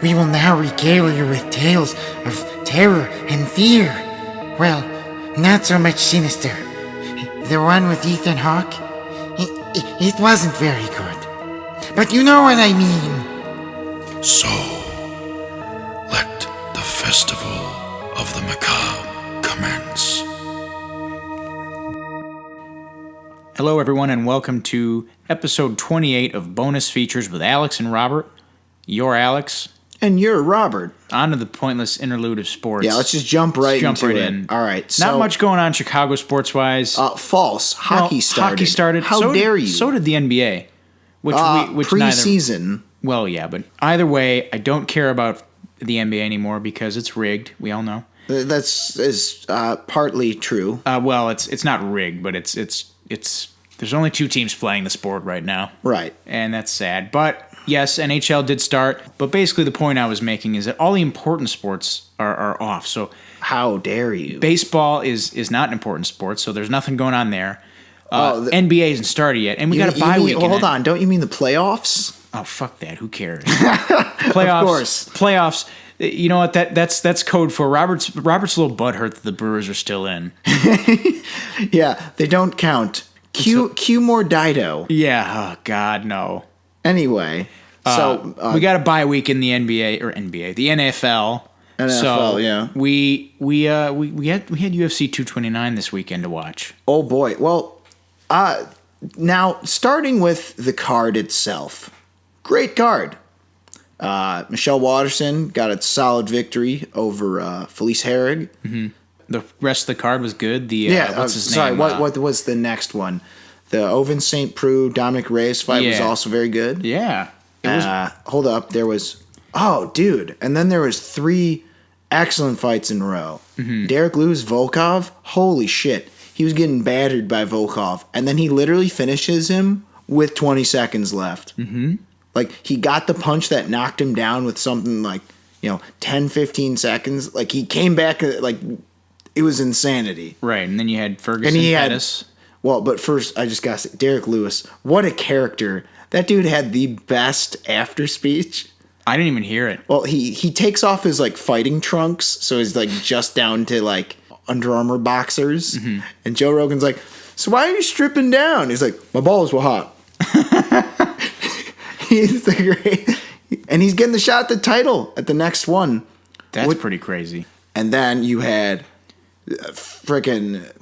we will now regale you with tales of terror and fear. Well, not so much Sinister. The one with Ethan Hawke, it wasn't very good. But you know what I mean. So, let the festival of the macabre commence. Hello, everyone, and welcome to episode 28 of Bonus Features with Alex and Robert. You're Alex. And you're Robert. On to the pointless interlude of sports. Yeah, let's just jump right into it. in. All right. So, Not much going on Chicago sports-wise. False. Hockey started. How so, dare you? So did the NBA. Which preseason. Well, yeah, but either way, I don't care about the NBA anymore because it's rigged. We all know. That's partly true. Well, it's not rigged, but it's there's only two teams playing the sport right now. Right. And that's sad. But yes, NHL did start. But basically the point I was making is that all the important sports are off. So how dare you? Baseball is not an important sport, so there's nothing going on there. NBA hasn't started yet, and we got a bye week. Hold on, don't you mean the playoffs? Oh, fuck that. Who cares? Playoffs. Of course. Playoffs. You know what? That's code for Robert's a little butthurt that the Brewers are still in. Yeah, they don't count. Cue more Dido. Yeah. Oh God, no. Anyway, so we got a bye week in the the NFL. So yeah. We had UFC 229 this weekend to watch. Oh boy. Well, now starting with the card itself, great card. Michelle Waterson got a solid victory over Felice Herrig. Mm-hmm. The rest of the card was good. What's his name? Sorry, what was the next one? The Oven St. Preux Dominic Reyes fight was also very good. Yeah. Hold up, there was and then there was 3 excellent fights in a row. Mm-hmm. Derek Lewis Volkov, holy shit, he was getting battered by Volkov, and then he literally finishes him with 20 seconds left. Mm-hmm. Like, he got the punch that knocked him down with something like 10, 15 seconds. Like, he came back like. It was insanity. Right, and then you had Ferguson Pettis. Well, but first, I just got to say, Derek Lewis, what a character. That dude had the best after speech. I didn't even hear it. Well, he takes off his, fighting trunks, so he's, just down to, Under Armour boxers. Mm-hmm. And Joe Rogan's like, so why are you stripping down? He's like, my balls were hot. He's the great... And he's getting the shot at the title at the next one. That's pretty crazy. And then you had... we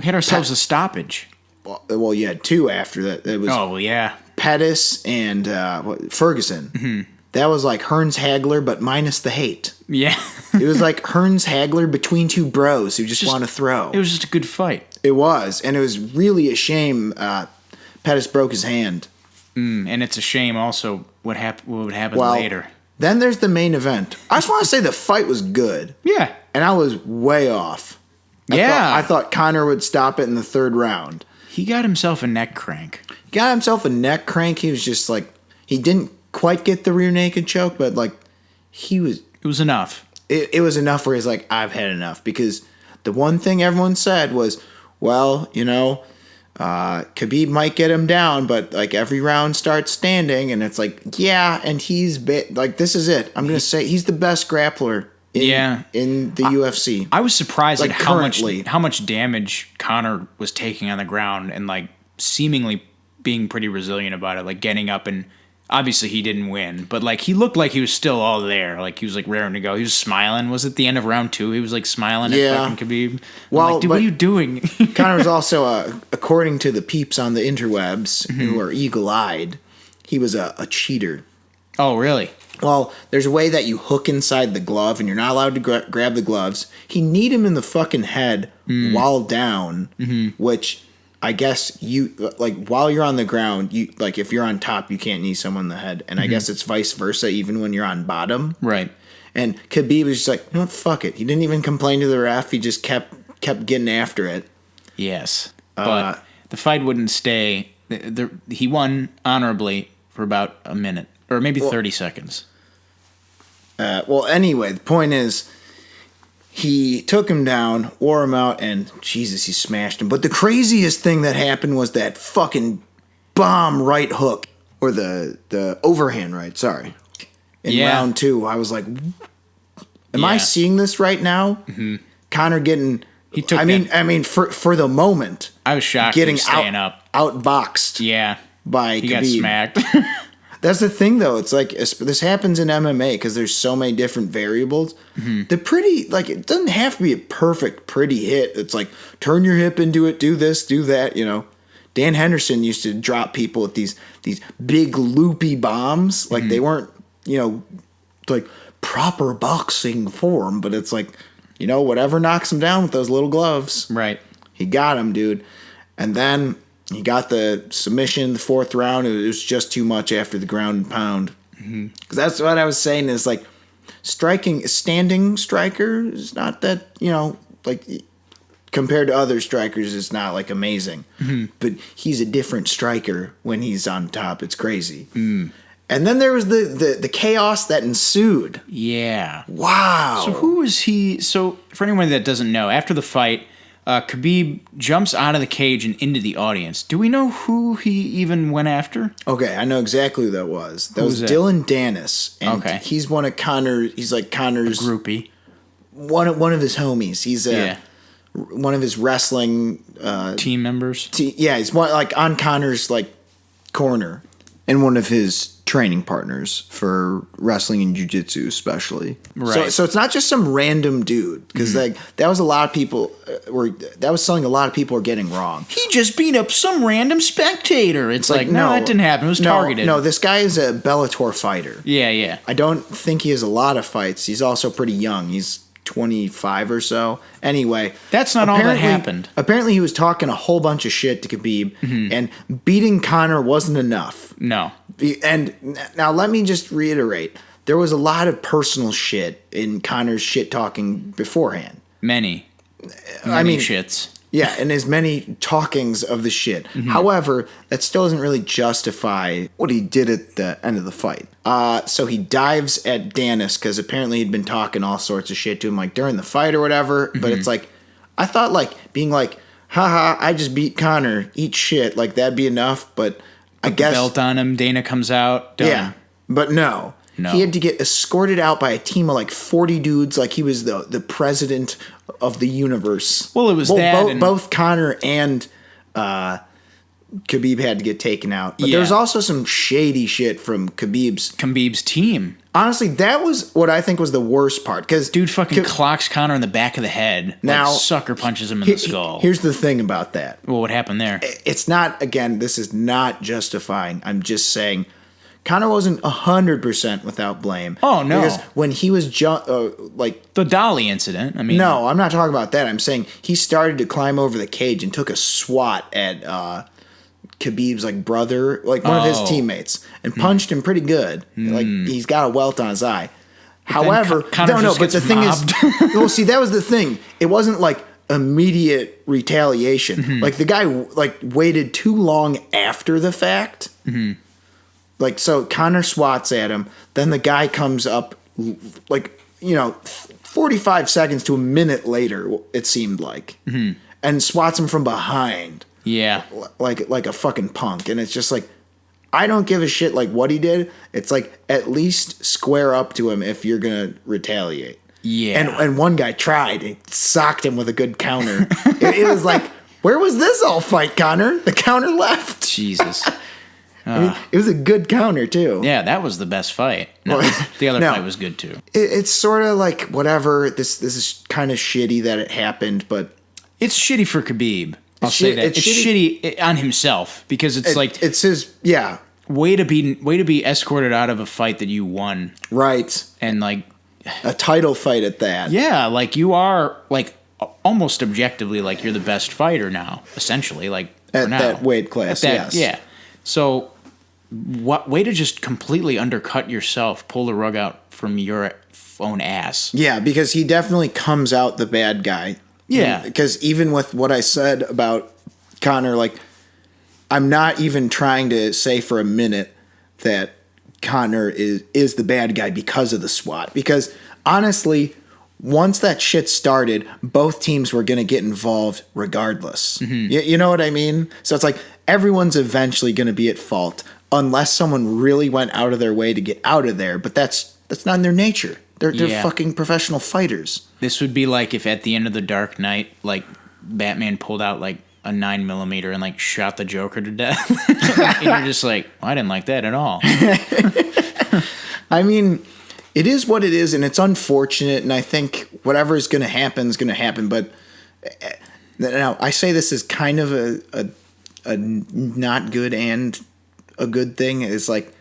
had ourselves a stoppage. Well, you had 2 after that. It was Pettis and Ferguson. Mm-hmm. That was like Hearns Hagler, but minus the hate. Yeah. It was like Hearns Hagler between 2 bros who just want to throw. It was just a good fight. It was, and it was really a shame Pettis broke his hand. And it's a shame also what would happen later. Then there's the main event. I just want to say the fight was good. Yeah. And I was way off. I thought Conor would stop it in the 3rd round. He got himself a neck crank. He was just he didn't quite get the rear naked choke, but it was enough. It was enough where he's like, I've had enough. Because the one thing everyone said was, well, Khabib might get him down, but every round starts standing, and it's and he's this is it. I'm gonna say he's the best grappler. In the UFC. I was surprised at how much damage Conor was taking on the ground and seemingly being pretty resilient about it, getting up, and obviously he didn't win, but he looked like he was still all there, he was raring to go. He was smiling. Was it the end of round 2? He was smiling at fucking Khabib. Well, dude, what are you doing? Conor was also, according to the peeps on the interwebs, mm-hmm. who are eagle-eyed, he was a cheater. Oh, really? Well, there's a way that you hook inside the glove, and you're not allowed to grab the gloves. He kneed him in the fucking head while down, mm-hmm. which I guess you while you're on the ground, you if you're on top, you can't knee someone in the head, and mm-hmm. I guess it's vice versa, even when you're on bottom. Right. And Khabib was just you know what, fuck it. He didn't even complain to the ref. He just kept getting after it. Yes, but the fight wouldn't stay. He won honorably for about a minute or maybe 30 seconds. Anyway, the point is, he took him down, wore him out, and Jesus, he smashed him. But the craziest thing that happened was that fucking bomb right hook, or the overhand right, sorry. in round 2. I was like, am I seeing this right now? Mm-hmm. Conor getting... He took for the moment... I was shocked getting he was staying up. Outboxed. Yeah. By he Khabib. Got smacked. That's the thing, though. It's like this happens in MMA because there's so many different variables. Mm-hmm. The pretty, like, it doesn't have to be a perfect, pretty hit. It's like, turn your hip into it, do this, do that, you know. Dan Henderson used to drop people with these big loopy bombs. Like, they weren't, you know, like proper boxing form, but it's like, you know, whatever knocks him down with those little gloves. Right. He got him, dude. And then he got the submission, the 4th round. It was just too much after the ground and pound. Because that's what I was saying is, like, standing striker is not that, you know, like, compared to other strikers, it's not, like, amazing. Mm-hmm. But he's a different striker when he's on top. It's crazy. Mm. And then there was the chaos that ensued. Yeah. Wow. So who was he? So for anyone that doesn't know, after the fight, Khabib jumps out of the cage and into the audience. Do we know who he even went after? Okay, I know exactly who that was. That was Dylan Dennis. And he's one of Conor's... He's like Conor's... A groupie. One of his homies. He's one of his wrestling... team members? He's one, like, on Conor's, like, corner. And one of his training partners for wrestling and jiu-jitsu especially. Right. So it's not just some random dude, because like that was a lot of people that was something a lot of people are getting wrong. He just beat up some random spectator. It's like no, that didn't happen. It was targeted. No, this guy is a Bellator fighter. Yeah. I don't think he has a lot of fights. He's also pretty young. He's 25 or so. Anyway, that's not all that happened. Apparently, he was talking a whole bunch of shit to Khabib, and beating Conor wasn't enough. No. And now let me just reiterate: there was a lot of shit in Conor's shit talking beforehand. Many shits. Yeah, and as many talkings of the shit. Mm-hmm. However, that still doesn't really justify what he did at the end of the fight. So he dives at Dennis because apparently he'd been talking all sorts of shit to him, like during the fight or whatever. Mm-hmm. But it's like, I thought like being like, haha, I just beat Conor, eat shit, like that'd be enough. But I guess belt on him, Dana comes out. Done. Yeah, but no. He had to get escorted out by a team of like 40 dudes, like he was the president of the universe. Well, it was both Conor and Khabib had to get taken out. But there was also some shady shit from Khabib's team. Honestly, that was what I think was the worst part. Because dude fucking clocks Conor in the back of the head. Now, like sucker punches him in the skull. Here's the thing about that. Well, what happened there? It's not, again, this is not justifying. I'm just saying Conor wasn't 100% without blame. Oh, no. Because when he was like the dolly incident, I mean, no, I'm not talking about that. I'm saying he started to climb over the cage and took a swat at Khabib's like brother, like one of his teammates, and punched him pretty good. Like he's got a welt on his eye. But however, but the thing is, well, see, that was the thing. It wasn't like immediate retaliation. Mm-hmm. Like the guy like waited too long after the fact. Mm-hmm. Like, so Conor swats at him, then the guy comes up, like, 45 seconds to a minute later, it seemed like, and swats him from behind. Yeah. Like a fucking punk. And it's just like, I don't give a shit like what he did. It's like, at least square up to him if you're going to retaliate. Yeah. And one guy tried. He socked him with a good counter. it was like, where was this all fight, Conor? The counter left. Jesus. I mean, it was a good counter, too. Yeah, that was the best fight. No, the other fight was good, too. It's sort of like, whatever, this is kind of shitty that it happened, but... It's shitty for Khabib. I'll say that. It's shitty on himself, because it's like... It's his... Yeah. Way to be escorted out of a fight that you won. Right. And, like... A title fight at that. Yeah, like, you are, like, almost objectively, like, you're the best fighter now, essentially, like, at that weight class, yes. Yeah. So, what way to just completely undercut yourself, pull the rug out from your own ass. Yeah, because he definitely comes out the bad guy. Yeah. Because even with what I said about Conor, like, I'm not even trying to say for a minute that Conor is the bad guy because of the SWAT. Because, honestly, once that shit started, both teams were going to get involved regardless. Mm-hmm. You know what I mean? So it's like, everyone's eventually going to be at fault unless someone really went out of their way to get out of there. But that's not in their nature. They're fucking professional fighters. This would be like if at the end of The Dark Knight, like Batman pulled out like a 9mm and like shot the Joker to death. And you're just like, well, I didn't like that at all. I mean, it is what it is, and it's unfortunate, and I think whatever is going to happen is going to happen. But now, I say this is kind of a not good and a good thing. It's like,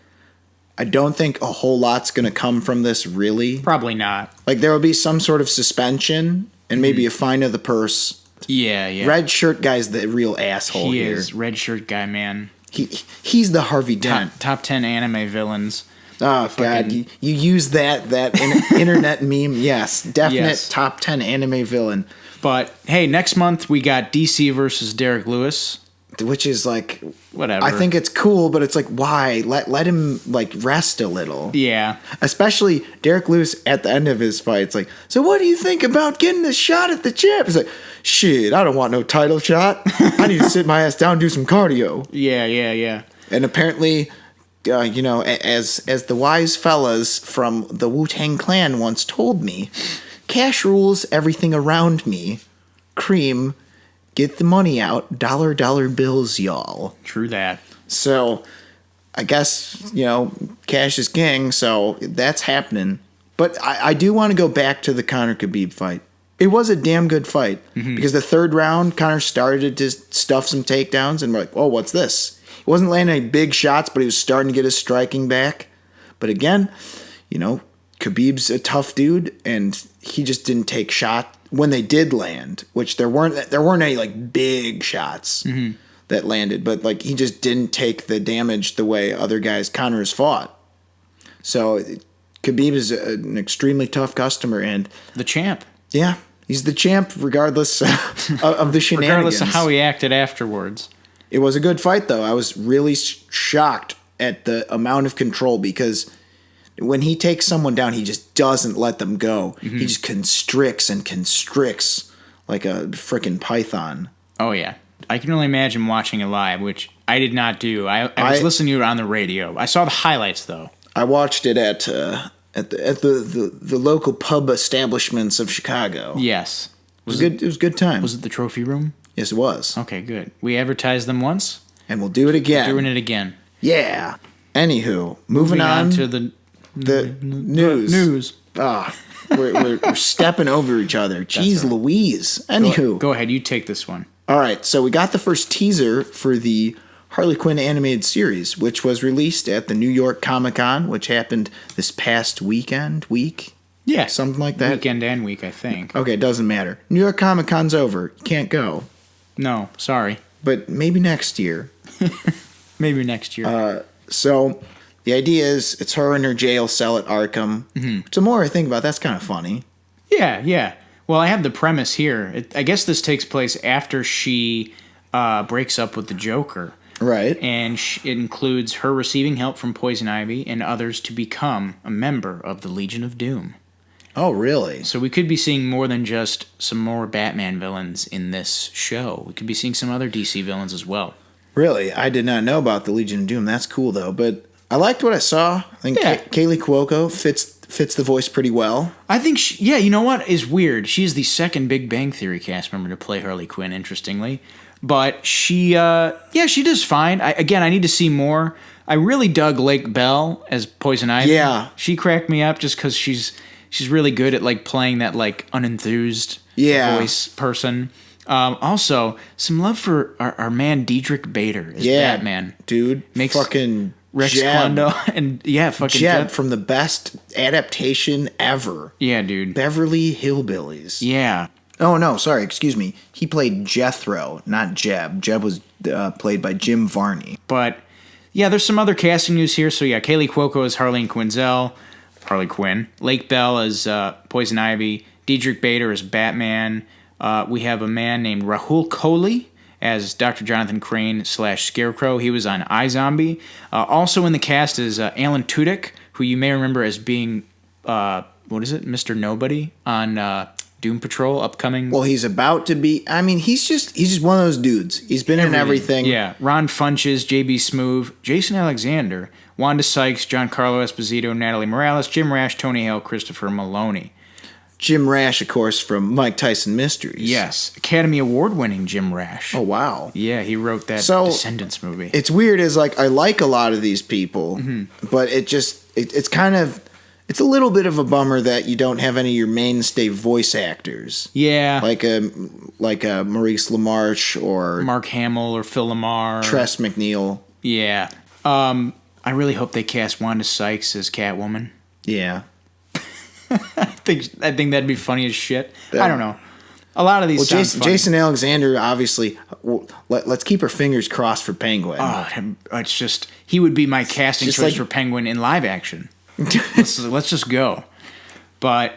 I don't think a whole lot's going to come from this, really. Probably not. Like, there will be some sort of suspension and maybe a fine of the purse. Yeah. Red shirt guy's the real asshole here. He is. Red shirt guy, man. He's the Harvey Dent. Top 10 anime villains. Oh, God. You use that internet meme. Yes. Definite top 10 anime villain. But, hey, next month we got DC versus Derek Lewis. Which is like... Whatever. I think it's cool, but it's like, why? Let him, like, rest a little. Yeah. Especially Derek Lewis at the end of his fight. It's like, so what do you think about getting a shot at the champ? It's like, shit, I don't want no title shot. I need to sit my ass down and do some cardio. Yeah. And apparently... as the wise fellas from the Wu-Tang Clan once told me, cash rules everything around me. Cream, get the money out. Dollar bills, y'all. True that. So, I guess, cash is king, so that's happening. But I do want to go back to the Conor Khabib fight. It was a damn good fight. Because the third round, Conor started to stuff some takedowns, and we're like, oh, what's this? He wasn't landing any big shots, but he was starting to get his striking back. But again, Khabib's a tough dude, and he just didn't take shot when they did land, which there weren't any like big shots that landed, but like he just didn't take the damage the way other guys Conor's fought. So Khabib is an extremely tough customer, and the champ. Yeah, he's the champ regardless of the shenanigans. Regardless of how he acted afterwards. It was a good fight, though. I was really shocked at the amount of control, because when he takes someone down, he just doesn't let them go. He just constricts like a frickin' python. Oh, yeah. I can only imagine watching it live, which I did not do. I was listening to it on the radio. I saw the highlights, though. I watched it at the local pub establishments of Chicago. Yes. It was good. It was a good time. Was it the trophy room? Yes, it was. Okay, good. We advertised them once. And we'll do it again. We're doing it again. Yeah. Anywho, moving on to the news. News. We're stepping over each other. Jeez Louise. Anywho. Go ahead. You take this one. All right. So we got the first teaser for the Harley Quinn animated series, which was released at the New York Comic-Con, which happened this past week. Yeah. Something like that. Weekend and week, I think. Okay, it doesn't matter. New York Comic-Con's over. You can't go. No, sorry. But maybe next year. Maybe next year. So the idea is it's her in her jail cell at Arkham. Which the more I think about, that's kind of funny. Yeah. Well, I have the premise here. I guess this takes place after she breaks up with the Joker. Right. And it includes her receiving help from Poison Ivy and others to become a member of the Legion of Doom. Oh, really? So we could be seeing more than just some more Batman villains in this show. We could be seeing some other DC villains as well. Really? I did not know about the Legion of Doom. That's cool, though. But I liked what I saw. I think Kaylee Cuoco fits the voice pretty well. I think, you know what is weird? She's the second Big Bang Theory cast member to play Harley Quinn, interestingly. But she does fine. I need to see more. I really dug Lake Bell as Poison Ivy. Yeah. She cracked me up just because she's really good at like playing that like unenthused voice person. Also, some love for our man Diedrich Bader as Batman. Dude, makes fucking Rex Jeb. Kwando and fucking Jeb from the best adaptation ever. Yeah, dude. Beverly Hillbillies. Yeah. Oh, no, sorry, excuse me. He played Jethro, not Jeb. Jeb was played by Jim Varney. But, yeah, there's some other casting news here. So, yeah, Kaylee Cuoco as Harley Quinn. Lake Bell as Poison Ivy. Diedrich Bader as Batman. We have a man named Rahul Kohli as Dr. Jonathan Crane / Scarecrow. He was on iZombie. Also in the cast is Alan Tudyk, who you may remember as being, Mr. Nobody on Doom Patrol upcoming. Well, he's about to be. I mean, he's just one of those dudes. He's been in everything. Yeah, Ron Funches, J.B. Smoove, Jason Alexander, Wanda Sykes, Giancarlo Esposito, Natalie Morales, Jim Rash, Tony Hale, Christopher Maloney. Jim Rash, of course, from Mike Tyson Mysteries. Yes, Academy Award-winning Jim Rash. Oh, wow. Yeah, he wrote that Descendants movie. It's weird, is like, I like a lot of these people, but it's kind of, it's a little bit of a bummer that you don't have any of your mainstay voice actors. Yeah. Like a Maurice LaMarche or Mark Hamill or Phil Lamar. Tress MacNeille. Yeah. I really hope they cast Wanda Sykes as Catwoman. Yeah. I think that'd be funny as shit. I don't know. A lot of these. Well, Jason Alexander, obviously. Let's keep our fingers crossed for Penguin. Oh, it's just he would be my casting choice for Penguin in live action. let's just go. But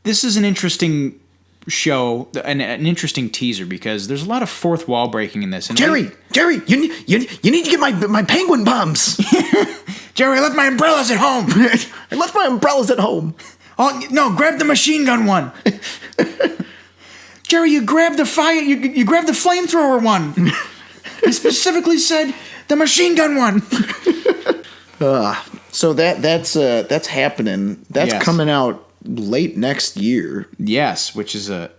this is an interesting show, an interesting teaser because there's a lot of fourth wall breaking in this. And Jerry, you need to get my penguin bombs. Jerry, I left my umbrellas at home. I left my umbrellas at home. Oh no! Grab the machine gun one. Jerry, you grabbed the fire. You grabbed the flamethrower one. I specifically said the machine gun one. So that's happening. That's coming out late next year. Yes, which is the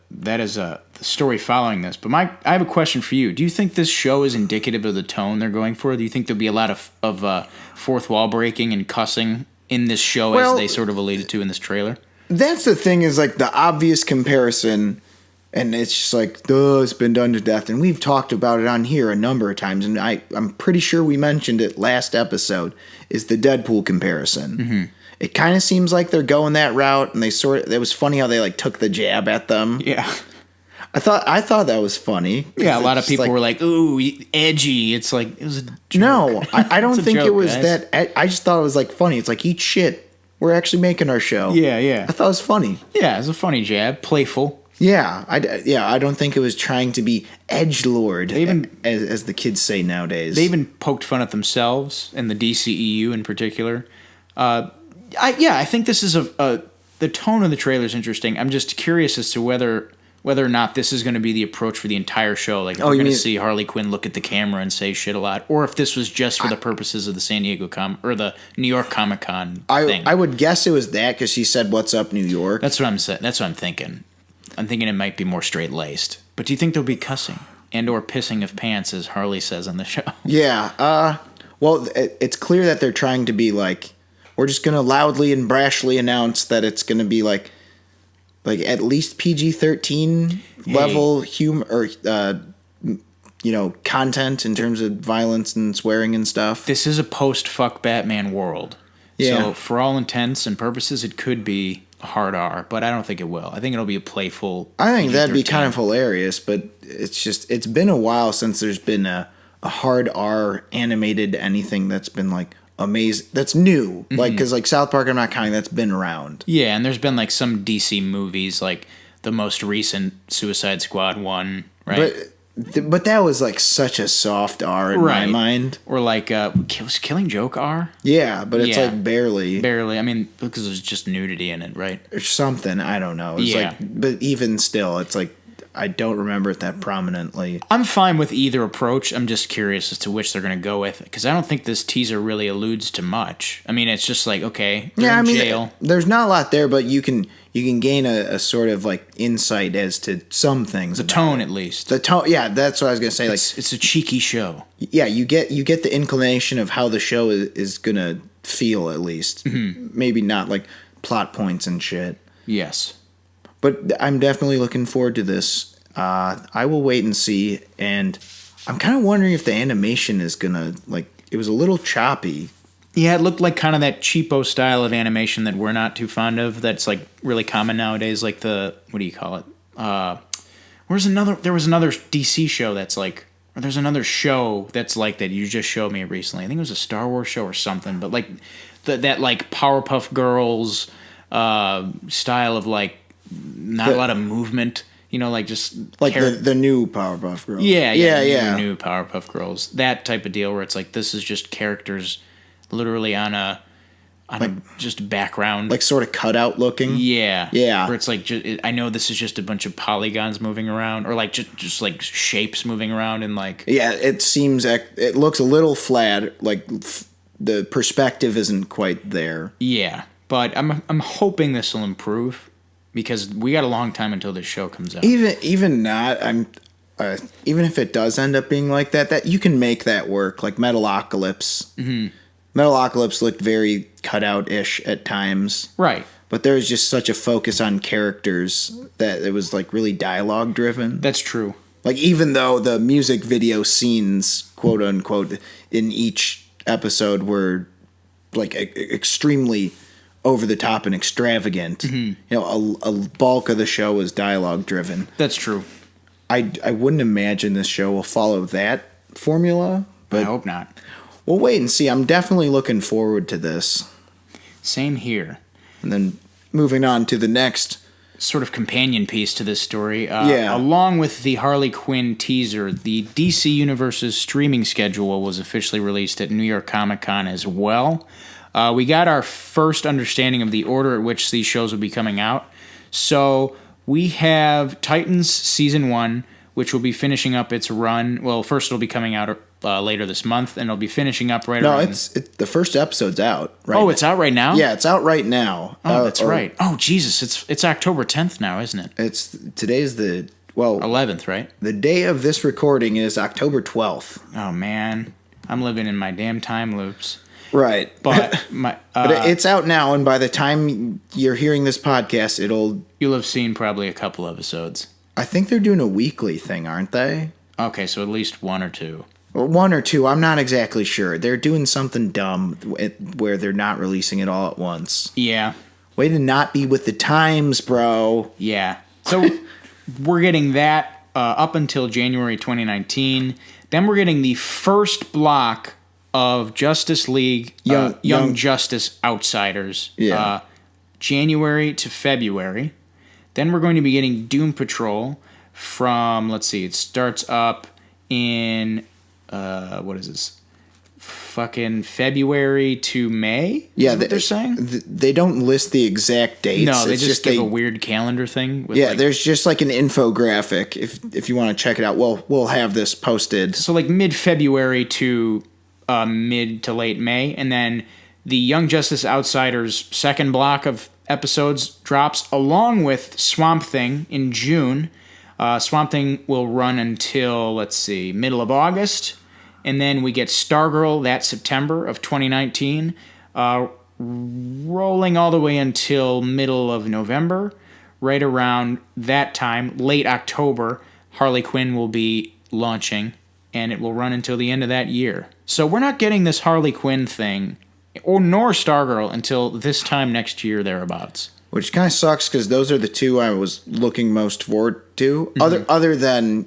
story following this. But I have a question for you. Do you think this show is indicative of the tone they're going for? Do you think there'll be a lot of fourth wall breaking and cussing in this show, as they sort of alluded to in this trailer? That's the thing, is like the obvious comparison, and it's just like, it's been done to death. And we've talked about it on here a number of times, and I'm pretty sure we mentioned it last episode, is the Deadpool comparison. Mm-hmm. It kind of seems like they're going that route, and it was funny how they like took the jab at them. Yeah. I thought that was funny. Yeah, a lot of people were like, "Ooh, edgy." It's like, it was a joke. No, I don't think joke, it was guys. that. I just thought it was like funny. It's like, eat shit. We're actually making our show. Yeah. I thought it was funny. Yeah, it was a funny jab, playful. Yeah, I don't think it was trying to be edgelord, as the kids say nowadays. They even poked fun at themselves and the DCEU in particular. I think this is the tone of the trailer is interesting. I'm just curious as to whether or not this is going to be the approach for the entire show. Like, if we're going to see Harley Quinn look at the camera and say shit a lot, or if this was just for the purposes of the San Diego or the New York Comic Con thing. I would guess it was that, because she said, "What's up, New York?" That's what I'm saying. That's what I'm thinking. I'm thinking it might be more straight laced. But do you think there'll be cussing and or pissing of pants, as Harley says on the show? Yeah. Well, it's clear that they're trying to be like, we're just going to loudly and brashly announce that it's going to be like at least PG-13 level humor, or content in terms of violence and swearing and stuff. This is a post-fuck Batman world. Yeah. So for all intents and purposes, it could be a hard R, but I don't think it will. I think it'll be a playful. I think that'd be kind of hilarious, but it's been a while since there's been a hard R animated anything that's been like amazing. That's new. Mm-hmm. Like, because like South Park, I'm not counting, that's been around. Yeah, and there's been like some DC movies, like the most recent Suicide Squad one, right? But that was like such a soft R in my mind. Or like, was Killing Joke R? Yeah, but it's like barely. Barely. I mean, because there's just nudity in it, right? Or something. I don't know. It's like, but even still, it's like, I don't remember it that prominently. I'm fine with either approach. I'm just curious as to which they're going to go with, because I don't think this teaser really alludes to much. I mean, it's just like, okay, they're in jail. There's not a lot there, but you can gain a sort of like insight as to some things. The tone, at least. The tone, yeah, that's what I was going to say. It's a cheeky show. Yeah, you get the inclination of how the show is going to feel, at least. Mm-hmm. Maybe not like plot points and shit. Yes. But I'm definitely looking forward to this. I will wait and see, and I'm kind of wondering if the animation is gonna, like, it was a little choppy. Yeah, it looked like kind of that cheapo style of animation that we're not too fond of. That's like really common nowadays. Like the, what do you call it? There was another DC show that's like, or there's another show that's like that you just showed me recently. I think it was a Star Wars show or something. But like that like Powerpuff Girls style of like not a lot of movement. You know, like just like the new Powerpuff Girls. Yeah. New Powerpuff Girls. That type of deal where it's like this is just characters literally on a on a just background. Like sort of cutout looking. Yeah. Yeah. Where it's like, I know this is just a bunch of polygons moving around, or like just like shapes moving around, and like. Yeah, it looks a little flat. Like the perspective isn't quite there. Yeah, but I'm hoping this will improve, because we got a long time until this show comes out. Even not, even if it does end up being like that you can make that work. Like Metalocalypse. Mm-hmm. Metalocalypse looked very cutout-ish at times. Right. But there was just such a focus on characters that it was like really dialogue driven. That's true. Like even though the music video scenes, quote unquote, in each episode were like extremely over the top and extravagant, a bulk of the show was dialogue driven. That's true. I wouldn't imagine this show will follow that formula, but I hope not. We'll wait and see. I'm definitely looking forward to this. Same here. And then moving on to the next sort of companion piece to this story. Yeah. Along with the Harley Quinn teaser, the DC Universe's streaming schedule was officially released at New York Comic Con as well. We got our first understanding of the order at which these shows will be coming out. So we have Titans Season 1, which will be finishing up its run. Well, first it'll be coming out later this month, and it'll be finishing up right around... No, the first episode's out right now. now. It's out right now? Yeah, it's out right now. Oh, that's right. Oh, Jesus, it's October 10th now, isn't it? Today's the... Well... 11th, right? The day of this recording is October 12th. Oh, man. I'm living in my damn time loops. Right. But but it's out now, and by the time you're hearing this podcast, you'll have seen probably a couple episodes. I think they're doing a weekly thing, aren't they? Okay, so at least one or two. One or two, I'm not exactly sure. They're doing something dumb where they're not releasing it all at once. Yeah. Way to not be with the times, bro. Yeah. So we're getting that up until January 2019. Then we're getting the first block of Justice League Young Justice Outsiders. Yeah. January to February. Then we're going to be getting Doom Patrol from, let's see, it starts up in... what is this? Fucking February to May? Yeah, what they're saying. They don't list the exact dates. No, they just give a weird calendar thing. There's just like an infographic. If you want to check it out, we'll have this posted. So like mid-February to mid to late May, and then the Young Justice Outsiders second block of episodes drops along with Swamp Thing in June. Swamp Thing will run until, let's see, middle of August. And then we get Stargirl that September of 2019, rolling all the way until middle of November. Right around that time, late October, Harley Quinn will be launching, and it will run until the end of that year. So we're not getting this Harley Quinn thing, nor Stargirl, until this time next year, thereabouts. Which kind of sucks, because those are the two I was looking most forward to, other than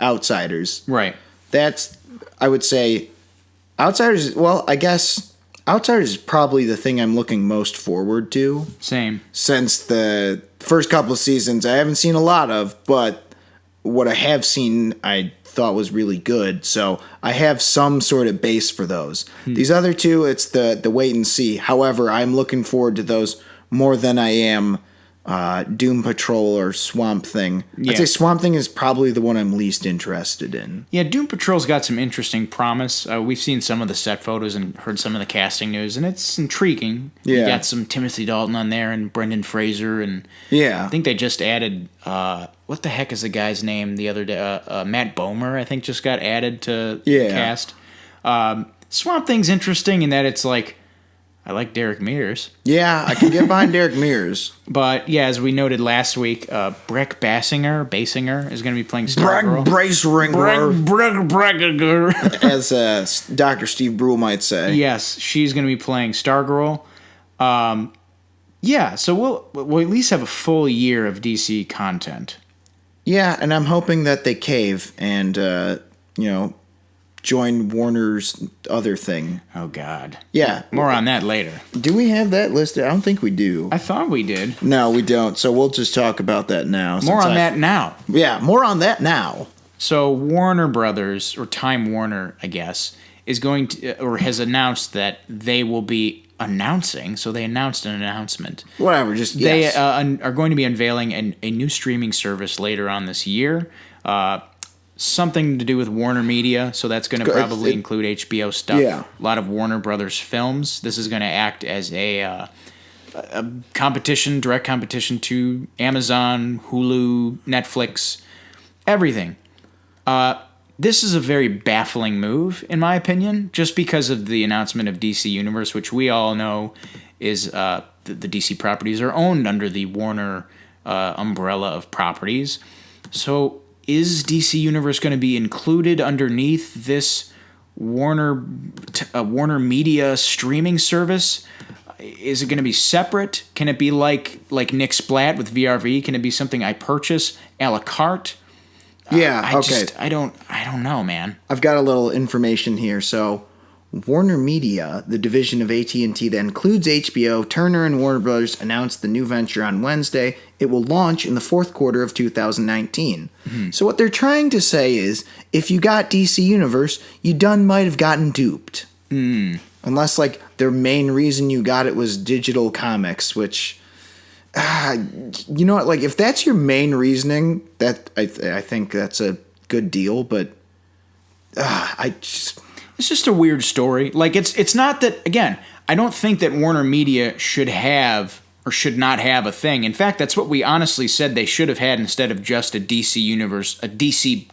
Outsiders. Right. That's, I would say, Outsiders, well, I guess Outsiders is probably the thing I'm looking most forward to. Same. Since the first couple of seasons I haven't seen a lot of, but what I have seen I thought was really good, so I have some sort of base for those. These other two, it's the wait and see. However, I'm looking forward to those more than I am Doom Patrol or Swamp Thing. Yeah. I'd say Swamp Thing is probably the one I'm least interested in. Yeah, Doom Patrol's got some interesting promise. We've seen some of the set photos and heard some of the casting news, and it's intriguing. Yeah. You got some Timothy Dalton on there and Brendan Fraser, and yeah, I think they just added what the heck is the guy's name the other day? Matt Bomer, I think, just got added to the cast. Swamp Thing's interesting in that it's like, I like Derek Mears. Yeah, I can get behind Derek Mears. But yeah, as we noted last week, Breck Basinger is going to be playing Stargirl. Breck, as Dr. Steve Brule might say. Yes, she's going to be playing Stargirl. Yeah, so we'll at least have a full year of DC content. Yeah, and I'm hoping that they cave and join Warner's other thing. Oh, God. Yeah. More on that later. Do we have that listed? I don't think we do. I thought we did. No, we don't. So we'll just talk about that now. More on that now. Yeah, more on that now. So Warner Brothers, or Time Warner, I guess, is going to, or has announced that they will be announcing. So they announced an announcement. Whatever, just They yes. are going to be unveiling a new streaming service later on this year. Something to do with Warnermedia, so that's going to probably include HBO stuff. Yeah. A lot of Warner Brothers films. This is going to act as a competition, direct competition to Amazon, Hulu, Netflix, everything. This is a very baffling move, in my opinion, just because of the announcement of DC Universe, which we all know is the DC properties are owned under the Warner umbrella of properties. So is DC Universe going to be included underneath this Warnermedia streaming service? Is it going to be separate? Can it be like Nick Splat with VRV? Can it be something I purchase a la carte? Yeah, okay. I don't know, man. I've got a little information here. So, Warnermedia, the division of AT&T that includes HBO, Turner, and Warner Brothers, announced the new venture on Wednesday. It will launch in the fourth quarter of 2019. Mm-hmm. So what they're trying to say is, if you got DC Universe, you might have gotten duped. Unless, like, their main reason you got it was digital comics, which... you know what? Like, if that's your main reasoning, that I think that's a good deal. But it's just a weird story. Like, it's not that. Again, I don't think that Warnermedia should have or should not have a thing. In fact, that's what we honestly said they should have had instead of just a DC Universe, a DC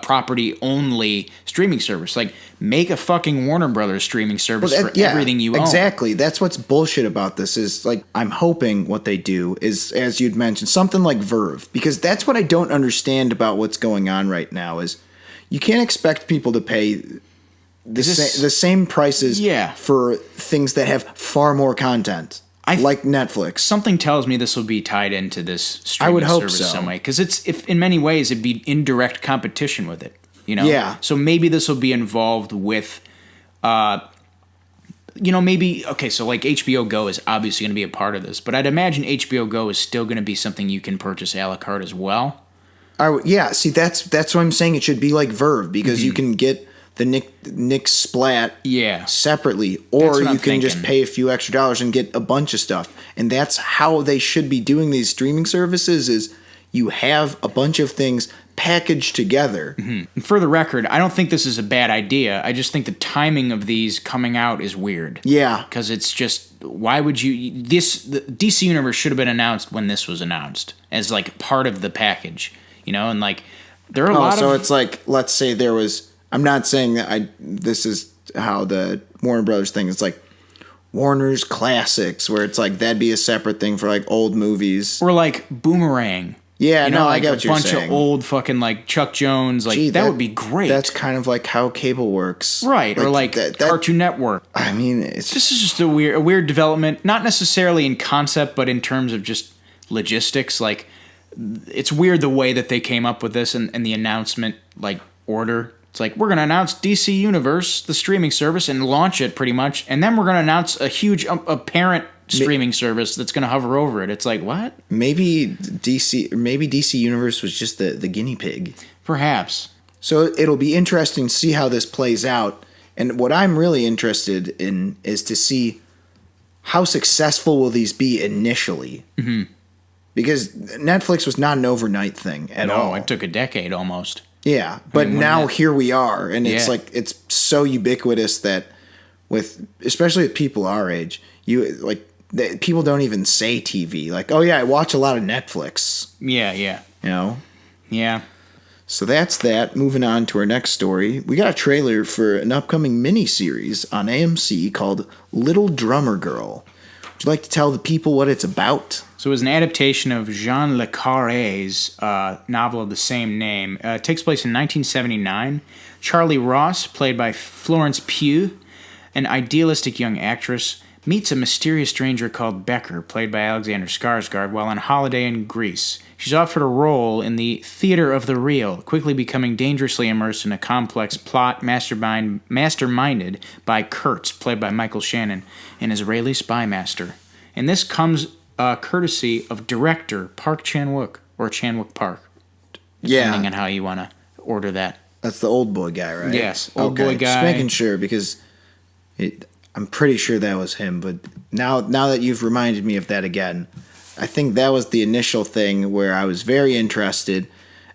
property only streaming service. Like, make a fucking Warner Brothers streaming service for everything you own. Exactly. That's what's bullshit about this is, like, I'm hoping what they do is, as you'd mentioned, something like Verve, because that's what I don't understand about what's going on right now is you can't expect people to pay the same prices for things that have far more content. Like Netflix. Something tells me this will be tied into this streaming service some way. Because if in many ways it'd be indirect competition with it. You know? Yeah. So maybe this will be involved with, maybe, okay, so like HBO Go is obviously going to be a part of this. But I'd imagine HBO Go is still going to be something you can purchase a la carte as well. See, that's what I'm saying. It should be like Verve because you can get the Nick Splat separately, or you can just pay a few extra dollars and get a bunch of stuff. And that's how they should be doing these streaming services is you have a bunch of things packaged together. Mm-hmm. And for the record, I don't think this is a bad idea. I just think the timing of these coming out is weird. Yeah. Because it's just, why would the DC Universe should have been announced when this was announced as like part of the package, and like there are a lot of... So it's like, let's say there was... I'm not saying that this is how the Warner Brothers thing is like Warner's Classics, where it's like that'd be a separate thing for like old movies. Or like Boomerang. Yeah, like I get what you're saying. A bunch of old fucking like Chuck Jones. Like that would be great. That's kind of like how cable works. Right. Or like Cartoon Network. I mean, this is just a weird development, not necessarily in concept, but in terms of just logistics. Like it's weird the way that they came up with this and the announcement like order. It's like, we're going to announce DC Universe, the streaming service, and launch it pretty much. And then we're going to announce a huge apparent streaming service that's going to hover over it. It's like, what? Maybe DC Universe was just the guinea pig. Perhaps. So it'll be interesting to see how this plays out. And what I'm really interested in is to see how successful will these be initially. Mm-hmm. Because Netflix was not an overnight thing at all. No, it took a decade almost. Yeah, but now here we are, and it's like it's so ubiquitous that especially with people our age, people don't even say TV. Like, oh yeah, I watch a lot of Netflix. Yeah. Yeah. So that's that. Moving on to our next story, we got a trailer for an upcoming miniseries on AMC called Little Drummer Girl. Would you like to tell the people what it's about? So it was an adaptation of Jean Le Carré's novel of the same name. It takes place in 1979. Charlie Ross, played by Florence Pugh, an idealistic young actress, meets a mysterious stranger called Becker, played by Alexander Skarsgård, while on holiday in Greece. She's offered a role in the theater of the real, quickly becoming dangerously immersed in a complex plot masterminded by Kurtz, played by Michael Shannon, an Israeli spy master. And this comes courtesy of director Park Chan-wook, or Chan-wook Park, depending on how you want to order that. That's the old boy guy, right? Yes, old boy guy. Just making sure, because I'm pretty sure that was him, but now that you've reminded me of that again, I think that was the initial thing where I was very interested.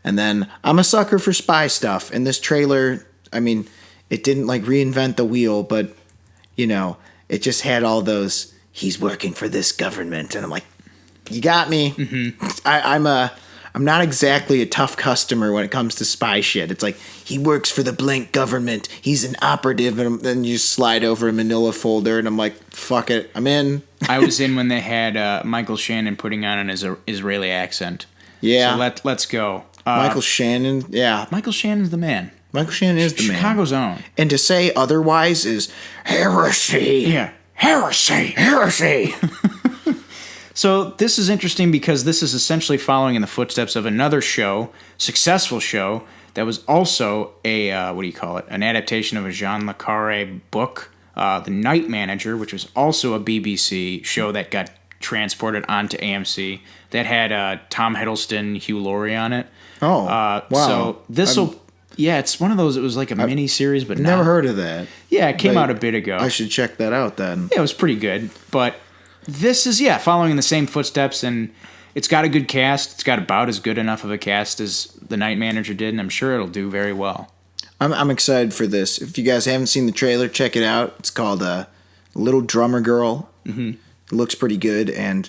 And then I'm a sucker for spy stuff. And this trailer, I mean, it didn't like reinvent the wheel, but you know, it just had all those, he's working for this government. And I'm like, you got me. Mm-hmm. I'm not exactly a tough customer when it comes to spy shit. It's like, he works for the blank government. He's an operative. And then you slide over a manila folder, and I'm like, fuck it. I'm in. I was in when they had Michael Shannon putting on an Israeli accent. Yeah. So let's go. Michael Shannon. Yeah. Michael Shannon's the man. Michael Shannon is the man. Chicago's own. And to say otherwise is heresy. Yeah. Heresy. Heresy. So this is interesting because this is essentially following in the footsteps of another show, successful show, that was also a, an adaptation of a Jean Le Carré book, The Night Manager, which was also a BBC show that got transported onto AMC, that had Tom Hiddleston, Hugh Laurie on it. Oh, wow. So this'll... Yeah, it's one of those, it was like a mini-series, but never heard of that. Yeah, it came out a bit ago. I should check that out then. Yeah, it was pretty good, but... This is, following in the same footsteps, and it's got a good cast. It's got about as good enough of a cast as The Night Manager did, and I'm sure it'll do very well. I'm excited for this. If you guys haven't seen the trailer, check it out. It's called Little Drummer Girl. Mm-hmm. It looks pretty good, and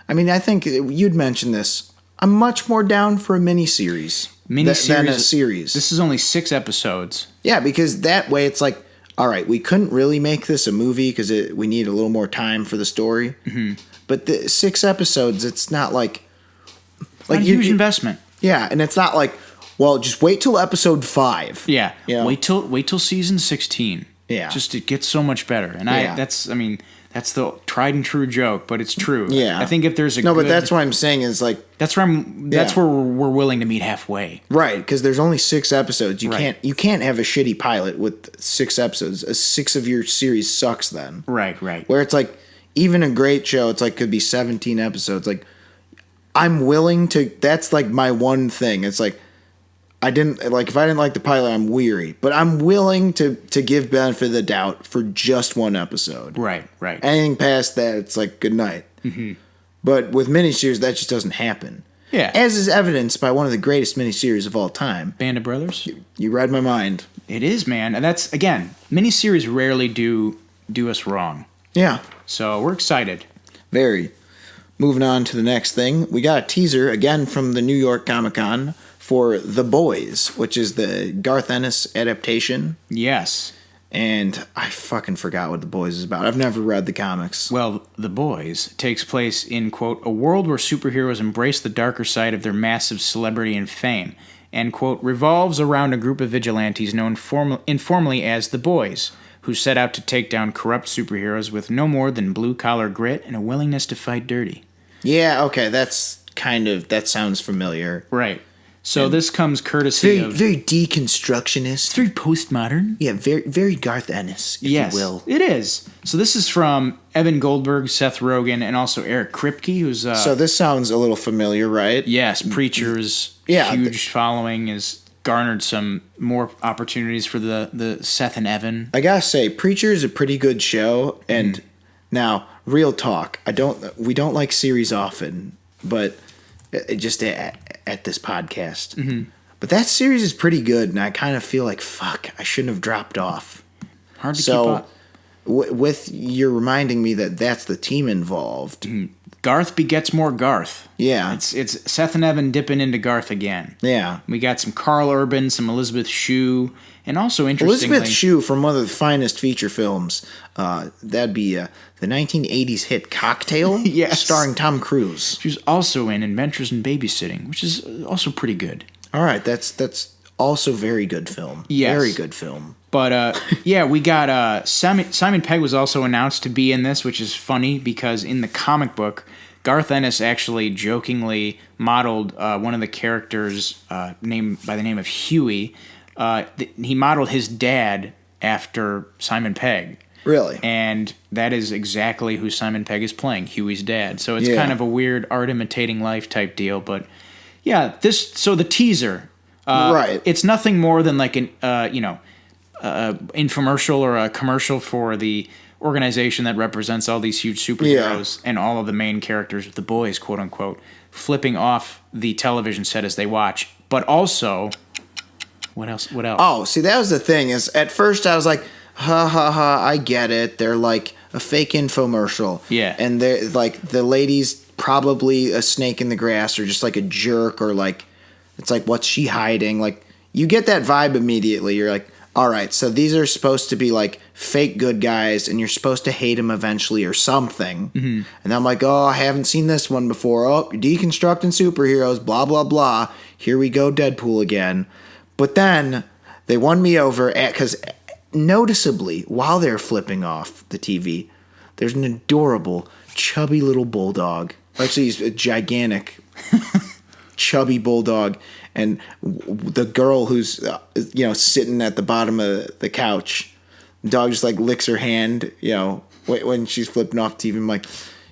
I mean, I think you'd mentioned this. I'm much more down for a miniseries than a series. This is only 6 episodes. Yeah, because that way it's like, all right, we couldn't really make this a movie because we need a little more time for the story. Mm-hmm. But the 6 episodes, it's not like a huge investment. Yeah, and it's not like, well, just wait till episode 5. Yeah, you know? wait till season 16. Yeah, just it gets so much better. And that's the tried and true joke, but it's true. Yeah, I think if there's but that's what I'm saying is like that's where we're willing to meet halfway. Right, because there's only 6 episodes. You can't have a shitty pilot with 6 episodes. 6 of your series sucks then. Right. Where it's like even a great show, it's like could be 17 episodes. Like I'm willing to. That's like my one thing. It's like if I didn't like the pilot, I'm weary. But I'm willing to give benefit of the doubt for just one episode. Right. Anything past that, it's like good night. Mm-hmm. But with miniseries, that just doesn't happen. Yeah. As is evidenced by one of the greatest miniseries of all time. Band of Brothers? You read my mind. It is, man. And that's, again, miniseries rarely do us wrong. Yeah. So we're excited. Very. Moving on to the next thing. We got a teaser, again, from the New York Comic-Con for The Boys, which is the Garth Ennis adaptation. Yes. And I fucking forgot what The Boys is about. I've never read the comics. Well, The Boys takes place in, quote, a world where superheroes embrace the darker side of their massive celebrity and fame, and, quote, revolves around a group of vigilantes known informally as The Boys, who set out to take down corrupt superheroes with no more than blue-collar grit and a willingness to fight dirty. Yeah, okay, that sounds familiar. Right. So this comes courtesy of... Very deconstructionist. It's very postmodern. Yeah, very very Garth Ennis, if you will. It is. So this is from Evan Goldberg, Seth Rogen, and also Eric Kripke, who's... so this sounds a little familiar, right? Yes, Preacher's huge following has garnered some more opportunities for the Seth and Evan. I gotta say, Preacher is a pretty good show, and now, real talk, we don't like series often, but... just at this podcast. Mm-hmm. But that series is pretty good, and I kind of feel like, fuck, I shouldn't have dropped off. Hard to keep up. With you're reminding me that that's the team involved. Mm-hmm. Garth begets more Garth. Yeah. It's Seth and Evan dipping into Garth again. Yeah. We got some Carl Urban, some Elizabeth Shue, and also interestingly... Elizabeth Shue from one of the finest feature films. That'd be the 1980s hit Cocktail, yes, starring Tom Cruise. She was also in Adventures in Babysitting, which is also pretty good. All right, that's also very good film. Yes. Very good film. But, we got... Simon Pegg was also announced to be in this, which is funny because in the comic book, Garth Ennis actually jokingly modeled one of the characters named by the name of Huey. He modeled his dad after Simon Pegg. Really? And that is exactly who Simon Pegg is playing, Huey's dad. So it's kind of a weird art imitating life type deal. But yeah, so the teaser, right? It's nothing more than like an infomercial or a commercial for the organization that represents all these huge superheroes and all of the main characters, the boys, quote unquote, flipping off the television set as they watch. But also, what else? Oh, see, that was the thing. Is at first I was like, ha ha ha, I get it. They're like a fake infomercial. Yeah. And they're like, the lady's probably a snake in the grass or just like a jerk, or like, it's like, what's she hiding? Like, you get that vibe immediately. You're like, all right, so these are supposed to be like fake good guys, and you're supposed to hate them eventually or something. Mm-hmm. And I'm like, oh, I haven't seen this one before. Oh, you're deconstructing superheroes, blah, blah, blah. Here we go, Deadpool again. But then they won me over because noticeably, while they're flipping off the TV, there's an adorable, chubby little bulldog. Actually, he's a gigantic, chubby bulldog. And the girl who's, sitting at the bottom of the couch, the dog just like licks her hand, when she's flipping off TV. I'm like,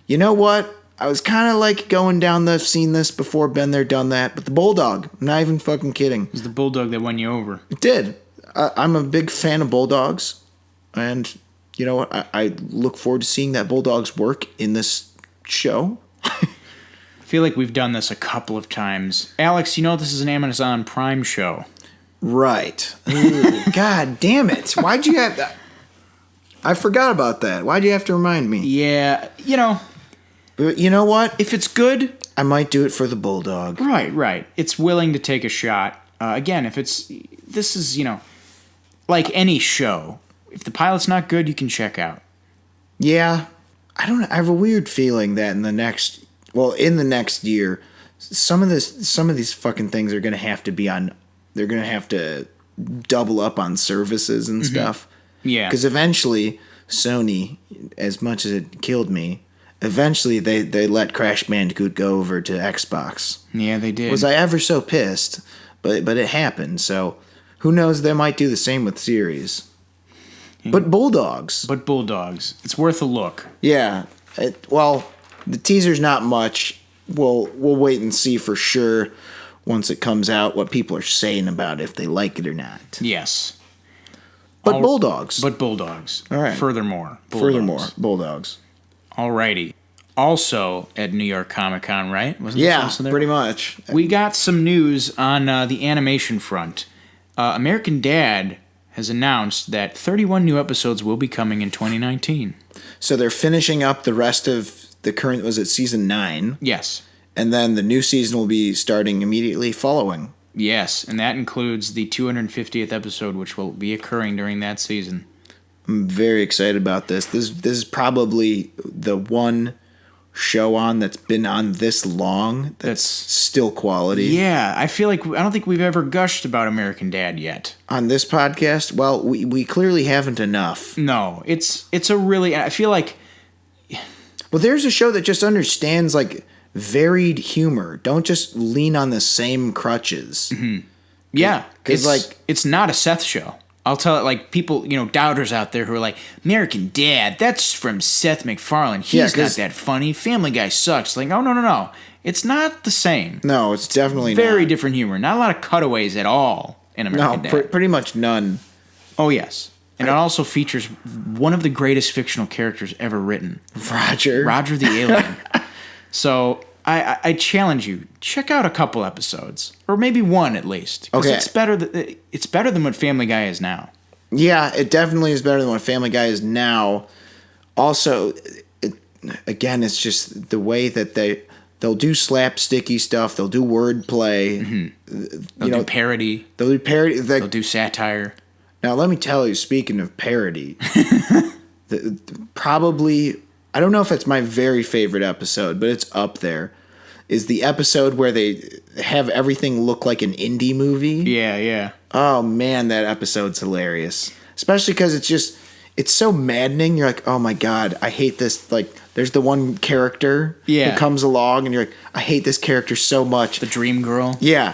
you know what? I was kind of like going down the, seen this before, been there, done that. But the bulldog, I'm not even fucking kidding. It was the bulldog that won you over. It did. I'm a big fan of bulldogs. And you know what? I look forward to seeing that bulldog's work in this show. I feel like we've done this a couple of times. Alex, this is an Amazon Prime show. Right. Ooh, God damn it. Why'd you have that? I forgot about that. Why'd you have to remind me? Yeah, But you know what? if it's good, I might do it for the bulldog. right. It's willing to take a shot. Again, this is, like any show. If the pilot's not good, you can check out. Yeah. I don't know. I have a weird feeling that in the next year, some of these fucking things are going to have to be on. They're going to have to double up on services and stuff. Yeah. Because eventually, Sony, as much as it killed me, eventually they let Crash Bandicoot go over to Xbox. Yeah, they did. Was I ever so pissed? But it happened. So who knows? They might do the same with series. Yeah. But bulldogs. It's worth a look. Yeah. The teaser's not much. We'll wait and see for sure once it comes out what people are saying about it, if they like it or not. Yes. But bulldogs. All right. Furthermore, bulldogs. Alrighty. Also at New York Comic Con, right? Wasn't this Yeah, also there? pretty much. We got some news on the animation front. American Dad has announced that 31 new episodes will be coming in 2019. So they're finishing up the rest of the current, was it season 9? Yes. And then the new season will be starting immediately following. Yes, and that includes the 250th episode, which will be occurring during that season. I'm very excited about this. This is probably the one show on that's been on this long that's still quality. Yeah, I feel like I don't think we've ever gushed about American Dad yet. On this podcast? Well, we clearly haven't enough. No, it's a really, I feel like... Well, there's a show that just understands, like, varied humor. Don't just lean on the same crutches. Mm-hmm. Yeah, because it's not a Seth show. I'll tell it, like, people, doubters out there who are like, American Dad, that's from Seth MacFarlane. He's not that funny. Family Guy sucks. Like, oh, no. It's not the same. No, it's definitely very not. different humor. Not a lot of cutaways at all in American Dad. Pretty much none. Oh, yes. And it also features one of the greatest fictional characters ever written. Roger the Alien. So I challenge you, check out a couple episodes, or maybe one at least. Okay. It's better than what Family Guy is now. Yeah, it definitely is better than what Family Guy is now. Also, it's just the way that they'll do slapsticky stuff. They'll do wordplay. Mm-hmm. They'll do parody. They'll do satire. Now, let me tell you, speaking of parody, probably, I don't know if it's my very favorite episode, but it's up there, is the episode where they have everything look like an indie movie. Yeah. Oh, man, that episode's hilarious. Especially because it's so maddening. You're like, oh, my God, I hate this. Like, there's the one character who comes along, and you're like, I hate this character so much. The Dream Girl. Yeah.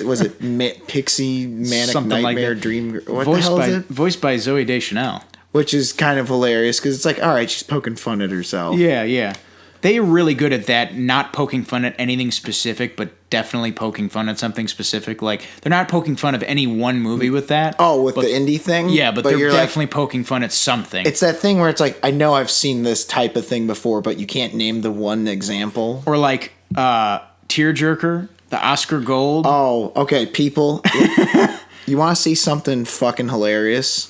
Was it Pixie Manic Something Nightmare like Dream Girl? What the hell is it? Voiced by Zooey Deschanel. Which is kind of hilarious because it's like, all right, she's poking fun at herself. Yeah. They're really good at that, not poking fun at anything specific, but definitely poking fun at something specific. Like, they're not poking fun of any one movie with that. Oh, with the indie thing? Yeah, but they're you're definitely poking fun at something. It's that thing where it's like, I know I've seen this type of thing before, but you can't name the one example. Or like Tearjerker, the Oscar Gold. Oh, okay, people. You want to see something fucking hilarious?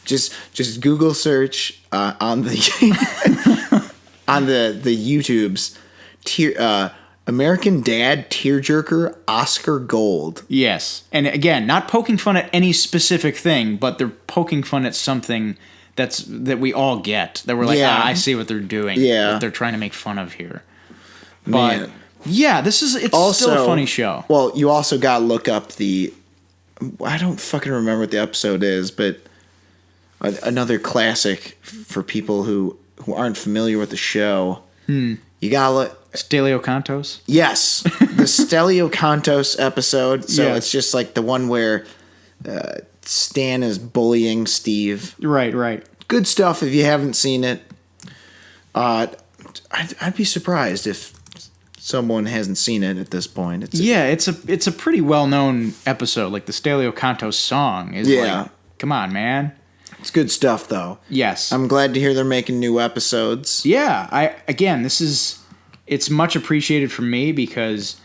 Just Google search on the on the YouTubes American Dad Tearjerker Oscar Gold. Yes, and again, not poking fun at any specific thing, but they're poking fun at something that we all get. That we're like, I see what they're doing. Yeah, what they're trying to make fun of here. But Man. yeah, it's also, still a funny show. Well, you also gotta look up I don't fucking remember what the episode is, but another classic for people who aren't familiar with the show. You gotta look. Stelio Cantos? Yes. The Stelio Cantos episode. So Yes. it's just like the one where Stan is bullying Steve. Right. Good stuff if you haven't seen it. I'd be surprised if someone hasn't seen it at this point. It's a pretty well-known episode. Like the Stelio Cantos song is like, come on, man. It's good stuff, though. Yes. I'm glad to hear they're making new episodes. Yeah. It's much appreciated from me because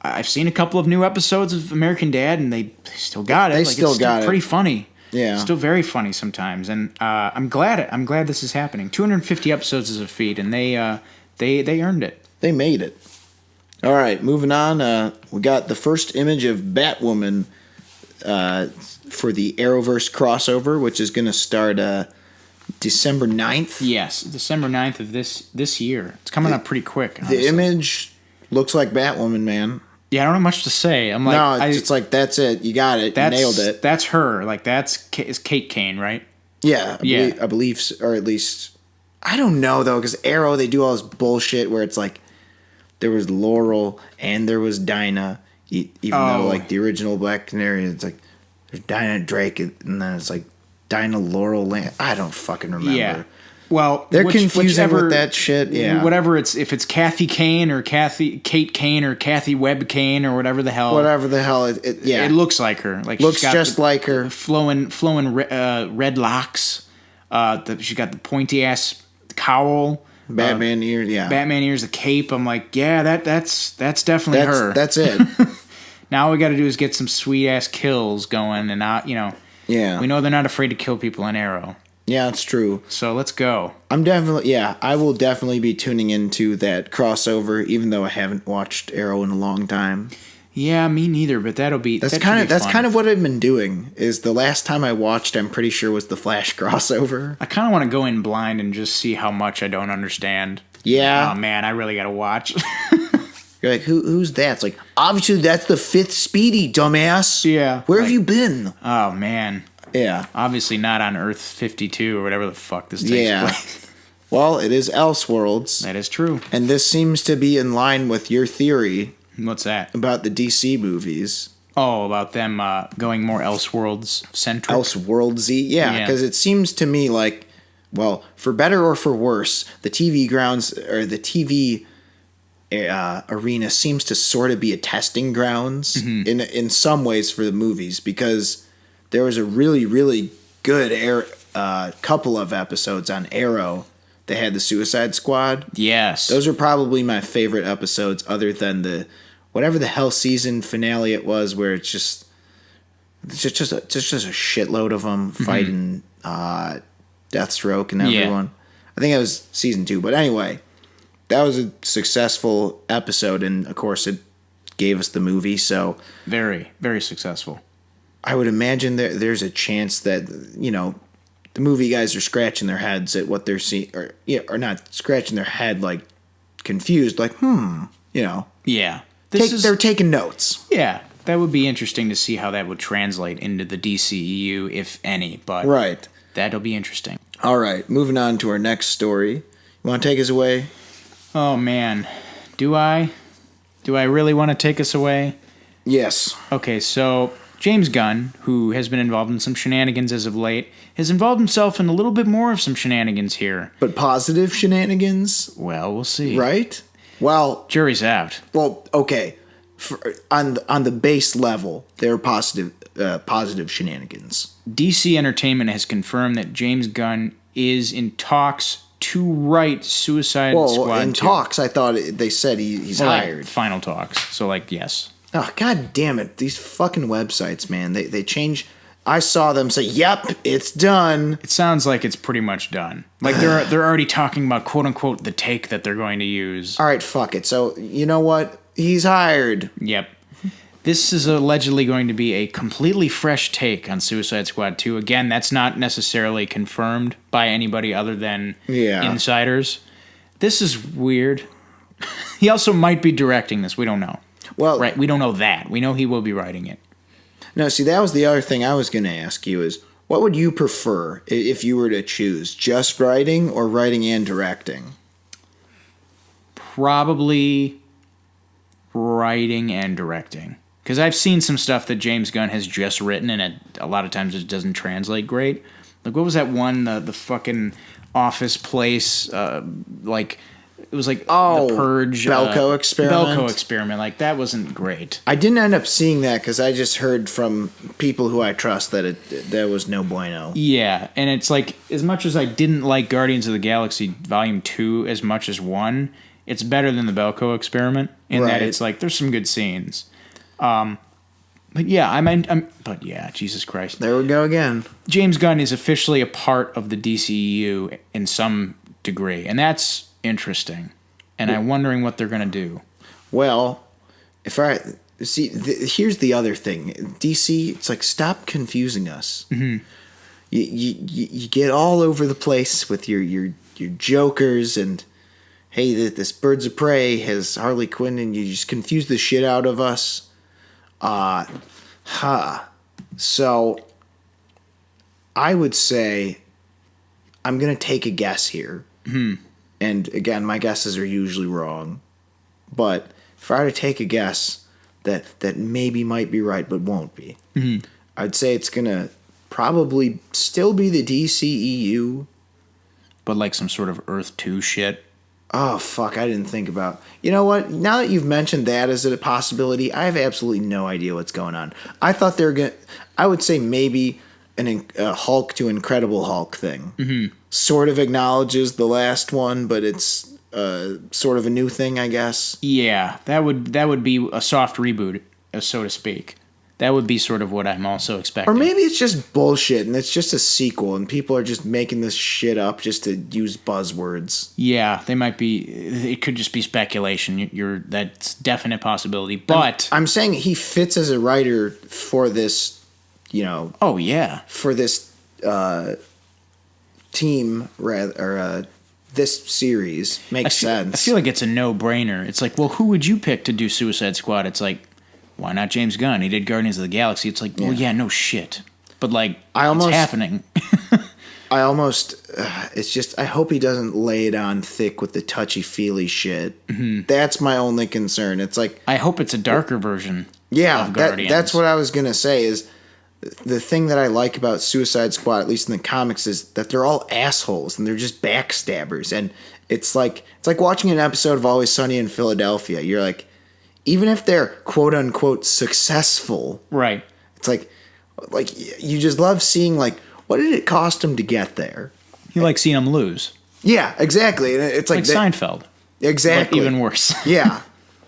I've seen a couple of new episodes of American Dad and they still got it. It's still pretty funny. Yeah. Still very funny sometimes. And I'm glad this is happening. 250 episodes is a feat and they earned it. They made it. All right, moving on. We got the first image of Batwoman for the Arrowverse crossover, which is going to start December 9th. Yes, December 9th of this year. It's coming up pretty quick. Honestly. The image looks like Batwoman, man. Yeah, I don't have much to say. I'm like, no, it's like that's it. You got it. You nailed it. That's her. Like is Kate Kane, right? Yeah, I believe, or at least I don't know though, because Arrow they do all this bullshit where it's like there was Laurel and there was Dinah, even though like the original Black Canary, it's like there's Dinah Drake and then it's like Dinah Laurel Land. I don't fucking remember. Yeah. Well, they're confusing with that shit. Yeah. Whatever if it's Kathy Kane or Kate Kane or Kathy Webb Kane or whatever the hell. It looks like her. Like looks just like her. Flowing red locks. She got the pointy ass cowl. Batman ears. Yeah. Batman ears. The cape. I'm like, yeah, that's definitely her. That's it. Now all we got to do is get some sweet ass kills going, and not Yeah. We know they're not afraid to kill people in Arrow. Yeah, it's true. So let's go. I will definitely be tuning into that crossover, even though I haven't watched Arrow in a long time. Yeah, me neither, but that's kind of what I've been doing. Is the last time I watched, I'm pretty sure was the Flash crossover. I kind of want to go in blind and just see how much I don't understand. Yeah. Oh man, I really got to watch. You're like, who's that? It's like, obviously that's the fifth Speedy, dumbass. Yeah. Where have you been? Oh man. Yeah. Obviously not on Earth 52 or whatever the fuck this takes place. Well, it is Elseworlds. That is true. And this seems to be in line with your theory. What's that? About the DC movies. Oh, about them going more Elseworlds centric. Elseworldsy, yeah. Because it seems to me like, well, for better or for worse, the TV grounds or the TV arena seems to sort of be a testing grounds in some ways for the movies, because there was a really, really good couple of episodes on Arrow that had the Suicide Squad. Yes. Those are probably my favorite episodes, other than the whatever the hell season finale it was, where it's just a shitload of them fighting Deathstroke and everyone. I think it was season 2, but anyway, that was a successful episode, and of course it gave us the movie. So very, very successful. I would imagine there's a chance that, the movie guys are scratching their heads at what they're seeing, or not scratching their head, like confused, like, Yeah. They're taking notes. Yeah. That would be interesting to see how that would translate into the DCEU, if any, but right. That'll be interesting. All right, moving on to our next story. You want to take us away? Oh, man. Do I? Do I really want to take us away? Yes. Okay, so James Gunn, who has been involved in some shenanigans as of late, has involved himself in a little bit more of some shenanigans here. But positive shenanigans? Well, we'll see. Right? Well, Jury's out. well, okay. On the base level, there are positive shenanigans. DC Entertainment has confirmed that James Gunn is in talks to write Suicide Squad in 2. talks, I thought they said he's hired. Final talks. So, yes. Oh, god damn it. These fucking websites, man. They change. I saw them say, yep, it's done. It sounds like it's pretty much done. They're already talking about, quote-unquote, the take that they're going to use. All right, fuck it. So, you know what? He's hired. Yep. This is allegedly going to be a completely fresh take on Suicide Squad 2. Again, that's not necessarily confirmed by anybody other than insiders. This is weird. He also might be directing this. We don't know. Well, right? We don't know that. We know he will be writing it. No, see, that was the other thing I was going to ask you is, what would you prefer if you were to choose, just writing or writing and directing? Probably writing and directing. Because I've seen some stuff that James Gunn has just written, and a lot of times it doesn't translate great. Like, what was that one, the fucking Office Place, it was like The Purge. Belko Experiment? Belko Experiment. Like, that wasn't great. I didn't end up seeing that because I just heard from people who I trust that that was no bueno. Yeah, and it's like, as much as I didn't like Guardians of the Galaxy Volume 2 as much as 1, it's better than the Belko Experiment in that it's like, there's some good scenes. But yeah, Jesus Christ. There we go again. James Gunn is officially a part of the DCEU in some degree, and that's interesting. And I'm wondering what they're going to do. Well, if I see, here's the other thing. DC, it's like, stop confusing us. Mm-hmm. You get all over the place with your jokers and, hey, this Birds of Prey has Harley Quinn, and you just confuse the shit out of us. So I would say I'm going to take a guess here. Mm-hmm. And again, my guesses are usually wrong. But if I were to take a guess that maybe might be right but won't be, I'd say it's going to probably still be the DCEU. But like some sort of Earth 2 shit. Oh, fuck, I didn't think about... You know what? Now that you've mentioned that as a possibility, I have absolutely no idea what's going on. I thought they were going to... I would say maybe a Hulk to Incredible Hulk thing. Mm-hmm. Sort of acknowledges the last one, but it's sort of a new thing, I guess. Yeah, that would be a soft reboot, so to speak. That would be sort of what I'm also expecting. Or maybe it's just bullshit and it's just a sequel and people are just making this shit up just to use buzzwords. Yeah, they might be. It could just be speculation. That's definite possibility. But I'm saying he fits as a writer for this, Oh yeah. For this team or this series makes sense. I feel like it's a no-brainer. It's like, well, who would you pick to do Suicide Squad? It's like, why not James Gunn? He did Guardians of the Galaxy. It's like, well, yeah, no shit. But like, it's happening. It's just, I hope he doesn't lay it on thick with the touchy-feely shit. Mm-hmm. That's my only concern. It's like, I hope it's a darker version. Yeah, of Guardians. That's what I was gonna say. Is the thing that I like about Suicide Squad, at least in the comics, is that they're all assholes and they're just backstabbers. And it's like watching an episode of Always Sunny in Philadelphia. You're like, even if they're quote unquote successful, right? It's like you just love seeing like, what did it cost them to get there? You like seeing them lose. Yeah, exactly. And it's like Seinfeld. Exactly. But even worse. Yeah.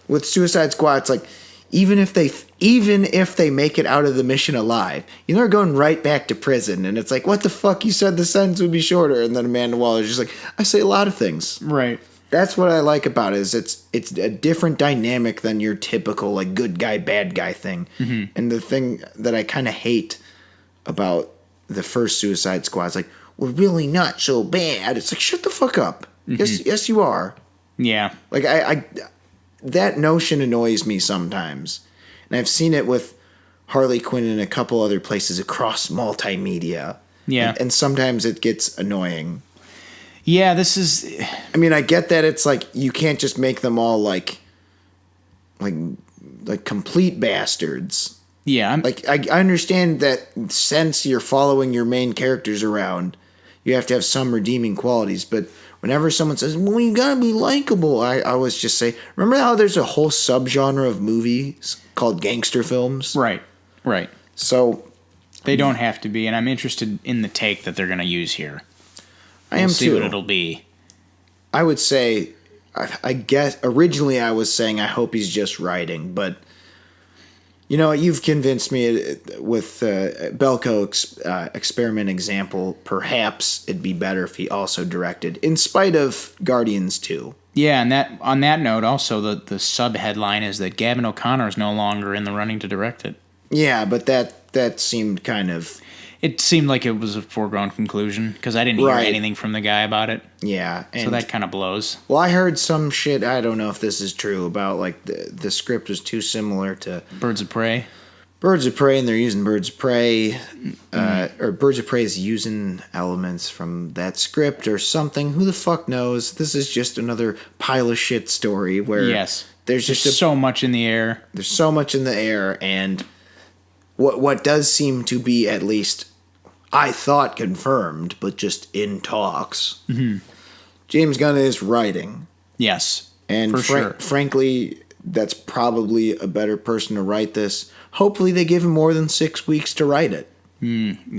With Suicide Squad, it's like, even if they make it out of the mission alive, they're going right back to prison. And it's like, what the fuck? You said the sentence would be shorter. And then Amanda Waller's just like, I say a lot of things. Right. That's what I like about it, is it's a different dynamic than your typical like good guy, bad guy thing. Mm-hmm. And the thing that I kind of hate about the first Suicide Squad is like, we're really not so bad. It's like, shut the fuck up. Mm-hmm. Yes, you are. Yeah. Like I that notion annoys me sometimes. And I've seen it with Harley Quinn and a couple other places across multimedia. Yeah. And sometimes it gets annoying. Yeah, this is... I mean, I get that it's like, you can't just make them all like complete bastards. Yeah, Like, I understand that since you're following your main characters around, you have to have some redeeming qualities. But whenever someone says, well, you gotta be likable, I always just say, remember how there's a whole subgenre of movies called gangster films? right. So They don't have to be, and I'm interested in the take that they're going to use here. I am see too. what it'll be. I would say, I guess, originally I was saying I hope he's just writing, but you know, you've convinced me with Belko's experiment example. Perhaps it'd be better if he also directed, in spite of Guardians 2. Yeah, and on that note, also the sub headline is that Gavin O'Connor is no longer in the running to direct it. Yeah, but that seemed kind of... It seemed like it was a foregone conclusion because I didn't hear anything from the guy about it. Yeah. So that kind of blows. Well, I heard some shit, I don't know if this is true, about like the script was too similar to Birds of Prey. Birds of Prey, and they're using Birds of Prey, or Birds of Prey is using elements from that script or something. Who the fuck knows? This is just another pile of shit story where there's just so much in the air. There's so much in the air, and what does seem to be, at least I thought, confirmed, but just in talks. Mm-hmm. James Gunn is writing. Yes, and for sure. Frankly, that's probably a better person to write this. Hopefully they give him more than 6 weeks to write it.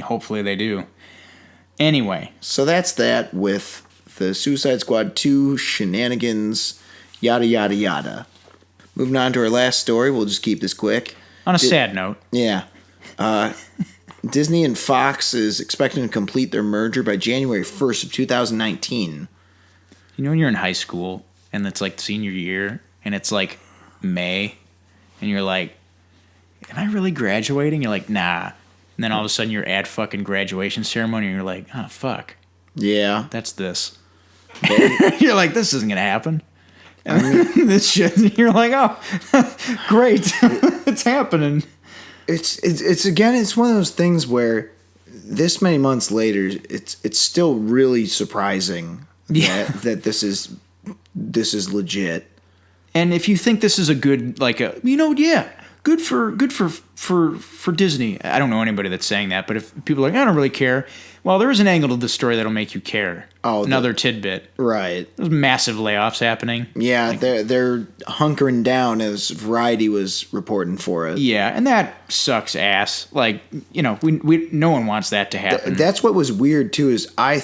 Hopefully they do. Anyway. So that's that with the Suicide Squad 2 shenanigans, yada, yada, yada. Moving on to our last story. We'll just keep this quick. On a sad note. Yeah. Disney and Fox is expecting to complete their merger by January 1st of 2019. You know when you're in high school and it's like senior year and it's like May and you're like, am I really graduating? You're like, nah. And then all of a sudden you're at fucking graduation ceremony and you're like, oh, fuck. Yeah. That's this. You're like, this isn't going to happen. And this shit, you're like, oh, great. It's happening. It's again, it's one of those things where this many months later, it's still really surprising that this is legit. And if you think this is a good, like good for Disney. I don't know anybody that's saying that, but if people are like, I don't really care. Well, there is an angle to the story that'll make you care. Oh, another tidbit. Right. There's massive layoffs happening. Yeah, they're hunkering down, as Variety was reporting for it. Yeah, and that sucks ass. Like, you know, we no one wants that to happen. That's what was weird too. Is I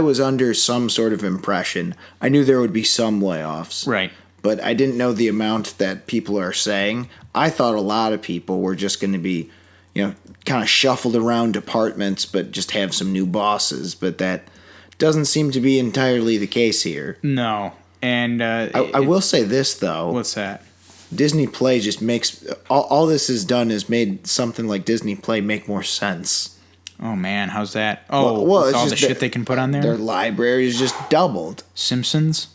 was under some sort of impression. I knew there would be some layoffs. Right. But I didn't know the amount that people are saying. I thought a lot of people were just going to be, you know, kind of shuffled around departments, but just have some new bosses. But that doesn't seem to be entirely the case here. No. And I will say this, though. What's that? Disney Play just makes... All this has done is made something like Disney Play make more sense. Oh, man. How's that? Oh, well with all the shit they can put on there? Their library is just doubled. Simpsons?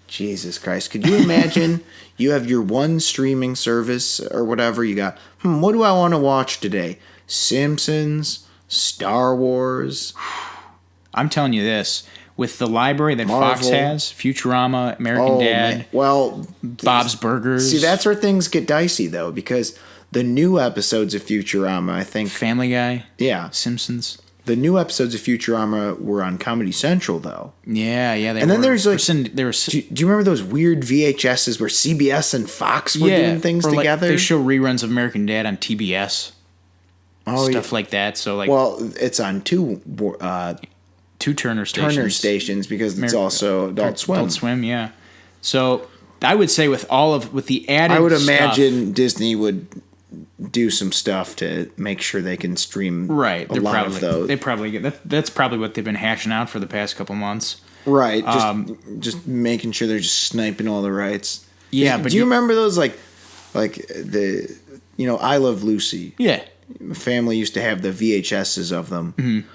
Jesus Christ. Could you imagine you have your one streaming service or whatever you got? What do I want to watch today? Simpsons, Star Wars. I'm telling you this. With the library that Marvel. Fox has, Futurama, American Dad, man. Well, Bob's Burgers. See, that's where things get dicey, though, because the new episodes of Futurama, I think... Family Guy. Yeah. Simpsons. The new episodes of Futurama were on Comedy Central, though. Yeah. And then there's like... Do you remember those weird VHSs where CBS and Fox were doing things together? They show reruns of American Dad on TBS. Stuff like that. So like... Well, it's on two Turner stations. Turner stations because it's also Adult Swim. Adult Swim, yeah. So I would say with the added I would imagine Disney would do some stuff to make sure they can stream a lot of those. They probably get that's probably what they've been hashing out for the past couple months. Right. Just making sure they're just sniping all the rights. Yeah, but do you remember those like the I Love Lucy? Yeah. My family used to have the VHSs of them. Mm-hmm.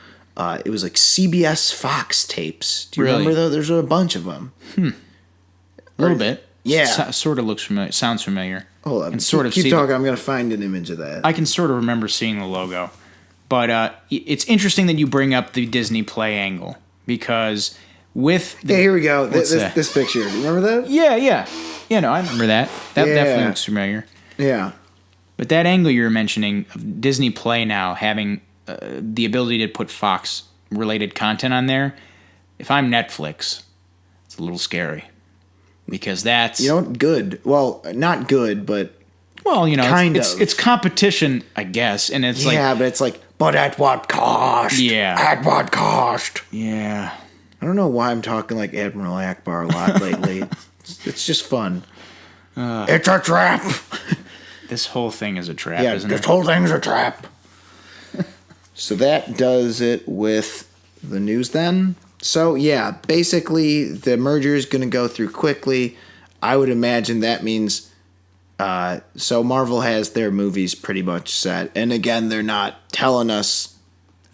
It was like CBS Fox tapes. Do you remember those? There's a bunch of them. A little bit. Yeah. Sort of looks familiar. Sounds familiar. Hold on. And sort of keep talking. I'm going to find an image of that. I can sort of remember seeing the logo. But it's interesting that you bring up the Disney Play angle because with... here we go. This picture. Do you remember that? Yeah. Yeah, no, I remember that. That definitely looks familiar. Yeah. But that angle you were mentioning of Disney Play now having the ability to put Fox-related content on there, if I'm Netflix, it's a little scary. Because that's... good. Well, not good, but... Well, kind of. It's competition, I guess, and it's Yeah, but it's like, but at what cost? Yeah. At what cost? Yeah. I don't know why I'm talking like Admiral Akbar a lot lately. It's just fun. It's a trap. This whole thing is a trap, isn't this it? whole thing's a trap. So that does it with the news then. So yeah, basically the merger is going to go through quickly. I would imagine that means... so Marvel has their movies pretty much set. And again, they're not telling us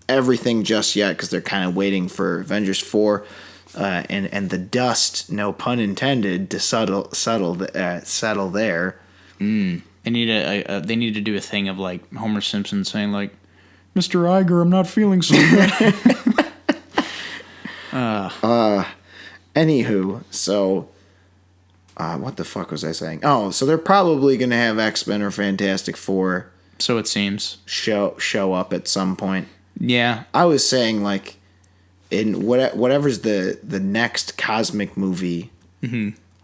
everything just yet because they're kind of waiting for Avengers 4 and the dust, no pun intended, to settle there. They need to do a thing of like Homer Simpson saying like, Mr. Iger, I'm not feeling so good. Anywho, so... what the fuck was I saying? Oh, so they're probably going to have X-Men or Fantastic Four So it seems. show up at some point. Yeah. I was saying, like, in whatever's the next cosmic movie,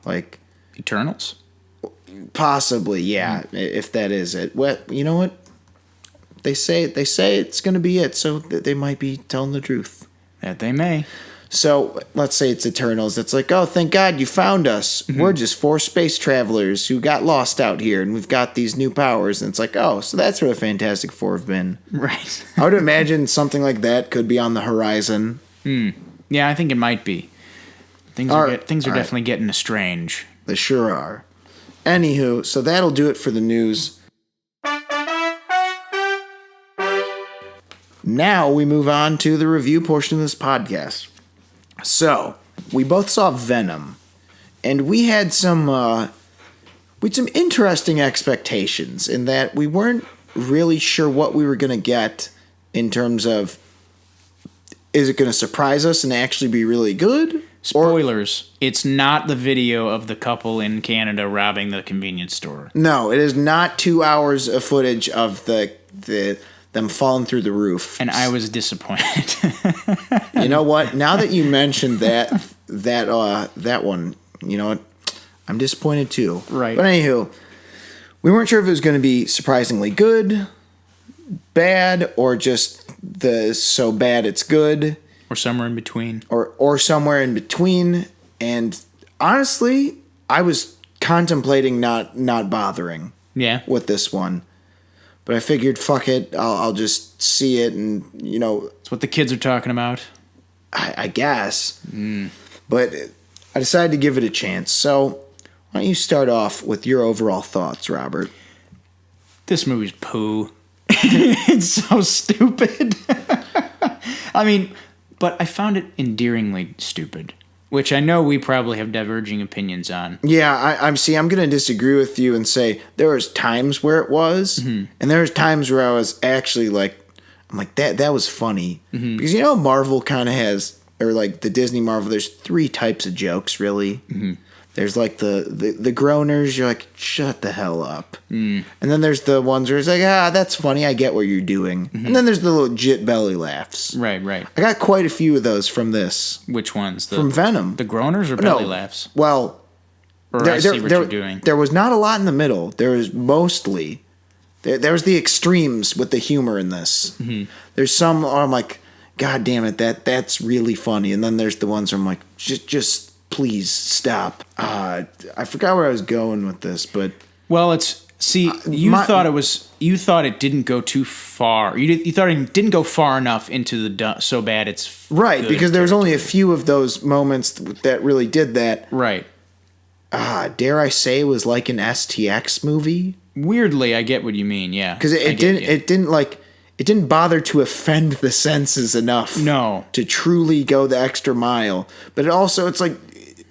like... Eternals? Possibly, yeah, if that is it. Well, you know what? They say it's going to be it, so they might be telling the truth. That they may. So let's say it's Eternals. It's like, oh, thank God you found us. We're just 4 space travelers who got lost out here, and we've got these new powers. And it's like, oh, so that's where the Fantastic Four have been. Right. I would imagine something like that could be on the horizon. Yeah, I think it might be. Things are right. definitely getting strange. They sure are. Anywho, so that'll do it for the news. Now we move on to the review portion of this podcast. So, we both saw Venom, and we had some interesting expectations in that we weren't really sure what we were going to get in terms of, is it going to surprise us and actually be really good? Spoilers. It's not the video of the couple in Canada robbing the convenience store. No, it is not 2 hours of footage of them falling through the roof. And I was disappointed. You know what? Now that you mentioned that one, you know what? I'm disappointed too. Right. But anywho, we weren't sure if it was going to be surprisingly good, bad, or just the so bad it's good. Or somewhere in between. Or somewhere in between. And honestly, I was contemplating not bothering. Yeah. With this one. But I figured, fuck it, I'll just see it and, you know... It's what the kids are talking about. I guess. But I decided to give it a chance. So, why don't you start off with your overall thoughts, Robert? This movie's poo. It's so stupid. I mean, but I found it endearingly stupid. Which I know we probably have diverging opinions on. Yeah, I'm going to disagree with you and say there was times where it was, and there was times where I was actually like, I'm like, that was funny. Because, you know, Marvel kind of has, or like the Disney Marvel, there's 3 types of jokes, really. There's like the groaners, you're like, shut the hell up. And then there's the ones where it's like, that's funny, I get what you're doing. And then there's the legit belly laughs. Right. I got quite a few of those from this. Which ones? From Venom. The groaners or belly laughs? Well, I see what you're doing. There was not a lot in the middle. There was mostly... There was the extremes with the humor in this. There's some where I'm like, God damn it, that's really funny. And then there's the ones where I'm like, just please stop. I forgot where I was going with this, but... Well, you thought it didn't go too far. You thought it didn't go far enough into the so bad it's right, because there was only a few of those moments that really did that. Right. Dare I say it was like an STX movie? Weirdly, I get what you mean, yeah. Because it didn't bother to offend the senses enough. No. To truly go the extra mile. But it's like,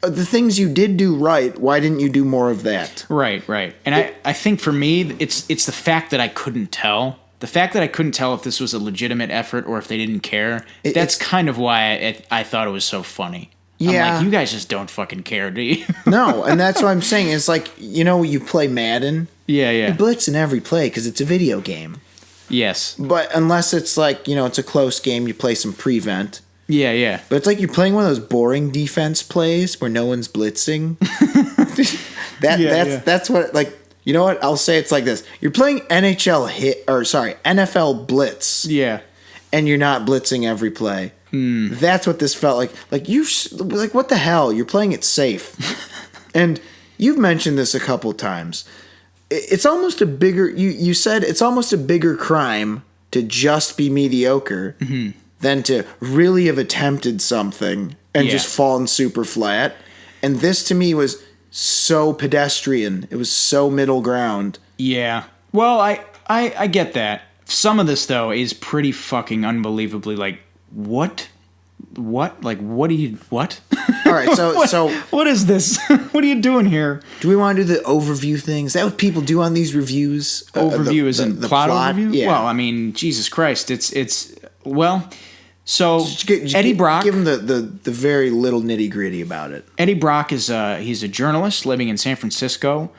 the things you did do right, why didn't you do more of that? Right. And I think for me, it's the fact that I couldn't tell. The fact that I couldn't tell if this was a legitimate effort or if they didn't care. That's kind of why I thought it was so funny. Yeah. I'm like, you guys just don't fucking care, do you? No, and that's what I'm saying. It's like, you know, you play Madden. Yeah, yeah. You blitz in every play because it's a video game. Yes. But unless it's like, it's a close game, you play some prevent. Yeah, yeah. But it's like you're playing one of those boring defense plays where no one's blitzing. That's what, like, you know what? I'll say it's like this. You're playing NFL blitz. Yeah. And you're not blitzing every play. That's what this felt like. Like, what the hell? You're playing it safe. And you've mentioned this a couple times. It's almost a bigger, you said it's almost a bigger crime to just be mediocre than to really have attempted something and just fallen super flat. And this to me was so pedestrian. It was so middle ground. Yeah. Well, I get that. Some of this, though, is pretty fucking unbelievably like, what? Like, what do you, what? All right, so what is this? What are you doing here? Do we want to do the overview thing? Is that what people do on these reviews? Overview is in plot overview? Yeah. Well, I mean, Jesus Christ. So Eddie Brock. Give him the very little nitty gritty about it. Eddie Brock he's a journalist living in San Francisco.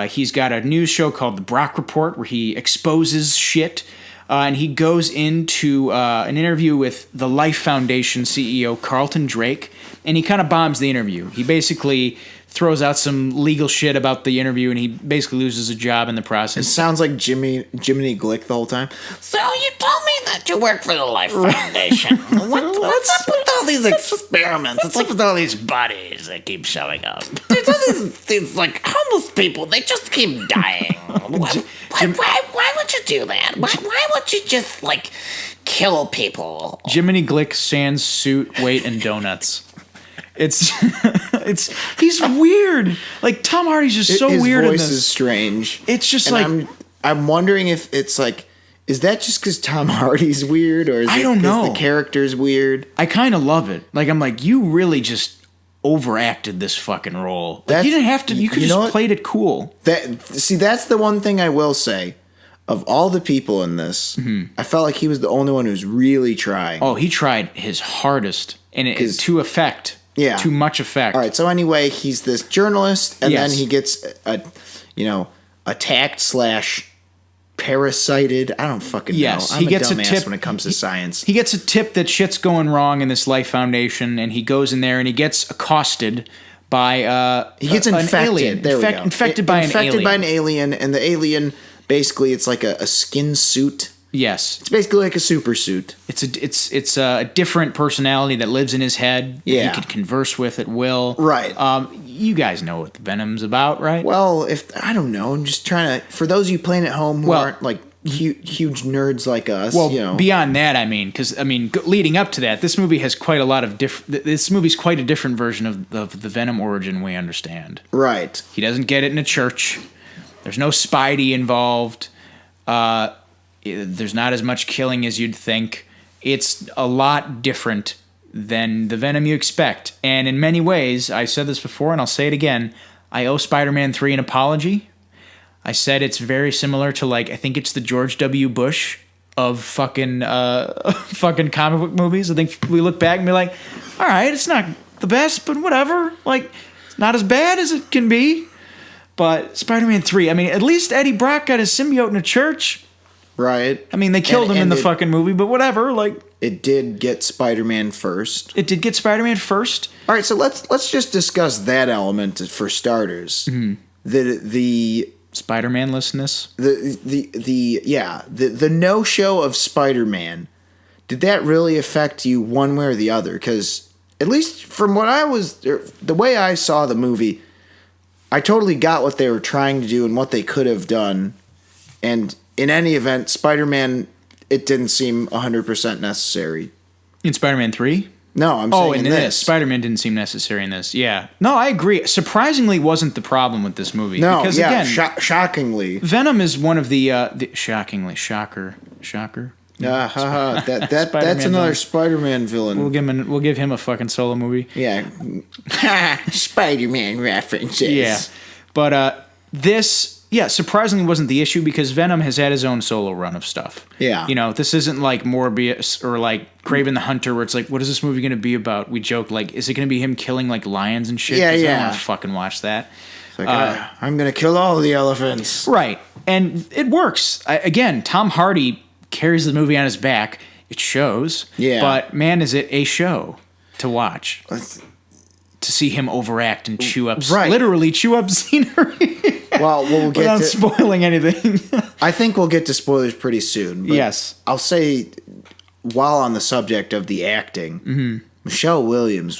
He's got a news show called The Brock Report where he exposes shit. And he goes into an interview with the Life Foundation CEO, Carlton Drake, and he kind of bombs the interview. He basically throws out some legal shit about the interview, and he basically loses a job in the process. It sounds like Jiminy Glick the whole time. So you told me that you work for the Life Foundation. What's up with all these experiments? What's up with all these bodies that keep showing up? There's all these like homeless people. They just keep dying. Why would you do that? Why would you just like kill people? Jiminy Glick sans suit, weight, and donuts. He's weird. Like Tom Hardy's just so weird in this. His voice is strange. It's just and like I'm wondering if it's like, is that just because Tom Hardy's weird, or is I it don't know. the character's weird? I kind of love it. Like I'm like, you really just overacted this fucking role. Like, you didn't have to. You could just played it cool. That's the one thing I will say. Of all the people in this, I felt like he was the only one who's really trying. Oh, he tried his hardest, and to effect. Yeah. Too much effect. All right. So anyway, he's this journalist, and then he gets attacked / parasited. I don't fucking know. I'm he gets a dumbass tip when it comes to science. He gets a tip that shit's going wrong in this Life Foundation, and he goes in there and he gets accosted by he gets infected. An alien. There we go. Infected by an alien, and the alien basically it's like a skin suit. Yes, it's basically like a super suit. It's a different personality that lives in his head. Yeah, he can converse with at will. Right. You guys know what the Venom's about, right? Well, I don't know, I'm just trying to. For those of you playing at home who aren't like huge nerds like us. Well, beyond that, because leading up to that, this movie has quite a lot of different. This movie's quite a different version of the Venom origin we understand. Right. He doesn't get it in a church. There's no Spidey involved. There's not as much killing as you'd think. It's a lot different than the Venom you expect. And in many ways, I said this before and I'll say it again, I owe Spider-Man 3 an apology. I said it's very similar to, I think it's the George W. Bush of fucking comic book movies. I think we look back and be like, all right, it's not the best, but whatever. It's not as bad as it can be. But Spider-Man 3, at least Eddie Brock got his symbiote in a church. Right. They killed him in the fucking movie, but whatever. It did get Spider-Man first. It did get Spider-Man first. All right, so let's just discuss that element for starters. Mm-hmm. The Spider-Man-lessness. The no-show of Spider-Man. Did that really affect you one way or the other? Because at least from the way I saw the movie, I totally got what they were trying to do and what they could have done. And in any event, Spider-Man, it didn't seem 100% necessary. In Spider-Man 3? No, I'm saying in this. Spider-Man didn't seem necessary in this. Yeah. No, I agree. Surprisingly wasn't the problem with this movie. No, because, yeah, again, shockingly. Venom is one of the shockingly, shocker. That's another Spider-Man villain. We'll give him a fucking solo movie. Yeah. Spider-Man references. Yeah. But this surprisingly wasn't the issue because Venom has had his own solo run of stuff. Yeah. This isn't like Morbius or like Kraven the Hunter where it's like, what is this movie going to be about? We joke, is it going to be him killing lions and shit? Yeah, I yeah. don't want to fucking watch that. like, I'm going to kill all the elephants. Right. And it works. Again, Tom Hardy carries the movie on his back. It shows. Yeah. But man, is it a show to watch. To see him overact and chew up, literally chew up scenery. Well, we'll get without spoiling anything. I think we'll get to spoilers pretty soon. But yes. I'll say, while on the subject of the acting, Michelle Williams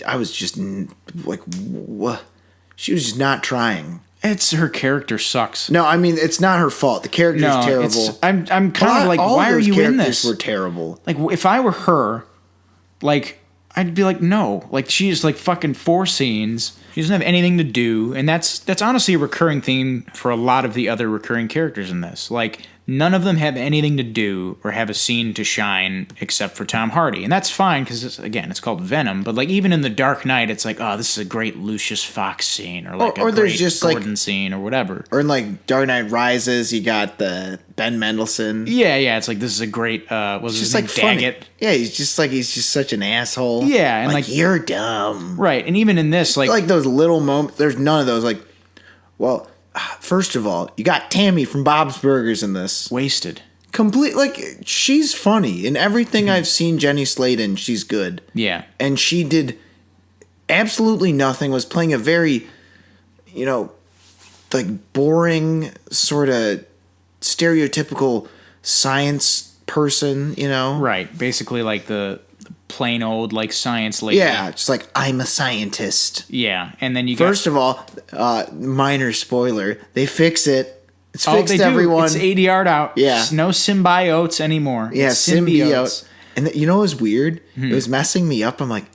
I was just like, what? She was just not trying. Her character sucks. No, I mean, it's not her fault. The character's terrible. I'm kind of like, why are you in this? Were terrible. Like, if I were her, like, I'd be like, no. Like, she is like fucking 4 scenes. She doesn't have anything to do, and that's honestly a recurring theme for a lot of the other recurring characters in this. Like, none of them have anything to do or have a scene to shine except for Tom Hardy. And that's fine because, again, it's called Venom. But, like, even in The Dark Knight, it's like, oh, this is a great Lucius Fox scene or, like, a great just Gordon scene or whatever. Or in, like, Dark Knight Rises, you got the Ben Mendelsohn. Yeah, it's like, this is a great, what's his name? Daggett. Yeah, he's just such an asshole. Yeah. And, like you're dumb. Right. And even in this, like those little moments, there's none of those, like, well... First of all, you got Tammy from Bob's Burgers in this. Wasted. She's funny. In everything I've seen Jenny Slate in, she's good. Yeah. And she did absolutely nothing, was playing a very, like, boring, sort of stereotypical science person, Right. Basically, like, the plain old, like, science lady. Yeah, just like, I'm a scientist. Yeah, and then First of all, minor spoiler, they fix it. It's fixed, everyone. It's ADR'd out. Yeah. It's no symbiotes anymore. Yeah, it's symbiotes. And you know what was weird? It was messing me up. I'm like,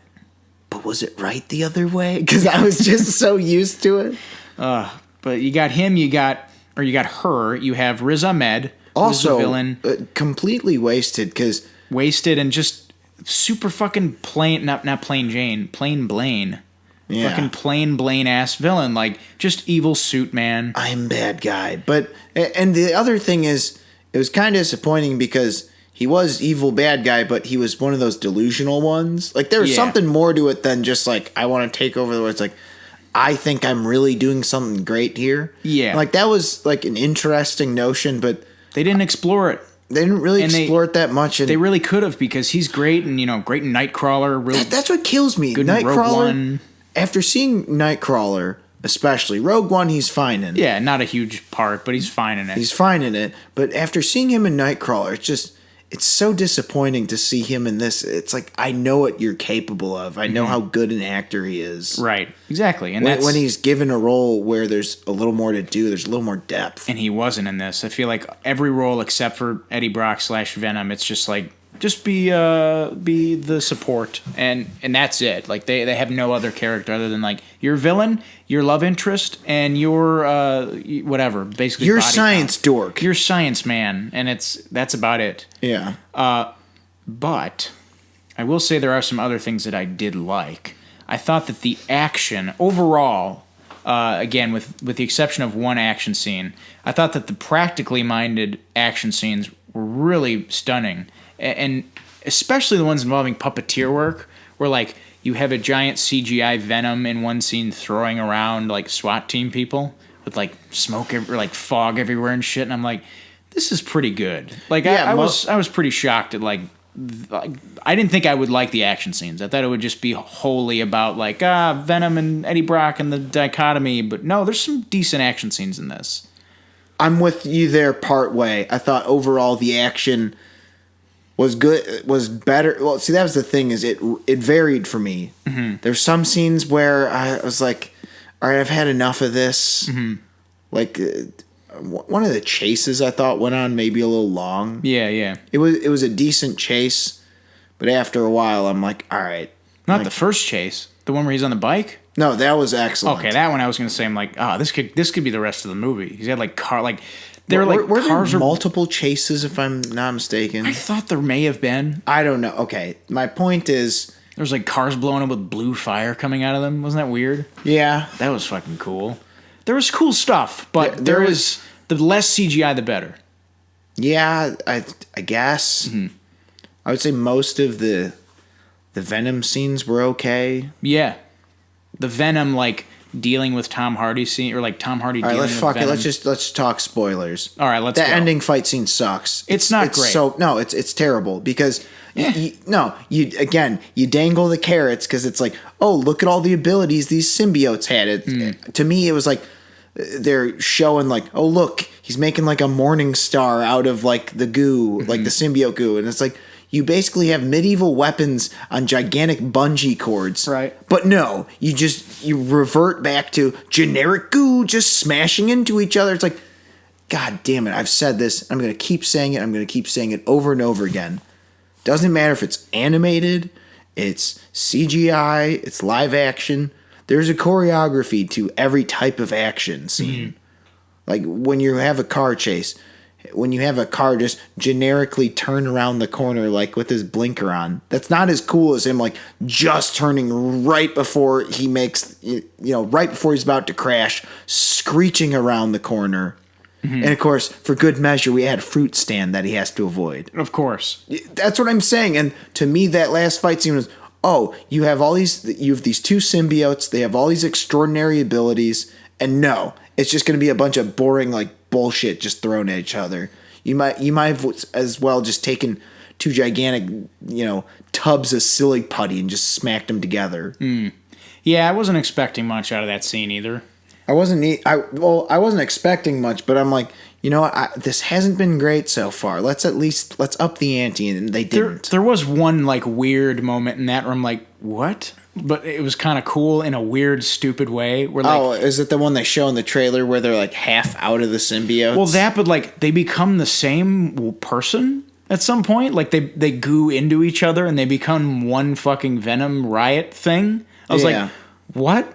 but was it right the other way? Because I was just so used to it. But you got him, you got her, you have Riz Ahmed, also who's the villain. Completely wasted, because... Wasted and just... super fucking plain, not plain Jane, plain Blaine. Yeah. Fucking plain Blaine ass villain. Like, just evil suit man. I'm bad guy. But, and the other thing is, it was kind of disappointing because he was evil bad guy, but he was one of those delusional ones. Like, there was something more to it than just like, I want to take over the world. It's like, I think I'm really doing something great here. Yeah. Like, that was like an interesting notion, but... They didn't explore it. They didn't really explore it that much. And they really could have, because he's great, and, great in Nightcrawler. That's what kills me. Good in Rogue One. After seeing Nightcrawler, especially, Rogue One, he's fine in. Yeah, not a huge part, but he's fine in it. He's fine in it. But after seeing him in Nightcrawler, it's so disappointing to see him in this. It's like, I know what you're capable of. I know how good an actor he is. Right, exactly. And when he's given a role where there's a little more to do, there's a little more depth. And he wasn't in this. I feel like every role except for Eddie Brock / Venom, it's just like, just be the support, and that's it. Like, they have no other character other than, like, your villain, your love interest, and your whatever, basically your science dork, your science man, and that's about it. Yeah. But I will say there are some other things that I did like. I thought that the action overall, again with the exception of one action scene, I thought that the practically minded action scenes were really stunning. And especially the ones involving puppeteer work, where, like, you have a giant CGI Venom in one scene throwing around, like, SWAT team people with, like, smoke or, like, fog everywhere and shit. And I'm like, this is pretty good. Like, I was pretty shocked at, like, I didn't think I would like the action scenes. I thought it would just be wholly about, like, Venom and Eddie Brock and the dichotomy. But no, there's some decent action scenes in this. I'm with you there part way. I thought overall the action was good, was better. Well, see, that was the thing, is it varied for me. Mm-hmm. There's some scenes where I was like, all right, I've had enough of this. Mm-hmm. Like, one of the chases I thought went on maybe a little long. Yeah. It was a decent chase, but after a while, I'm like, all right. Not the first chase. The one where he's on the bike? No, that was excellent. Okay, that one I was going to say, I'm like, this could be the rest of the movie. He's had, like, were there multiple chases, if I'm not mistaken? I thought there may have been. I don't know. Okay, my point is, there's, like, cars blowing up with blue fire coming out of them. Wasn't that weird? Yeah, that was fucking cool. There was cool stuff, but there was the less CGI, the better. Yeah, I guess. Mm-hmm. I would say most of the Venom scenes were okay. Yeah, the Venom, like, dealing with Tom Hardy scene, or like Tom Hardy All right, dealing let's with fuck it. Venom. Let's talk spoilers. All right, let's That go. ending fight scene sucks. It's not great. It's terrible because you dangle the carrots because it's like, oh, look at all the abilities these symbiotes had. To me, it was like they're showing like, oh, look, he's making like a morning star out of like the goo, like the symbiote goo, and it's like, you basically have medieval weapons on gigantic bungee cords. Right. But no, you revert back to generic goo just smashing into each other. It's like, God damn it, I've said this. I'm going to keep saying it. I'm going to keep saying it over and over again. Doesn't matter if it's animated, it's CGI, it's live action. There's a choreography to every type of action scene. Like when you have a car chase, when you have a car just generically turn around the corner like with his blinker on, that's not as cool as him like just turning right before he makes, right before he's about to crash, screeching around the corner. And of course, for good measure, we had a fruit stand that he has to avoid. Of course. That's what I'm saying. And to me, that last fight scene was, oh, you have these two symbiotes, they have all these extraordinary abilities, and no, it's just going to be a bunch of boring like bullshit just thrown at each other. You might have as well just taken two gigantic, tubs of silly putty and just smacked them together. Yeah, I wasn't expecting much out of that scene either. I wasn't expecting much, but I'm like, this hasn't been great so far. Let's up the ante, and they didn't. There was one like weird moment in that where I'm like, what? But it was kind of cool in a weird, stupid way. Where like, is it the one they show in the trailer where they're like half out of the symbiotes? Well, but like they become the same person at some point. Like they goo into each other and they become one fucking Venom riot thing. I was like, what?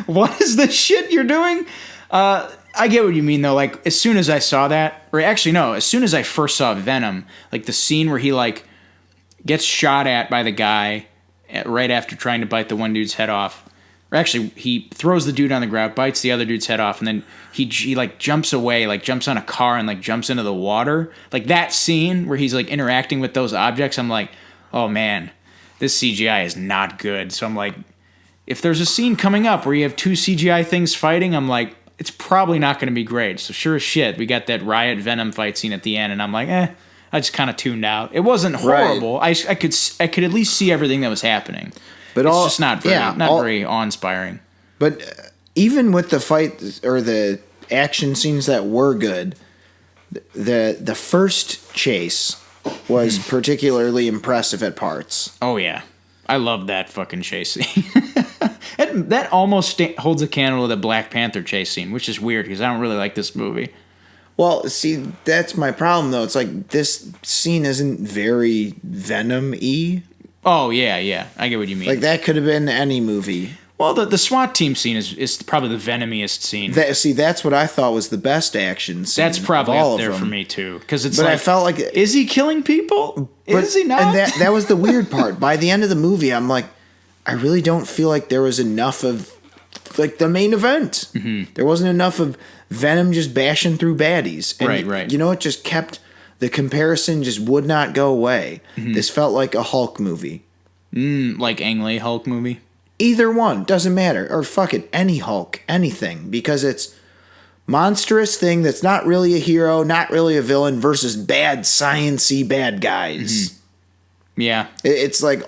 What is this shit you're doing? I get what you mean though. Like as soon as I saw that, or actually no, as soon as I first saw Venom, like the scene where he like gets shot at by the guy right after trying to bite the one dude's head off. Or actually, he throws the dude on the ground, bites the other dude's head off, and then he like jumps away, like jumps on a car and like jumps into the water. Like that scene where he's like interacting with those objects, I'm like, oh man, this CGI is not good. So I'm like, if there's a scene coming up where you have two CGI things fighting, I'm like, it's probably not going to be great. So sure as shit, we got that Riot Venom fight scene at the end, and I'm like, I just kind of tuned out. It wasn't horrible. Right. I could at least see everything that was happening. But it's just not very awe-inspiring. But even with the fight or the action scenes that were good, the first chase was particularly impressive at parts. Oh yeah, I love that fucking chase scene. that almost holds a candle to the Black Panther chase scene, which is weird because I don't really like this movie. Well, see, that's my problem, though. It's like this scene isn't very Venom-y. Oh, yeah. I get what you mean. Like, that could have been any movie. Well, the SWAT team scene is probably the Venomiest scene. That's what I thought was the best action scene. That's probably up there for me, too. Because it's I felt like... Is he killing people? Is he not? And that was the weird part. By the end of the movie, I'm like, I really don't feel like there was enough of, like, the main event. Mm-hmm. There wasn't enough of Venom just bashing through baddies. And right. It just kept... The comparison just would not go away. Mm-hmm. This felt like a Hulk movie. Like Ang Lee Hulk movie? Either one. Doesn't matter. Or fuck it. Any Hulk. Anything. Because it's monstrous thing that's not really a hero, not really a villain, versus bad, science-y bad guys. Mm-hmm. Yeah. It's like...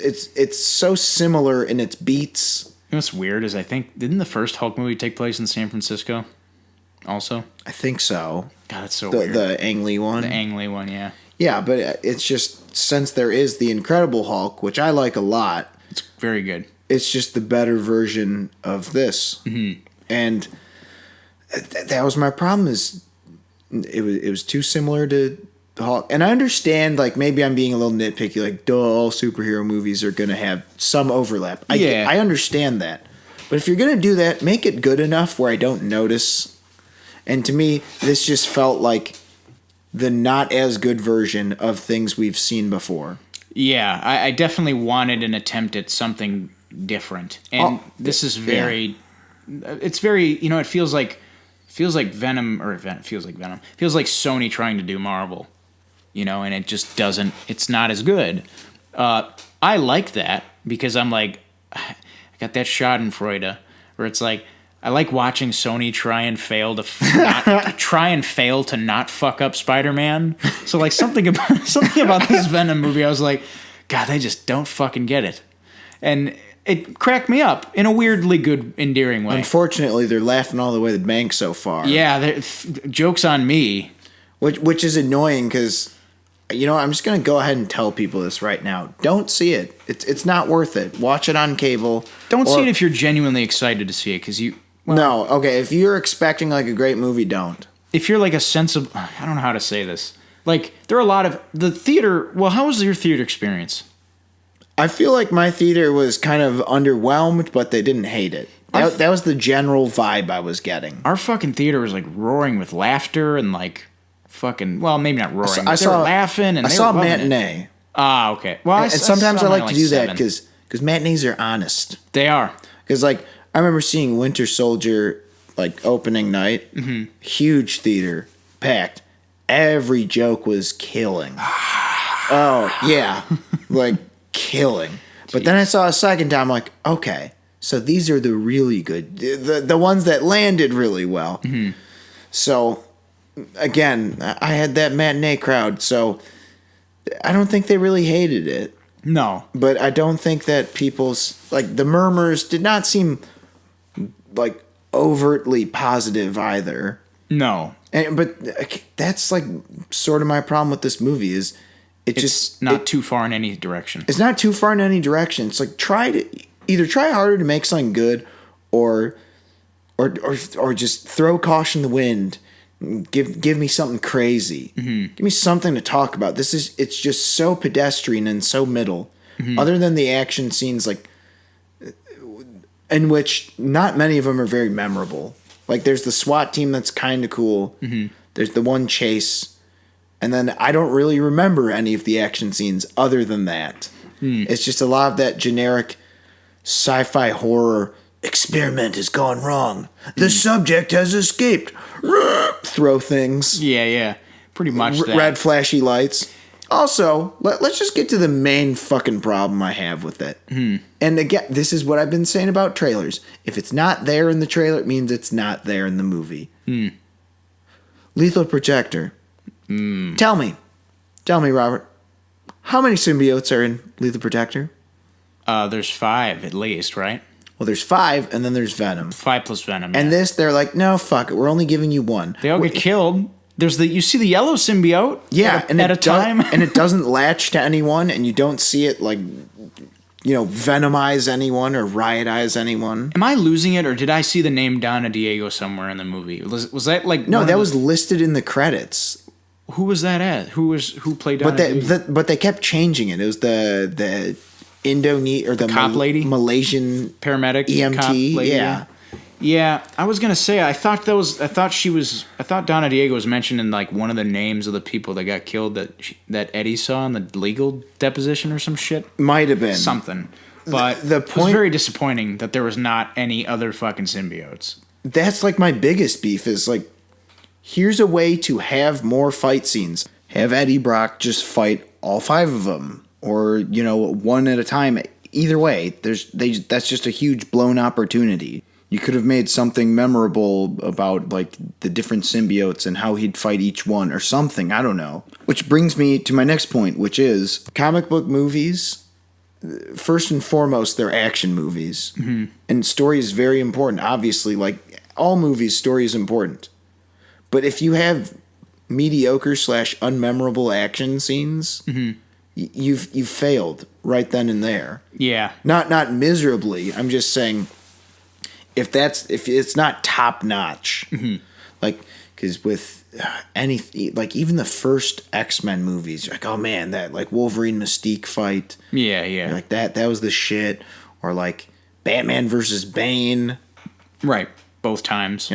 It's so similar in its beats. You know what's weird is I think... Didn't the first Hulk movie take place in San Francisco? Also? I think so. God, that's so weird. The Ang Lee one? The Ang Lee one, yeah. Yeah, but it's just, since there is the Incredible Hulk, which I like a lot. It's very good. It's just the better version of this. Mm-hmm. And that was my problem, is it was too similar to the Hulk. And I understand, like, maybe I'm being a little nitpicky, like, all superhero movies are going to have some overlap. I understand that. But if you're going to do that, make it good enough where I don't notice. And to me, this just felt like the not as good version of things we've seen before. Yeah, I definitely wanted an attempt at something different. And this is very... Yeah. It's very... it feels like Venom... feels like Venom. Feels like Sony trying to do Marvel. And it just doesn't... It's not as good. I like that because I'm like... I got that Schadenfreude. where it's like, I like watching Sony try and fail to not fuck up Spider-Man. So like something about this Venom movie, I was like, God, they just don't fucking get it, and it cracked me up in a weirdly good, endearing way. Unfortunately, they're laughing all the way to the bank so far. Yeah, joke's on me. Which is annoying because, I'm just gonna go ahead and tell people this right now. Don't see it. It's not worth it. Watch it on cable. Don't see it if you're genuinely excited to see it, because you. Well, no, okay. If you're expecting like a great movie, don't. If you're like a sensible, I don't know how to say this. Like there are a lot of the theater. Well, how was your theater experience? I feel like my theater was kind of underwhelmed, but they didn't hate it. That was the general vibe I was getting. Our fucking theater was like roaring with laughter and like fucking. Well, maybe not roaring. They were laughing and I saw a matinee. Ah, okay. Well, sometimes I like to do that because matinees are honest. They are. Because like I remember seeing Winter Soldier like opening night, huge theater, packed. Every joke was killing. Oh yeah, like killing. But then I saw a second time, like, okay, so these are the really good, the ones that landed really well. So again, I had that matinee crowd, so I don't think they really hated it. No, but I don't think that people's like the murmurs did not seem like overtly positive either. No. But that's like sort of my problem with this movie is it's not too far in any direction. It's not too far in any direction. It's like either try harder to make something good or just throw caution to the wind. Give me something crazy. Give me something to talk about. It's just so pedestrian and so middle. Other than the action scenes like in which not many of them are very memorable. Like there's the SWAT team that's kind of cool. There's the one chase, and then I don't really remember any of the action scenes other than that. It's just a lot of that generic sci-fi horror. Experiment has gone wrong. The subject has escaped. Throw things. Yeah, pretty much. That. Red flashy lights. Also, let's just get to the main fucking problem I have with it. And again, this is what I've been saying about trailers. If it's not there in the trailer, it means it's not there in the movie. Lethal Protector. Tell me, Robert, how many symbiotes are in Lethal Protector? There's 5 at least, right? Well, there's 5, and then there's Venom. 5 plus Venom. And this, they're like, no, fuck it. We're only giving you 1. They all get killed. There's you see the yellow symbiote. Yeah, at a time, and it doesn't latch to anyone, and you don't see it like, venomize anyone or riotize anyone. Am I losing it, or did I see the name Donna Diego somewhere in the movie? Was that like no? That was listed in the credits. Who was that at? Who played Donna Diego? But they kept changing it. It was the Indonesia or the cop lady, Malaysian paramedic EMT. Cop lady, yeah. I was gonna say I thought Donna Diego was mentioned in like one of the names of the people that got killed that Eddie saw in the legal deposition or some shit. Might have been something, but it was very disappointing that there was not any other fucking symbiotes. That's like my biggest beef is like, here's a way to have more fight scenes. Have Eddie Brock just fight all 5 of them, or one at a time. Either way, that's just a huge blown opportunity. You could have made something memorable about like the different symbiotes and how he'd fight each one or something. I don't know. Which brings me to my next point, which is comic book movies. First and foremost, they're action movies. And story is very important. Obviously, like all movies, story is important. But if you have mediocre / unmemorable action scenes, you've failed right then and there. Yeah. Not miserably. I'm just saying, if it's not top notch, like because with even the first X-Men movies, you're like, oh man, that like Wolverine Mystique fight, you're like that was the shit, or like Batman versus Bane, right? Both times,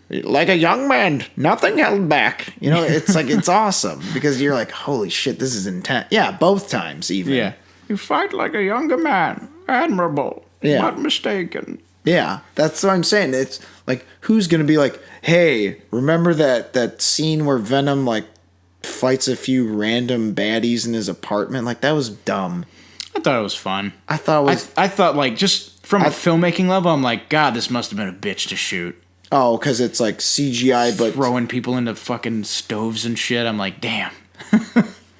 like a young man, nothing held back. It's like it's awesome because you're like, holy shit, this is intense. Yeah, both times even. Yeah, you fight like a younger man, admirable, not mistaken. Yeah, that's what I'm saying. It's like, who's going to be like, hey, remember that scene where Venom like fights a few random baddies in his apartment? Like, that was dumb. I thought it was fun. I thought it was. I thought, like, just from a filmmaking level, I'm like, God, this must have been a bitch to shoot. Oh, because it's like CGI, but throwing people into fucking stoves and shit. I'm like, damn.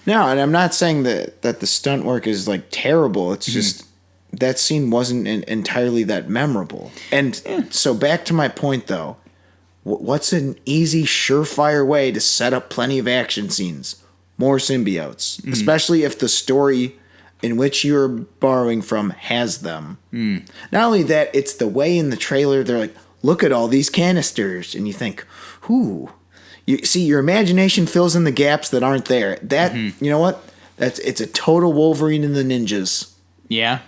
No, and I'm not saying that the stunt work is like terrible. It's just that scene wasn't entirely that memorable. And so back to my point though, what's an easy, surefire way to set up plenty of action scenes? More symbiotes, especially if the story in which you're borrowing from has them. Not only that, it's the way in the trailer they're like, look at all these canisters, and you think, whoo. You see, your imagination fills in the gaps that aren't there. That you know what? It's a total Wolverine and the Ninjas. Yeah.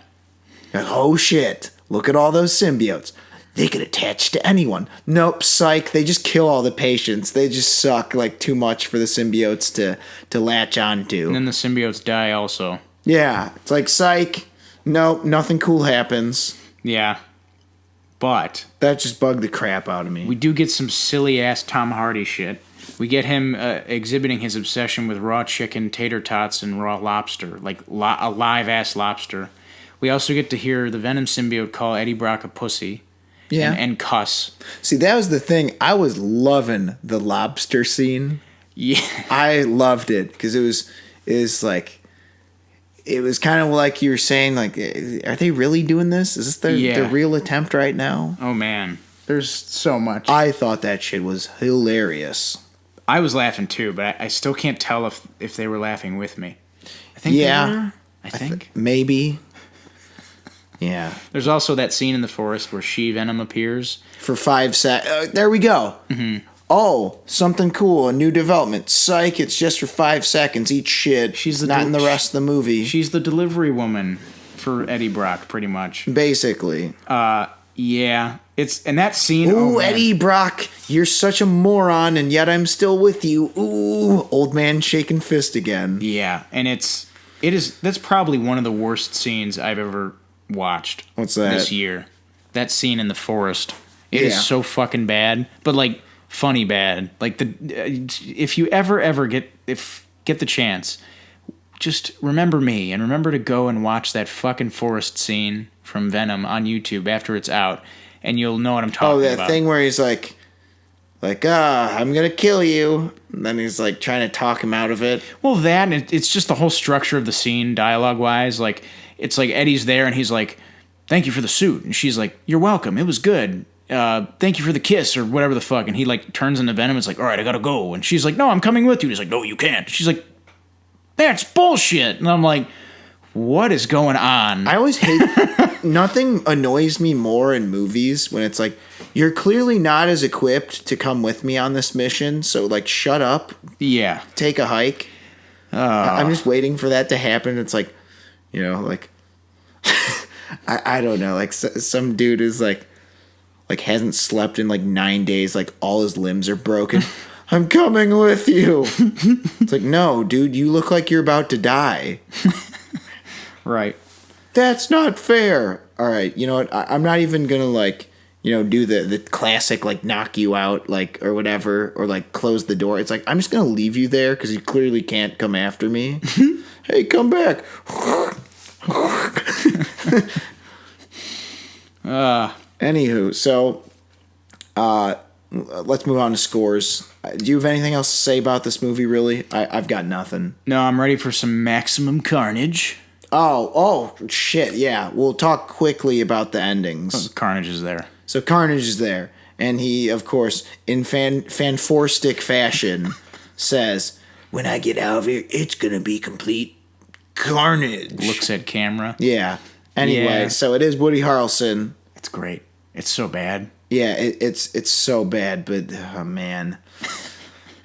Like, oh shit! Look at all those symbiotes. They could attach to anyone. Nope, psych. They just kill all the patients. They just suck like too much for the symbiotes to latch onto. And then the symbiotes die also. Yeah, it's like psych. Nope, nothing cool happens. Yeah. But that just bugged the crap out of me. We do get some silly ass Tom Hardy shit. We get him exhibiting his obsession with raw chicken, tater tots, and raw lobster, like a live ass lobster. We also get to hear the Venom symbiote call Eddie Brock a pussy. Yeah. And cuss. See, that was the thing. I was loving the lobster scene. Yeah. I loved it because it was like. It was kind of like you were saying, like, are they really doing this? Is this their real attempt right now? Oh, man. There's so much. I thought that shit was hilarious. I was laughing, too, but I still can't tell if they were laughing with me. I think they were. I think. Maybe. Yeah. There's also that scene in the forest where Venom appears. For 5 seconds. There we go. Mm-hmm. Oh, something cool, a new development. Psych, it's just for 5 seconds. Eat shit. She's not in the rest of the movie. She's the delivery woman for Eddie Brock, pretty much. Basically. Yeah. It's and that scene. Ooh, Eddie Brock, you're such a moron, and yet I'm still with you. Ooh, old man shaking fist again. Yeah, and that's probably one of the worst scenes I've ever watched. What's that? This year. That scene in the forest. It is so fucking bad, but like funny bad. Like if you ever get the chance, just remember me and remember to go and watch that fucking forest scene from Venom on YouTube after it's out, and you'll know what I'm talking about. Oh, that thing where he's like, I'm gonna kill you, and then he's like trying to talk him out of it. Well, that and it's just the whole structure of the scene, dialogue wise. Like it's like Eddie's there and he's like, "Thank you for the suit," and she's like, "You're welcome. It was good. Thank you for the kiss," or whatever the fuck. And he like turns into Venom. It's like, "All right, I gotta go." And she's like, "No, I'm coming with you." And he's like, "No, you can't." She's like, "That's bullshit." And I'm like, what is going on? I always hate. Nothing annoys me more in movies when it's like, you're clearly not as equipped to come with me on this mission, so like shut up. Yeah. Take a hike. I'm just waiting for that to happen. It's like, like I don't know, like some dude is like hasn't slept in like 9 days, like all his limbs are broken. I'm coming with you. It's like, no, dude, you look like you're about to die. Right. That's not fair. All right, you know what? I'm not even gonna do the classic like knock you out like or whatever or like close the door. It's like I'm just gonna leave you there because you clearly can't come after me. Hey, come back. Anywho, so let's move on to scores. Do you have anything else to say about this movie? Really, I've got nothing. No, I'm ready for some maximum carnage. Oh, shit, yeah. We'll talk quickly about the endings. Carnage is there. So Carnage is there, and he, of course, in fanforstic fashion, says, "When I get out of here, it's gonna be complete carnage." Looks at camera. Yeah. Anyway, So it is Woody Harrelson. It's great. It's so bad. Yeah, it's so bad, but, oh, man.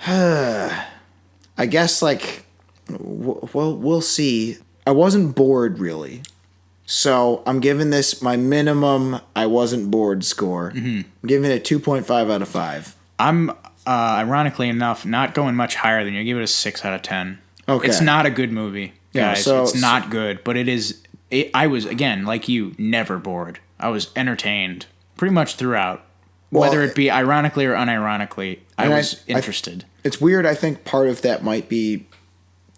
I guess, like, we'll see. I wasn't bored, really. So I'm giving this my minimum I wasn't bored score. Mm-hmm. I'm giving it a 2.5 out of 5. I'm, ironically enough, not going much higher than you. I give it a 6 out of 10. Okay. It's not a good movie, guys. Yeah, it's not good, but it is... I was, again, like you, never bored. I was entertained pretty much throughout. Whether it be ironically or unironically, I was interested. It's weird. I think part of that might be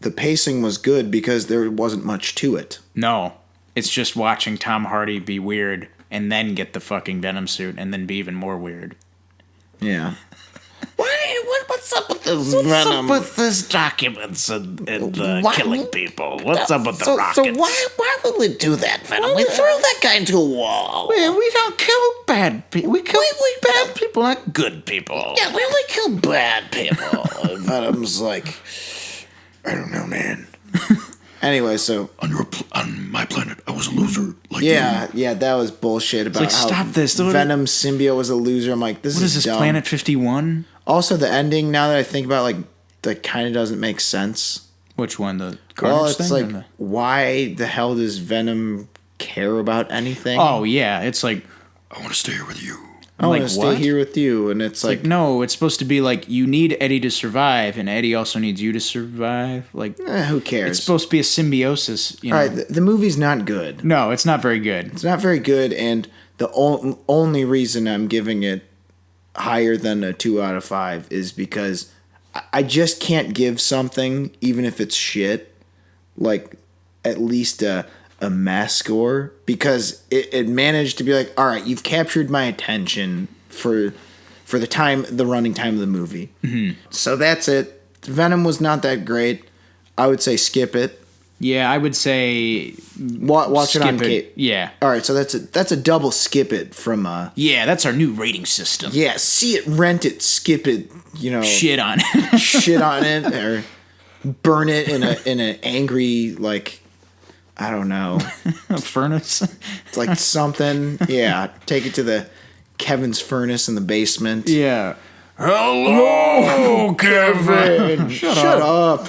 the pacing was good because there wasn't much to it. No, it's just watching Tom Hardy be weird and then get the fucking Venom suit and then be even more weird. Yeah. What's up with this Venom? What's up with this documents and killing people? What's up with the rockets? So why would we do that, Venom? We threw that guy into a wall. We don't kill bad people. We kill bad people, not good people. Yeah, we only kill bad people. Venom's like, I don't know, man. Anyway, so On my planet, I was a loser. Like yeah, that was bullshit about like, how stop this. Venom symbiote was a loser. I'm like, What is this, dumb. Planet 51? Also, the ending, now that I think about it, like, that kind of doesn't make sense. Which one? The Carnage Well, it's thing? like, why the hell does Venom care about anything? Oh, yeah. It's like, I want to stay here with you. I want to like, stay what? here with you. And it's like, no, it's supposed to be like, you need Eddie to survive, and Eddie also needs you to survive. Like, who cares? it's supposed to be a symbiosis. You know? All right, the movie's not good. No, it's not very good. It's not very good, and the only reason I'm giving it higher than a 2 out of 5 is because I just can't give something, even if it's shit, like at least a mass score, because it managed to be like, all right, you've captured my attention for the running time of the movie. Mm-hmm. So that's it. Venom was not that great. I would say skip it. Yeah, I would say Watch it on Cape. Yeah. All right, so that's a double skip it from Yeah, that's our new rating system. yeah, see it, rent it, skip it, Shit on it. shit on it, or burn it in an angry, like, I don't know, A furnace. it's like something. Yeah, take it to the Kevin's furnace in the basement. Yeah. Hello, Kevin. Shut up.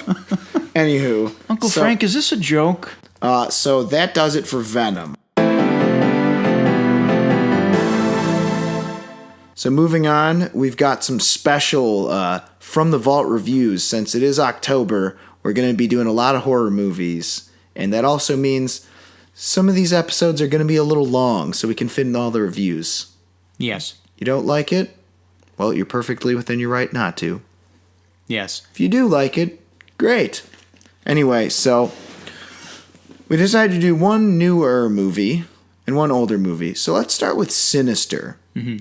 Anywho, Uncle Frank, is this a joke? so that does it for Venom. So moving on, we've got some special from the Vault reviews. Since it is October, we're going to be doing a lot of horror movies. And that also means some of these episodes are going to be a little long, so we can fit in all the reviews. Yes. You don't like it? Well, you're perfectly within your right not to. Yes. If you do like it, great. Anyway, so we decided to do one newer movie and one older movie. So let's start with Sinister. Mm-hmm.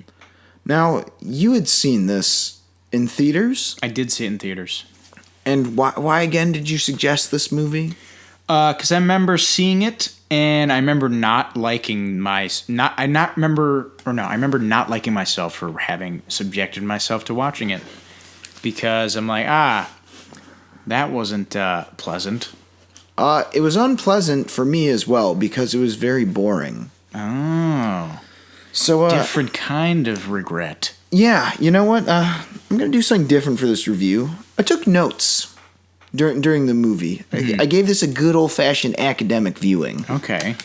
Now, you had seen this in theaters? I did see it in theaters. And why again did you suggest this movie? Because I remember seeing it, and I remember not liking I remember not liking myself for having subjected myself to watching it, because I'm like, that wasn't pleasant. It was unpleasant for me as well because it was very boring. Oh, so different kind of regret. Yeah, you know what? I'm gonna do something different for this review. I took notes during the movie. Mm-hmm. I gave this a good old-fashioned academic viewing. Okay.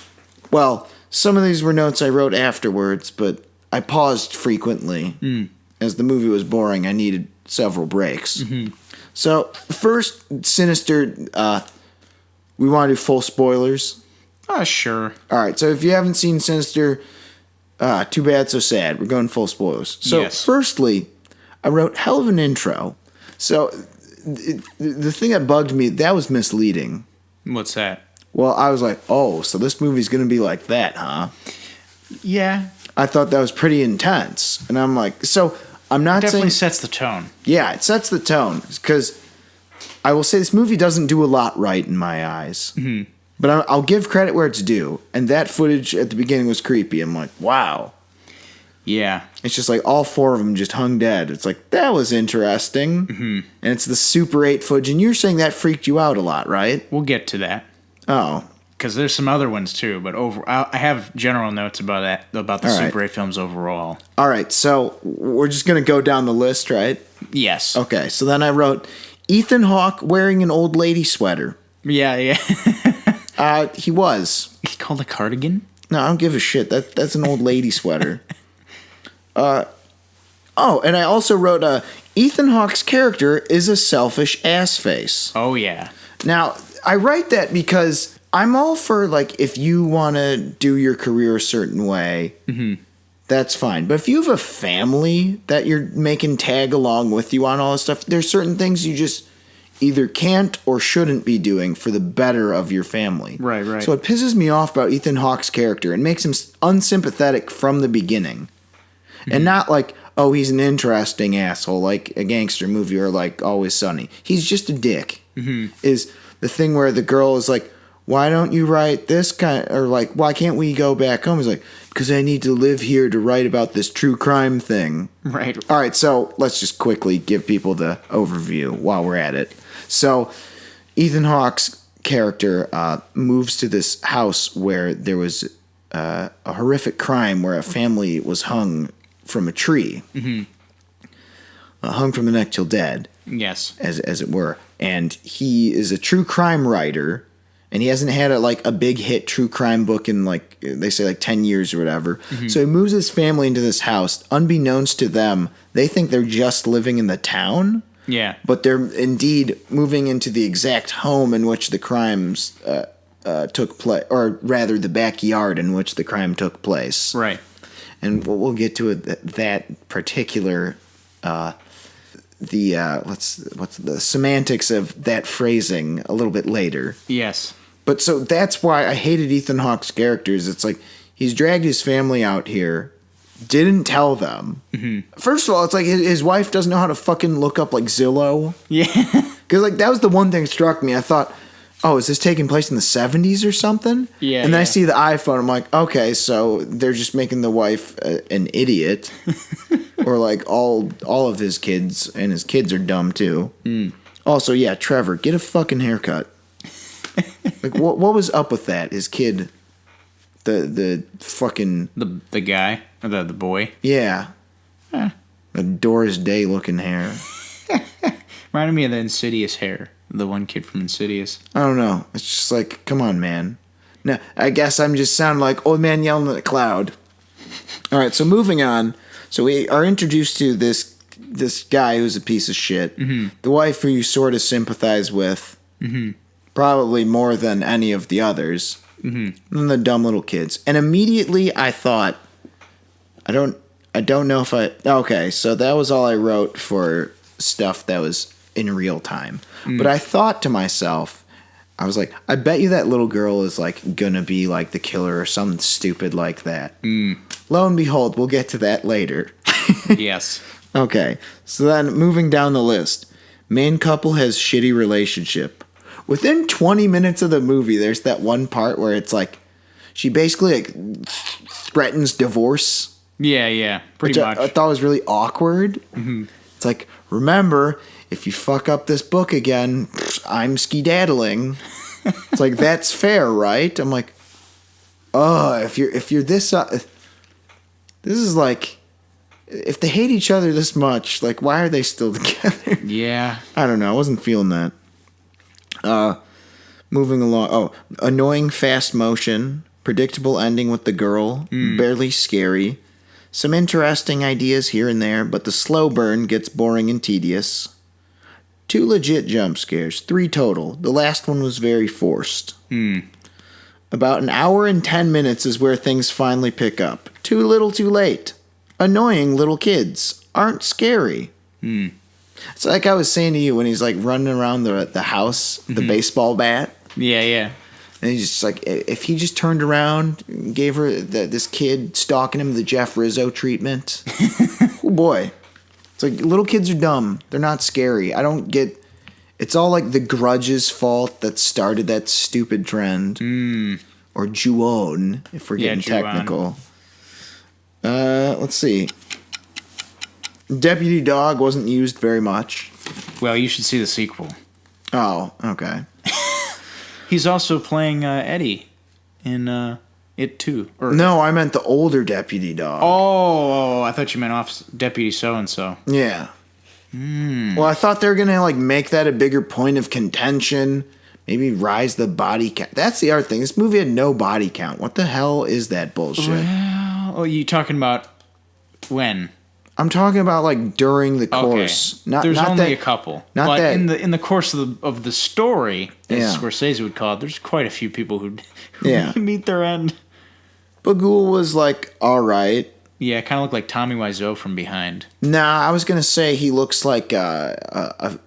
Well, some of these were notes I wrote afterwards, but I paused frequently. As the movie was boring, I needed several breaks. Mm-hmm. So, first, Sinister, we want to do full spoilers. Sure. All right, so if you haven't seen Sinister, too bad, so sad. We're going full spoilers. So, yes. Firstly, I wrote hell of an intro. So, the thing that bugged me, that was misleading. What's that? Well, I was like, oh, so this movie's going to be like that, huh? Yeah. I thought that was pretty intense. And I'm like, so I'm not Definitely saying... sets the tone. Yeah, it sets the tone. Because I will say this movie doesn't do a lot right in my eyes. Mm-hmm. But I'll give credit where it's due. And that footage at the beginning was creepy. I'm like, wow. Yeah. It's just like all four of them just hung dead. It's like, that was interesting. Mm-hmm. And it's the Super 8 footage. And you're saying that freaked you out a lot, right? We'll get to that. Oh. Because there's some other ones too. But I have general notes about that, about the all right. Super 8 films overall. All right. So we're just going to go down the list, right? Yes. Okay. So then I wrote Ethan Hawke wearing an old lady sweater. Yeah. He was. It's called a cardigan? No, I don't give a shit. That's an old lady sweater. And I also wrote, Ethan Hawke's character is a selfish ass face. Oh, yeah. Now, I write that because I'm all for, like, if you want to do your career a certain way, that's fine. But if you have a family that you're making tag along with you on all this stuff, there's certain things either can't or shouldn't be doing for the better of your family. Right. So it pisses me off about Ethan Hawke's character and makes him unsympathetic from the beginning. And not like, oh, he's an interesting asshole, like a gangster movie or like Always Sunny. He's just a dick. Is the thing where the girl is like, why don't you write this kind, or like, why can't we go back home? He's like, because I need to live here to write about this true crime thing. Right. All right, so let's just quickly give people the overview while we're at it. So Ethan Hawke's character moves to this house where there was a horrific crime where a family was hung from a tree. Hung from the neck till dead. Yes. As it were. And he is a true crime writer, and he hasn't had a big hit true crime book in like, they say like 10 years or whatever. So he moves his family into this house. Unbeknownst to them, they think they're just living in the town. Yeah. But they're indeed moving into the exact home in which the crimes took place, or rather the backyard in which the crime took place. Right. And we'll get to that particular what's the semantics of that phrasing a little bit later. Yes. But so that's why I hated Ethan Hawke's characters. It's like he's dragged his family out here, didn't tell them. First of all, it's like his wife doesn't know how to fucking look up like Zillow. Yeah. Because like that was the one thing that struck me. I thought, oh, is this taking place in the 70s or something? Yeah. And then I see the iPhone. I'm like, okay, so they're just making the wife an idiot. Or like all of his kids, and his kids are dumb too. Also, yeah, Trevor, get a fucking haircut. Like, what was up with that? His kid, the fucking The guy or the boy. yeah, a Doris Day looking hair. Reminded me of the Insidious hair. The one kid from Insidious. I don't know. It's just like, come on, man. No, I guess I'm just sounding like old man yelling at a cloud. All right, so moving on. So we are introduced to this guy who's a piece of shit. The wife who you sort of sympathize with, probably more than any of the others, and the dumb little kids. And immediately I thought, I don't know if I. Okay, so that was all I wrote for stuff that was in real time. But I thought to myself, I was like, I bet you that little girl is like gonna be like the killer or something stupid like that. Lo and behold, we'll get to that later. Yes. Okay, so then moving down the list, main couple has shitty relationship. Within 20 minutes of the movie, there's that one part where it's like she basically like threatens divorce. Yeah, pretty much. I thought was really awkward. It's like, remember, if you fuck up this book again, I'm skedaddling. It's like, that's fair, right? I'm like, oh, if you're this, this is like, if they hate each other this much, like, why are they still together? Yeah. I don't know. I wasn't feeling that. Moving along. Oh, annoying fast motion, predictable ending with the girl, barely scary. Some interesting ideas here and there, but the slow burn gets boring and tedious. 2 legit jump scares, 3 total. The last one was very forced. About an hour and 10 minutes is where things finally pick up. Too little too late. Annoying little kids. Aren't scary. It's like I was saying to you when he's like running around the house, the baseball bat. Yeah. And he's just like, if he just turned around and gave her this kid stalking him the Jeff Rizzo treatment. Oh boy. It's like, little kids are dumb. They're not scary. I don't get... It's all like the Grudge's fault that started that stupid trend. Or Ju-on, if we're getting technical. Let's see. Deputy Dog wasn't used very much. Well, you should see the sequel. Oh, okay. He's also playing Eddie in It Too. No, I meant the older Deputy Dog. Oh, I thought you meant Deputy So-and-so. Yeah. Well, I thought they were going to like make that a bigger point of contention. Maybe rise the body count. That's the other thing. This movie had no body count. What the hell is that bullshit? Well, you talking about when? I'm talking about like during the course. Okay. There's only a couple. Not but that in the course of the story, as Yeah. Scorsese would call it, there's quite a few people who Yeah. meet their end. Bagul was like all right. Yeah, kind of looked like Tommy Wiseau from behind. Nah, I was gonna say he looks like a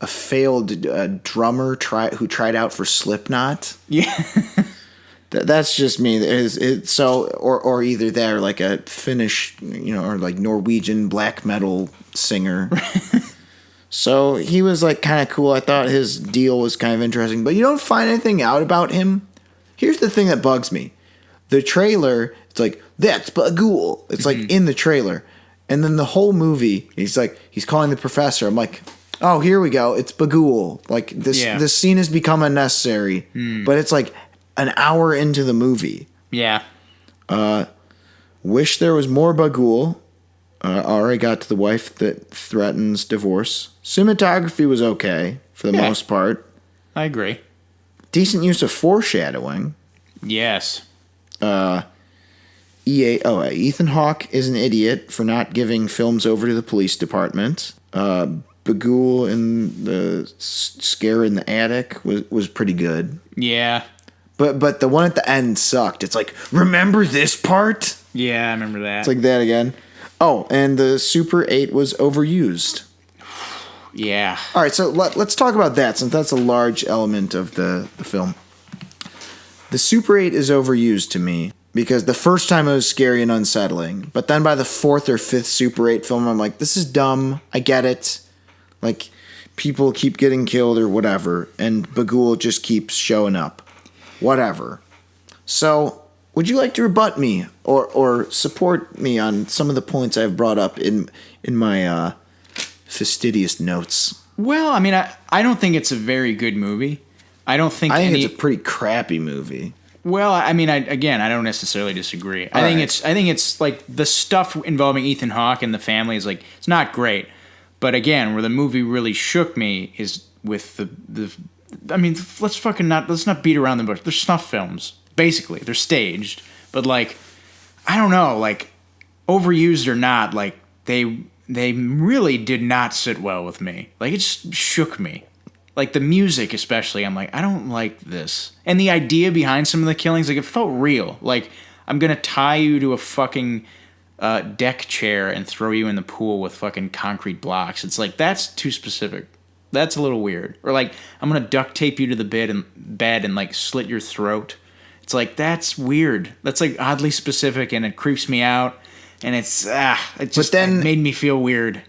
failed drummer who tried out for Slipknot. Yeah. That's just me. Or either that or like a Finnish, or like Norwegian black metal singer. So he was like kind of cool. I thought his deal was kind of interesting, but you don't find anything out about him. Here's the thing that bugs me. The trailer, it's like, that's Bagul. It's like in the trailer. And then the whole movie, he's calling the professor. I'm like, oh, here we go. It's Bagul. Like this scene has become unnecessary. But it's like an hour into the movie. Yeah. Wish there was more Bagul. Already got to the wife that threatens divorce. Cinematography was okay for the most part. I agree. Decent use of foreshadowing. Yes. Ethan Hawke is an idiot for not giving films over to the police department. Bagul and the scare in the attic was pretty good. Yeah. But the one at the end sucked. It's like, remember this part? Yeah, I remember that. It's like that again. Oh, and the Super 8 was overused. Yeah. All right, so let's talk about that, since that's a large element of the film. The Super 8 is overused to me, because the first time it was scary and unsettling, but then by the fourth or fifth Super 8 film, I'm like, this is dumb, I get it. Like, people keep getting killed or whatever, and Bagul just keeps showing up. Whatever. So, would you like to rebut me or support me on some of the points I've brought up in my fastidious notes? Well, I mean, I don't think it's a very good movie. I think it's a pretty crappy movie. Well, I mean, I don't necessarily disagree. I think it's like the stuff involving Ethan Hawke and the family is like, it's not great. But again, where the movie really shook me is with the I mean, let's not beat around the bush. They're snuff films. Basically, they're staged, but like, I don't know, like, overused or not, like, they really did not sit well with me. Like, it just shook me. Like, the music especially, I'm like, I don't like this. And the idea behind some of the killings, like, it felt real. Like, I'm gonna tie you to a fucking deck chair and throw you in the pool with fucking concrete blocks. It's like, that's too specific. That's a little weird. Or like, I'm gonna duct tape you to the bed and like slit your throat. It's like, that's weird. That's like oddly specific, and it creeps me out. And it made me feel weird.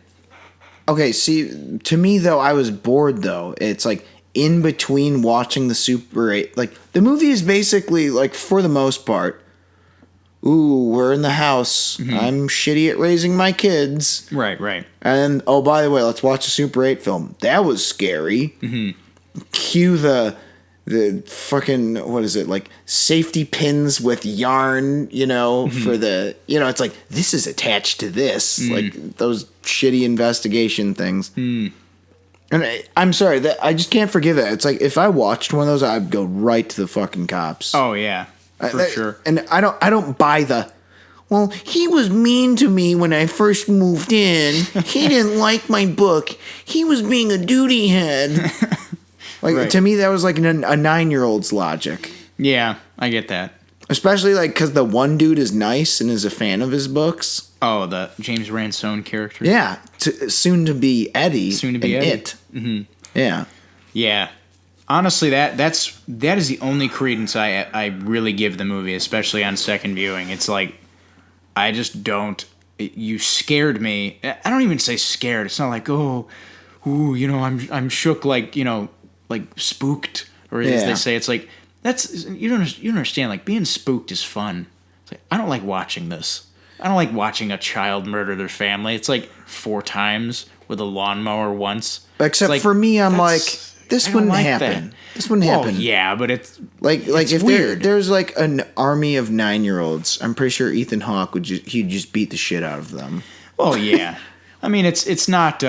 Okay, see, to me though, I was bored though. It's like in between watching the Super 8, like the movie is basically like, for the most part, ooh, we're in the house. Mm-hmm. I'm shitty at raising my kids. Right. And oh, by the way, let's watch a Super 8 film. That was scary. Mm-hmm. Cue the fucking, what is it, like safety pins with yarn, for the, it's like, this is attached to this, like those shitty investigation things. And I'm sorry, that I just can't forgive that. It's like, if I watched one of those, I'd go right to the fucking cops. Oh yeah, for sure. And I don't buy well, he was mean to me when I first moved in. He didn't like my book. He was being a duty head. Like, right. To me, that was like a 9-year-old's logic. Yeah, I get that. Especially, like, because the one dude is nice and is a fan of his books. Oh, the James Ransone character? Yeah. Soon to be Eddie. Soon to be Eddie. It. Mm-hmm. Yeah. Yeah. Honestly, that is the only credence I really give the movie, especially on second viewing. It's like, I just don't... You scared me. I don't even say scared. It's not like, ooh, I'm shook, like, like spooked, or as they say, it's like, you don't understand, like, being spooked is fun. It's like, I don't like watching this. I don't like watching a child murder their family. It's like 4 times with a lawnmower once. Except like, for me, I'm like, this wouldn't happen. This wouldn't happen. Yeah, but it's like it's if weird. There's like an army of 9-year-olds, I'm pretty sure Ethan Hawke he'd just beat the shit out of them. Oh yeah, I mean it's not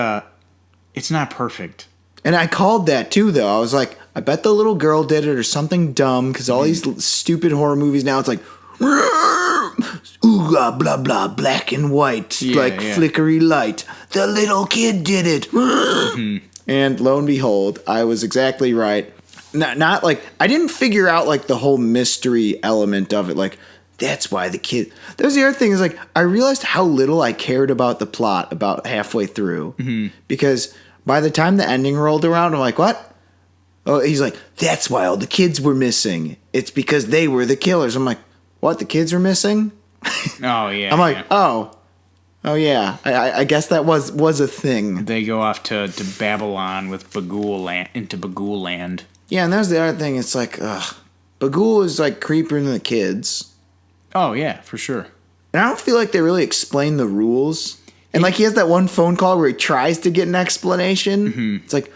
perfect. And I called that too, though. I was like, I bet the little girl did it or something dumb, because all these stupid horror movies now, it's like, ooh, blah, blah, blah, black and white, flickery light. The little kid did it. Mm-hmm. And lo and behold, I was exactly right. Not like, I didn't figure out like the whole mystery element of it. Like, that's why the kid. That was the other thing is like I realized how little I cared about the plot about halfway through because by the time the ending rolled around, I'm like, what? Oh, he's like, that's why all the kids were missing. It's because they were the killers. I'm like, what? The kids were missing? Oh yeah. I'm like, oh yeah. I guess that was a thing. They go off to Babylon with Bagul land into Bagul land. Yeah, and that's the other thing. It's like, Bagul is like creepier than the kids. Oh yeah, for sure. And I don't feel like they really explain the rules. And like he has that one phone call where he tries to get an explanation. It's like,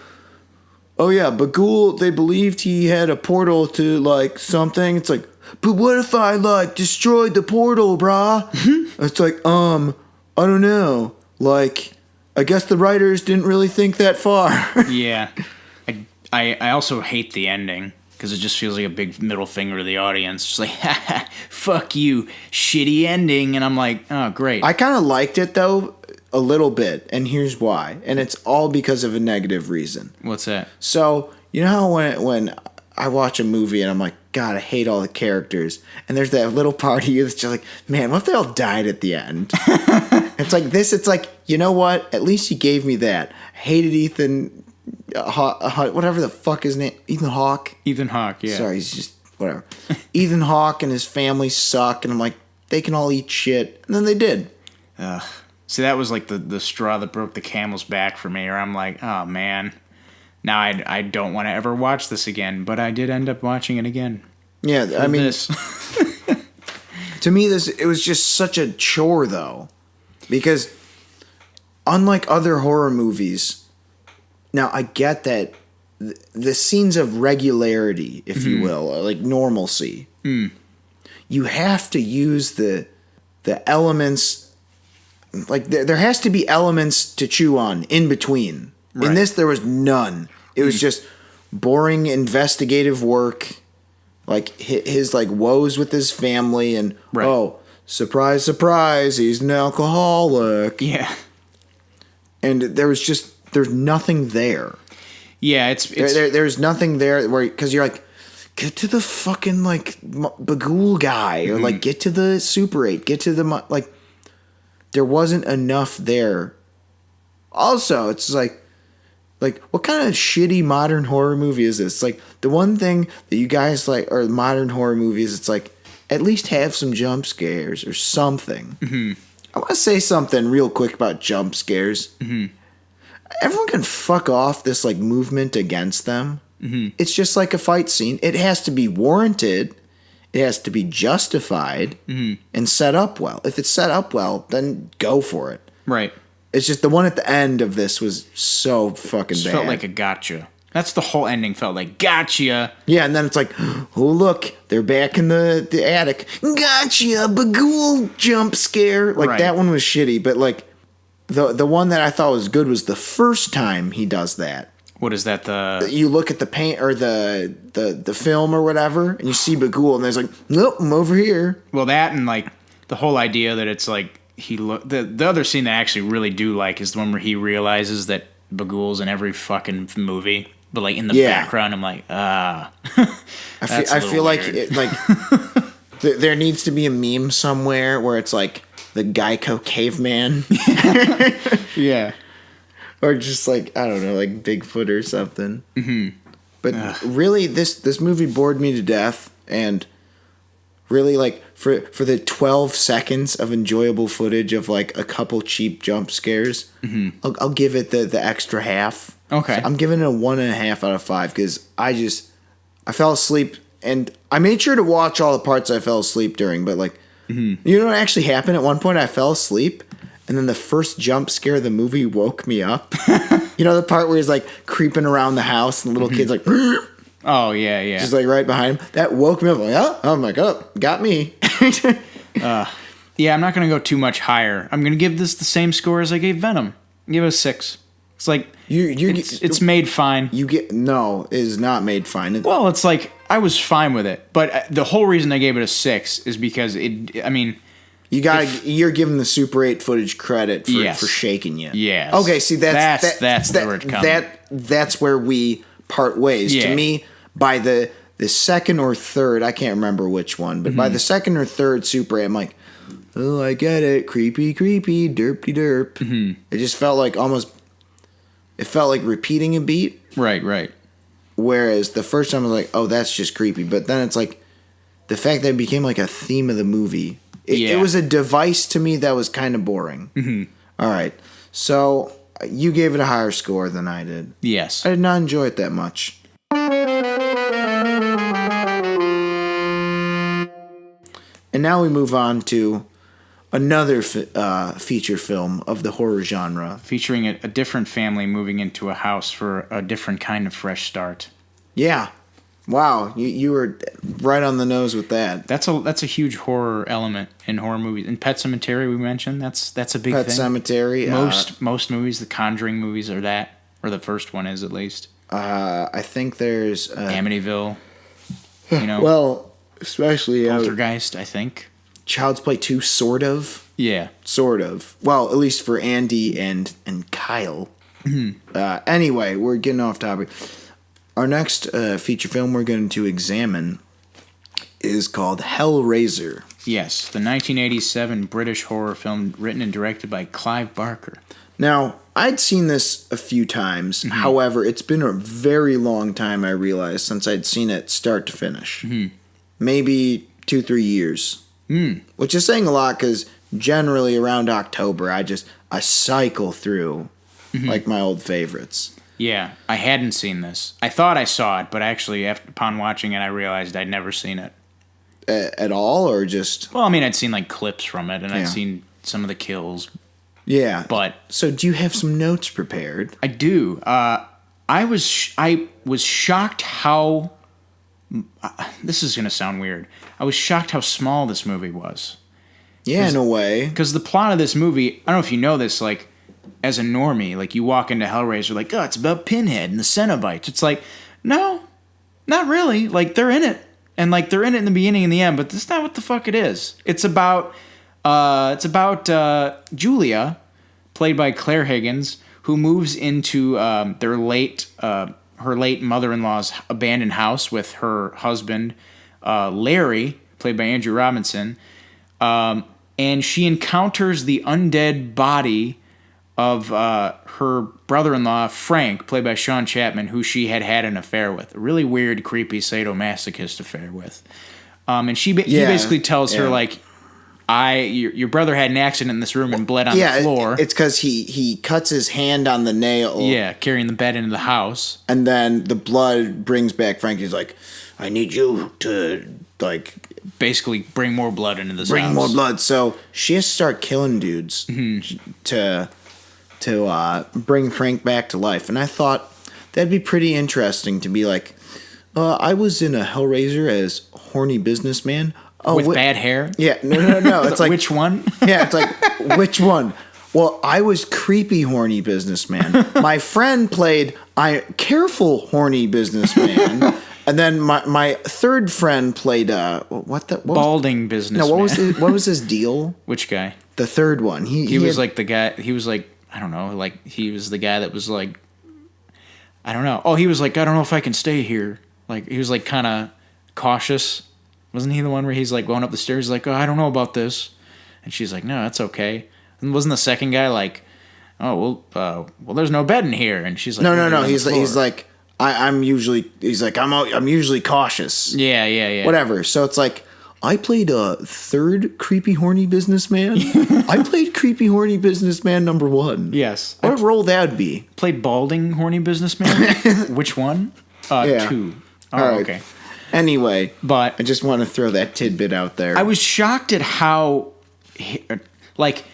oh yeah, Bagul, they believed he had a portal to like something. It's like, but what if I like destroyed the portal, brah? It's like, I don't know. Like, I guess the writers didn't really think that far. Yeah. I also hate the ending. Because it just feels like a big middle finger to the audience. Just like, haha, fuck you, shitty ending. And I'm like, oh, great. I kind of liked it, though, a little bit. And here's why. And it's all because of a negative reason. What's that? So, you know how when I watch a movie and I'm like, God, I hate all the characters. And there's that little part of you that's just like, man, what if they all died at the end? It's like this. It's like, you know what? At least you gave me that. I hated Ethan... whatever the fuck his name, Ethan Hawke. Ethan Hawke, yeah. Sorry, he's just whatever. Ethan Hawke and his family suck, and I'm like, they can all eat shit, and then they did. See, that was like the straw that broke the camel's back for me. Or I'm like, oh man, now I don't want to ever watch this again. But I did end up watching it again. Yeah, I mean, this. to me, it was just such a chore though, because unlike other horror movies. Now, I get that the scenes of regularity, if you will, like normalcy, you have to use the elements, like there has to be elements to chew on in between. Right. In this, there was none. It was just boring investigative work, like his like woes with his family and, oh, surprise, surprise, he's an alcoholic. Yeah. And there's nothing there. Yeah, it's there's nothing there where because you're like, get to the fucking like Bagul guy or like get to the Super 8, get to the like. There wasn't enough there. Also, it's like what kind of shitty modern horror movie is this? Like the one thing that you guys like or modern horror movies, it's like at least have some jump scares or something. I want to say something real quick about jump scares. Everyone can fuck off this like movement against them. It's just like a fight scene. It has to be warranted. It has to be justified and set up well. If it's set up well, then go for it. Right. It's just the one at the end of this was so fucking bad. Felt like a gotcha. That's the whole ending felt like gotcha. Yeah, and then it's like, oh look, they're back in the attic. Gotcha, Bagul jump scare. Like that one was shitty, but like the one that I thought was good was the first time he does that. What is that? You look at the paint or the film or whatever, and you see Bagul, and there's like, nope, I'm over here. Well, that and like the whole idea that it's like the other scene that I actually really do like is the one where he realizes that Bagul's in every fucking movie, but like in the background, I'm like, I feel like there needs to be a meme somewhere where it's like the Geico caveman. Yeah. Or just like, I don't know, like Bigfoot or something. But really, this movie bored me to death. And really, like, for the 12 seconds of enjoyable footage of like a couple cheap jump scares, I'll give it the extra half. Okay. So I'm giving it a 1.5 out of 5 because I fell asleep. And I made sure to watch all the parts I fell asleep during. But like, you know what actually happened? At one point, I fell asleep. And then the first jump scare of the movie woke me up. You know the part where he's like creeping around the house and the little kid's like, oh yeah, just like right behind him. That woke me up. I'm like, oh my god, got me. Yeah, I'm not gonna go too much higher. I'm gonna give this the same score as I gave Venom. Give it a 6. It's like it's made fine. It is not made fine. Well, it's like I was fine with it, but the whole reason I gave it a 6 is because you're giving the Super 8 footage credit for shaking you. Yes. Okay, see that's where it comes. That's where we part ways. Yeah. To me, by the the second or third, I can't remember which one, but by the second or third Super 8, I'm like, oh, I get it. Creepy, derpy derp. It just felt like it felt like repeating a beat. Right. Whereas the first time I was like, oh, that's just creepy. But then it's like the fact that it became like a theme of the movie. It was a device to me that was kind of boring. All right. So you gave it a higher score than I did. Yes. I did not enjoy it that much. And now we move on to another feature film of the horror genre. Featuring a different family moving into a house for a different kind of fresh start. Yeah. Wow, you were right on the nose with that. That's a huge horror element in horror movies. In Pet Sematary, we mentioned that's a big thing. Pet Sematary. Most movies, the Conjuring movies, are that, or the first one is at least. I think there's Amityville. Well, especially Poltergeist, I think. Child's Play 2, sort of. Yeah, sort of. Well, at least for Andy and Kyle. Anyway, we're getting off topic. Our next feature film we're going to examine is called Hellraiser. Yes, the 1987 British horror film written and directed by Clive Barker. Now, I'd seen this a few times. However, it's been a very long time, I realized, since I'd seen it start to finish. Maybe 2-3 years. Which is saying a lot because generally around October, I cycle through like my old favorites. Yeah, I hadn't seen this. I thought I saw it, but actually, upon watching it, I realized I'd never seen it. At all, or just... Well, I mean, I'd seen, like, clips from it, and I'd seen some of the kills. Yeah. But... So, do you have some notes prepared? I do. I was shocked how... this is going to sound weird. I was shocked how small this movie was. Yeah, in a way. Because the plot of this movie, I don't know if you know this, like... As a normie, like, you walk into Hellraiser, like, oh, it's about Pinhead and the Cenobites. It's like, no, not really. Like, they're in it. And, like, they're in it in the beginning and the end, but that's not what the fuck it is. It's about Julia, played by Claire Higgins, who moves into her late mother-in-law's abandoned house with her husband, Larry, played by Andrew Robinson, and she encounters the undead body of her brother-in-law, Frank, played by Sean Chapman, who she had an affair with. A really weird, creepy, sadomasochist affair with. And he basically tells her, like, your brother had an accident in this room and bled on the floor. It's because he cuts his hand on the nail. Yeah, carrying the bed into the house. And then the blood brings back Frank. He's like, I need you to, like... Basically bring more blood into this house. Bring more blood. So she has to start killing dudes to bring Frank back to life. And I thought that'd be pretty interesting to be like, I was in a Hellraiser as horny businessman. Oh, with bad hair? Yeah, no. It's like, which one? Yeah, it's like, which one? Well, I was creepy horny businessman. My friend played careful horny businessman. And then my third friend played balding businessman. No, what was his deal? Which guy? The third one. He was like the guy. He was like, I don't know, like he was the guy that was like, I don't know. Oh, he was like, I don't know if I can stay here. Like he was like kind of cautious. Wasn't he the one where he's like going up the stairs, like, oh, I don't know about this, and she's like, no, that's okay. And wasn't the second guy like, oh well, there's no bed in here, and she's like, no. He's like, I'm usually cautious. Yeah. Whatever. So it's like, I played a third creepy horny businessman. I played creepy horny businessman number 1. Yes. What role that would be? Played balding horny businessman. Which one? 2. Oh, right. Okay. Anyway, but I just want to throw that tidbit out there. I was shocked at how, like,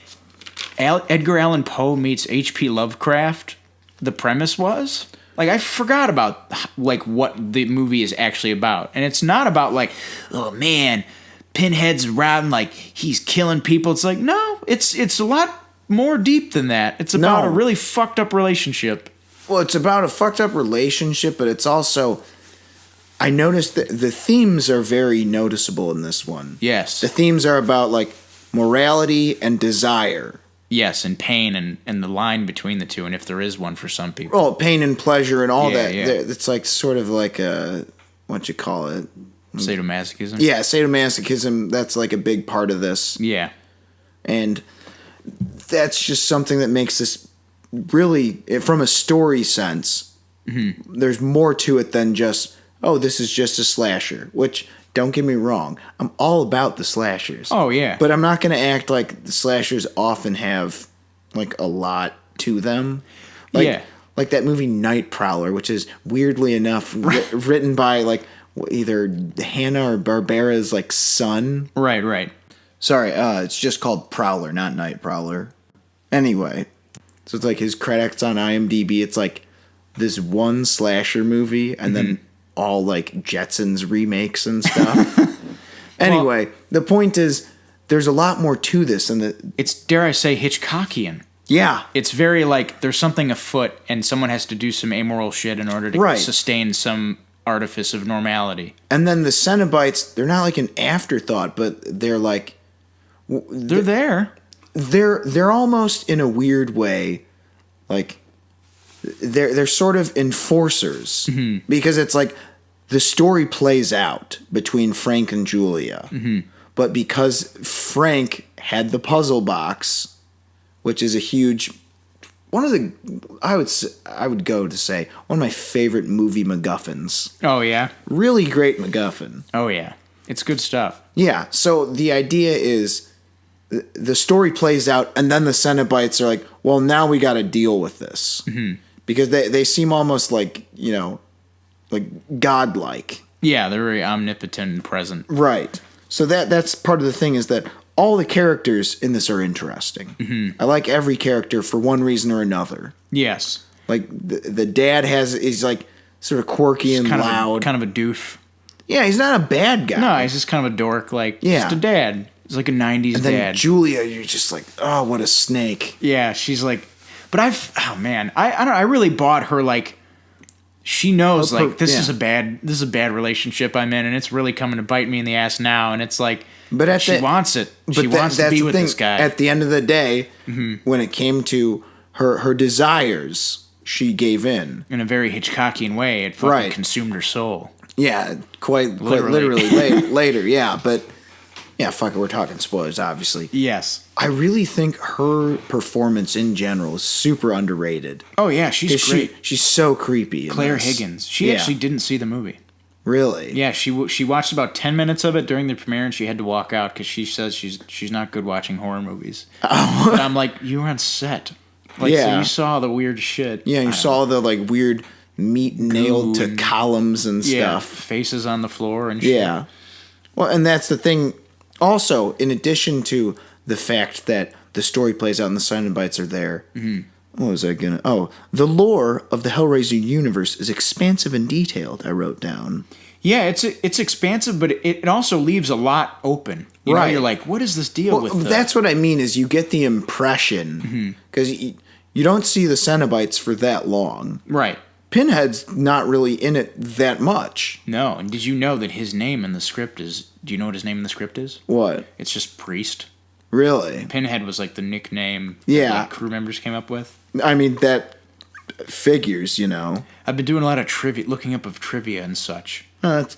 Edgar Allan Poe meets H.P. Lovecraft. The premise was. Like, I forgot about, like, what the movie is actually about. And it's not about, like, oh, man, Pinhead's around, like, he's killing people. It's like, no, it's a lot more deep than that. It's about a really fucked up relationship. Well, it's about a fucked up relationship, but it's also... I noticed that the themes are very noticeable in this one. Yes. The themes are about, like, morality and desire. Yes, and pain and the line between the two, and if there is one for some people. Oh, pain and pleasure and all that. Yeah. It's like sort of like what you call it. Sadomasochism. Yeah, sadomasochism. That's like a big part of this. Yeah. And that's just something that makes this really, from a story sense, there's more to it than just, oh, this is just a slasher, which, don't get me wrong, I'm all about the slashers. Oh, yeah. But I'm not going to act like the slashers often have, like, a lot to them. Like, yeah. Like that movie Night Prowler, which is, weirdly enough, written by, like, either Hanna-Barbera's, like, son. Right. Sorry, it's just called Prowler, not Night Prowler. Anyway, so it's like his credits on IMDb, it's like this one slasher movie and then all like Jetsons remakes and stuff. Anyway, the point is there's a lot more to this, and it's, dare I say, Hitchcockian. Yeah. It's very like there's something afoot and someone has to do some amoral shit in order to sustain some artifice of normality. And then the Cenobites, they're not like an afterthought, but they're like... They're there. They're almost in a weird way, like they're sort of enforcers, because it's like the story plays out between Frank and Julia, but because Frank had the puzzle box, which is a huge one of the I would go to say one of my favorite movie MacGuffins. Oh yeah, really great MacGuffin. Oh yeah, it's good stuff. Yeah, so the idea is, the story plays out, and then the Cenobites are like, well, now we got to deal with this. Because they seem almost like, like godlike. Yeah, they're very omnipotent and present. Right. So that's part of the thing, is that all the characters in this are interesting. I like every character for one reason or another. Yes. Like, the dad is like sort of quirky and loud. Kind of a doof. Yeah, he's not a bad guy. No, he's just kind of a dork, just a dad. He's like a 90s and then dad. Julia, you're just like, oh, what a snake. Yeah, she's like, but I really bought her, like, she knows, like, this is a bad relationship I'm in, and it's really coming to bite me in the ass now, and it's like, but she wants it. She wants to be with this guy. At the end of the day, when it came to her desires, she gave in. In a very Hitchcockian way, it fucking consumed her soul. Yeah, quite literally later, yeah, but... Yeah, fuck it, we're talking spoilers, obviously. Yes. I really think her performance in general is super underrated. Oh, yeah, she's great. She's so creepy. Claire Higgins. She actually didn't see the movie. Really? Yeah, she watched about 10 minutes of it during the premiere, and she had to walk out because she says she's not good watching horror movies. Oh. But I'm like, you were on set. Like, so you saw the weird shit. Yeah, you saw the, like, weird meat nailed to columns and stuff. Yeah, faces on the floor and shit. Yeah. Well, and that's the thing... Also, in addition to the fact that the story plays out and the Cenobites are there, what was I gonna... Oh, the lore of the Hellraiser universe is expansive and detailed, I wrote down. Yeah, it's expansive, but it also leaves a lot open. You know, you're like, what is this deal with that's what I mean, is you get the impression, because you don't see the Cenobites for that long. Right. Pinhead's not really in it that much. No, and did you know that his name in the script is... Do you know what his name in the script is? What? It's just Priest. Really? Pinhead was like the nickname that crew members came up with. I mean, that figures, you know. I've been doing a lot of trivia, looking up of trivia and such. That's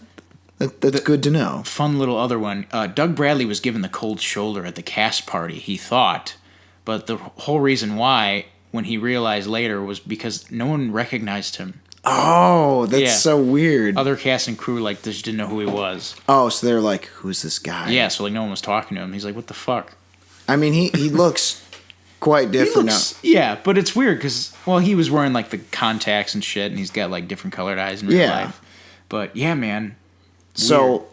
good to know. Fun little other one. Doug Bradley was given the cold shoulder at the cast party, he thought. But the whole reason why, when he realized later, was because no one recognized him. Oh, that's so weird. Other cast and crew just didn't know who he was. Oh, so they're like, who's this guy? Yeah, so like no one was talking to him. He's like, what the fuck? I mean, he looks quite different now. Yeah, but it's weird because, well, he was wearing like the contacts and shit, and he's got like different colored eyes in real life. But yeah, man. Weird. So,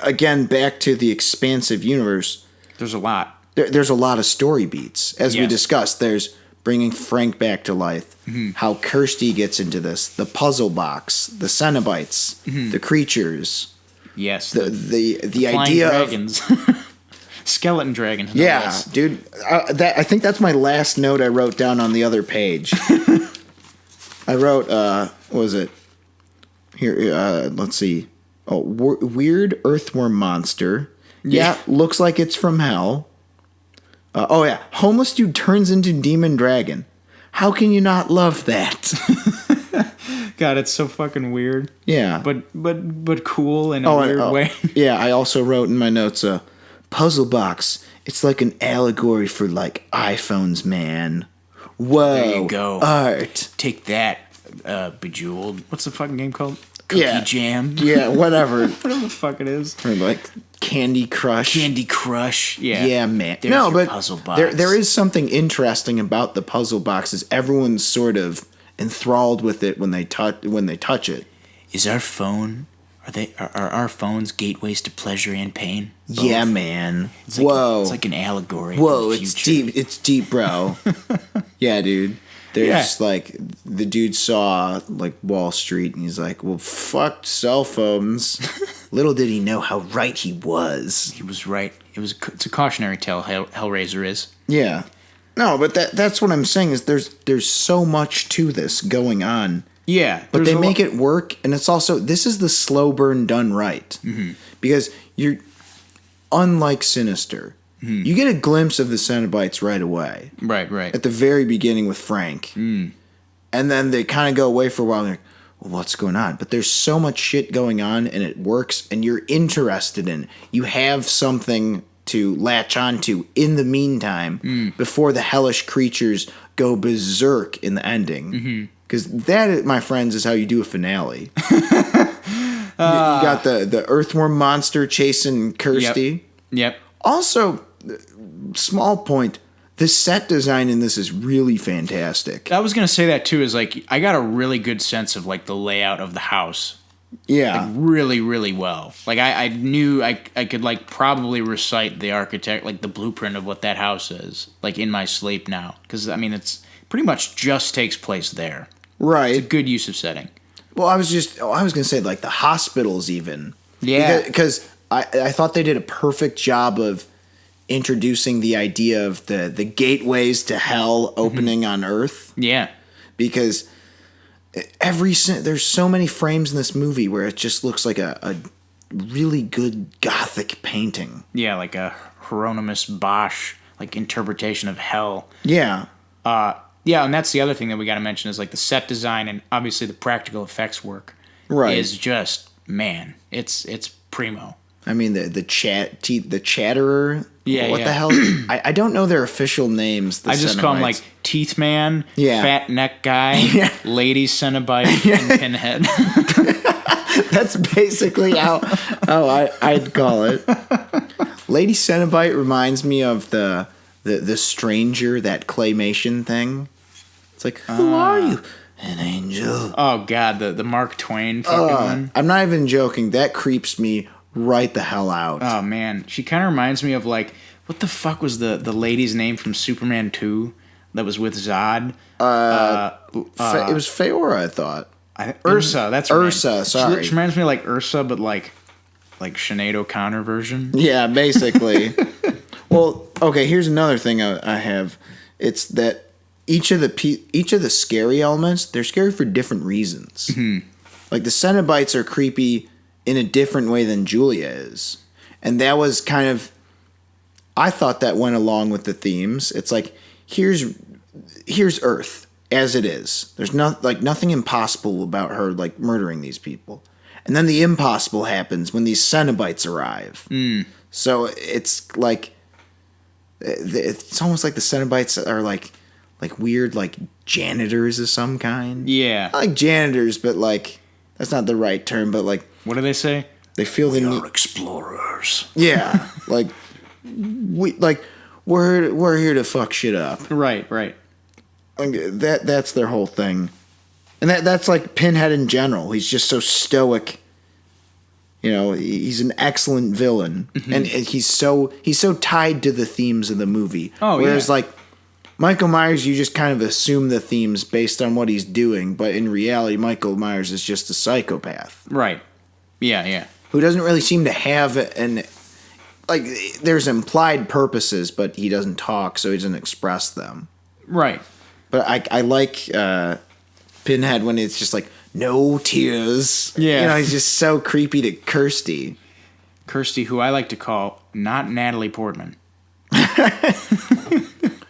again, back to the expansive universe. There's a lot. There's a lot of story beats. As we discussed, there's bringing Frank back to life, how Kirsty gets into this, the puzzle box, the Cenobites, the creatures. Yes. The flying idea dragons. Skeleton dragons. Yeah, dude. I think that's my last note I wrote down on the other page. I wrote, what was it? Here, let's see. Oh, weird earthworm monster. Yeah, looks like it's from hell. Homeless dude turns into demon dragon. How can you not love that? God, it's so fucking weird. Yeah. But cool in a weird way. Yeah, I also wrote in my notes a puzzle box. It's like an allegory for like iPhones, man. Whoa. There you go. Art. Take that, Bejeweled. What's the fucking game called? Cookie Jam. Yeah, whatever. Whatever the fuck it is. Or like Candy Crush. Candy Crush. Yeah. Yeah, man. There's no, your but puzzle box. there is something interesting about the puzzle boxes. Everyone's sort of enthralled with it when they touch it. Is our phone? Are our phones gateways to pleasure and pain? Both? Yeah, man. It's like, Whoa. It's like an allegory. Whoa, for the it's future. deep. It's deep, bro. Yeah, dude. There's like the dude saw like Wall Street and he's like, well, fuck cell phones. Little did he know how right he was. He was right. It's a cautionary tale. Hellraiser is. Yeah. No, but that's what I'm saying is there's so much to this going on. Yeah, But they make it work, and it's also this is the slow burn done right. Mm-hmm. Because you're unlike Sinister. Mm-hmm. You get a glimpse of the Cenobites right away. Right. At the very beginning with Frank. And then they kind of go away for a while and they're like, well, what's going on? But there's so much shit going on and it works and you're interested in it. You have something to latch onto in the meantime before the hellish creatures go berserk in the ending. Because that, my friends, is how you do a finale. You got the earthworm monster chasing Kirsty. Yep. Also, small point, the set design in this is really fantastic. I was gonna say that too. Is like I got a really good sense of like the layout of the house. Yeah. Like, really, really well. Like I knew I could like probably recite the architect, like the blueprint of what that house is, like in my sleep now. Because I mean, it's pretty much just takes place there. Right. It's a good use of setting. Well, I was going to say like the hospitals even. Yeah. Because I thought they did a perfect job of introducing the idea of the gateways to hell opening on Earth. Yeah. Because there's so many frames in this movie where it just looks like a really good Gothic painting. Yeah, like a Hieronymus Bosch like interpretation of hell. Yeah. Yeah, and that's the other thing that we got to mention is like the set design and obviously the practical effects work. Right. Is just it's primo. I mean the Chatterer. Yeah. What the hell? I don't know their official names. I just call them like Teeth Man, Yeah. Fat Neck Guy, Lady Cenobite, and Pinhead. That's basically how I'd call it. Lady Cenobite reminds me of the Stranger, that claymation thing. It's like, who are you? An angel. Oh God, the Mark Twain fucking one. I'm not even joking. That creeps me right the hell out. Oh man, she kind of reminds me of like what the fuck was the lady's name from Superman 2 that was with Zod? It was Feora, I thought. Ursa. That's her Ursa. name. Sorry. She reminds me of like Ursa, but like Sinead O'Connor version. Yeah, basically. Well, okay. Here's another thing I have. It's that each of the scary elements, they're scary for different reasons. Mm-hmm. Like the Cenobites are creepy in a different way than Julia is, and that was kind of. I thought that went along with the themes. It's like here's Earth as it is. There's nothing impossible about her like murdering these people, and then the impossible happens when these Cenobites arrive. So it's like. It's almost like the Cenobites are like weird like janitors of some kind. Yeah. Not like janitors, but like that's not the right term, but like what do they say? They feel the We need. are explorers. Yeah. We're here to fuck shit up. Right. Like that's their whole thing. And that's like Pinhead in general. He's just so stoic. You know, he's an excellent villain, and he's so tied to the themes of the movie. Oh, whereas yeah. like Michael Myers, you just kind of assume the themes based on what he's doing, but in reality, Michael Myers is just a psychopath, Right. Yeah. who doesn't really seem to have there's implied purposes, but he doesn't talk, so he doesn't express them. Right. But I like Pinhead when it's just like. No tears. Yeah. You know, he's just so creepy to Kirsty. Kirsty, who I like to call not Natalie Portman.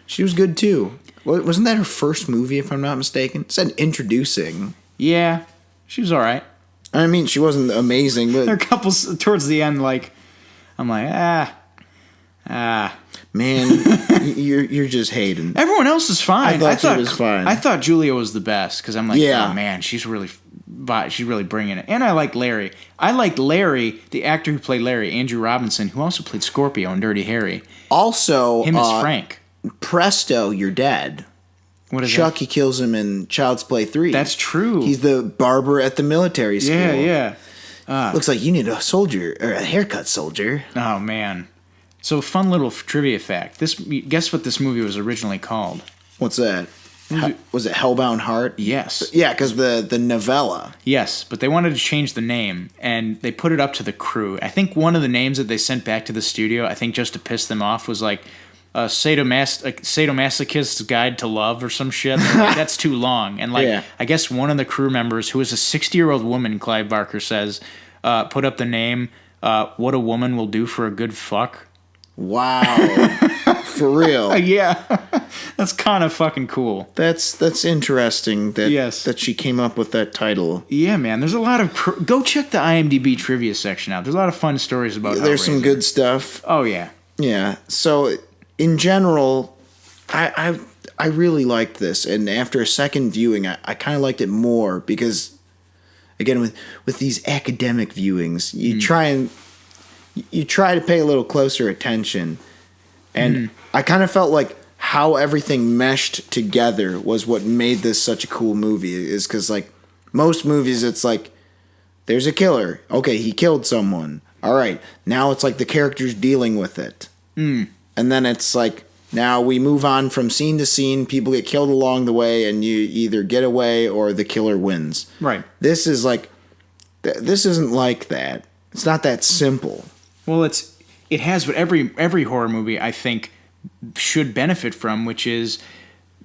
She was good too. Wasn't that her first movie, if I'm not mistaken? It said introducing. Yeah. She was all right. I mean, she wasn't amazing, but There are couples towards the end, like, I'm like, man, you're just hating. Everyone else is fine. I thought she was fine. I thought Julia was the best because I'm like, Yeah. oh man, she's really bringing it. And I like Larry. I liked Larry, the actor who played Larry, Andrew Robinson, who also played Scorpio in Dirty Harry. Also, Him as Frank. Presto, you're dead. What is Chucky kills him in Child's Play 3. That's true. He's the barber at the military school. Yeah. Looks like you need a soldier or a haircut, soldier. Oh man. So fun little trivia fact. Guess what this movie was originally called? What's that? Was it Hellbound Heart? Yes. Yeah, because the novella. Yes, but they wanted to change the name, and they put it up to the crew. I think one of the names that they sent back to the studio, I think just to piss them off, was like Sadomasochist's Guide to Love or some shit. Like, that's too long. And like, Yeah. I guess one of the crew members, who is a 60-year-old woman, Clive Barker says, put up the name, What a Woman Will Do for a Good Fuck. Wow. For real. Yeah. That's kind of fucking cool. That's interesting that Yes. that she came up with that title. Yeah, man. There's a lot of... Go check the IMDb trivia section out. There's a lot of fun stories about There's some Hellraiser. good stuff. Oh, yeah. Yeah. So in general, I really liked this, and after a second viewing, I kind of liked it more because, again, with these academic viewings, you try to pay a little closer attention, and I kind of felt like how everything meshed together was what made this such a cool movie. Is because like most movies, it's like there's a killer. Okay, he killed someone. All right, now it's like the characters dealing with it. And then it's like, now we move on from scene to scene. People get killed along the way, and you either get away or the killer wins. Right. This is like, this isn't like that. It's not that simple. Well, it has what every horror movie, I think, should benefit from, which is,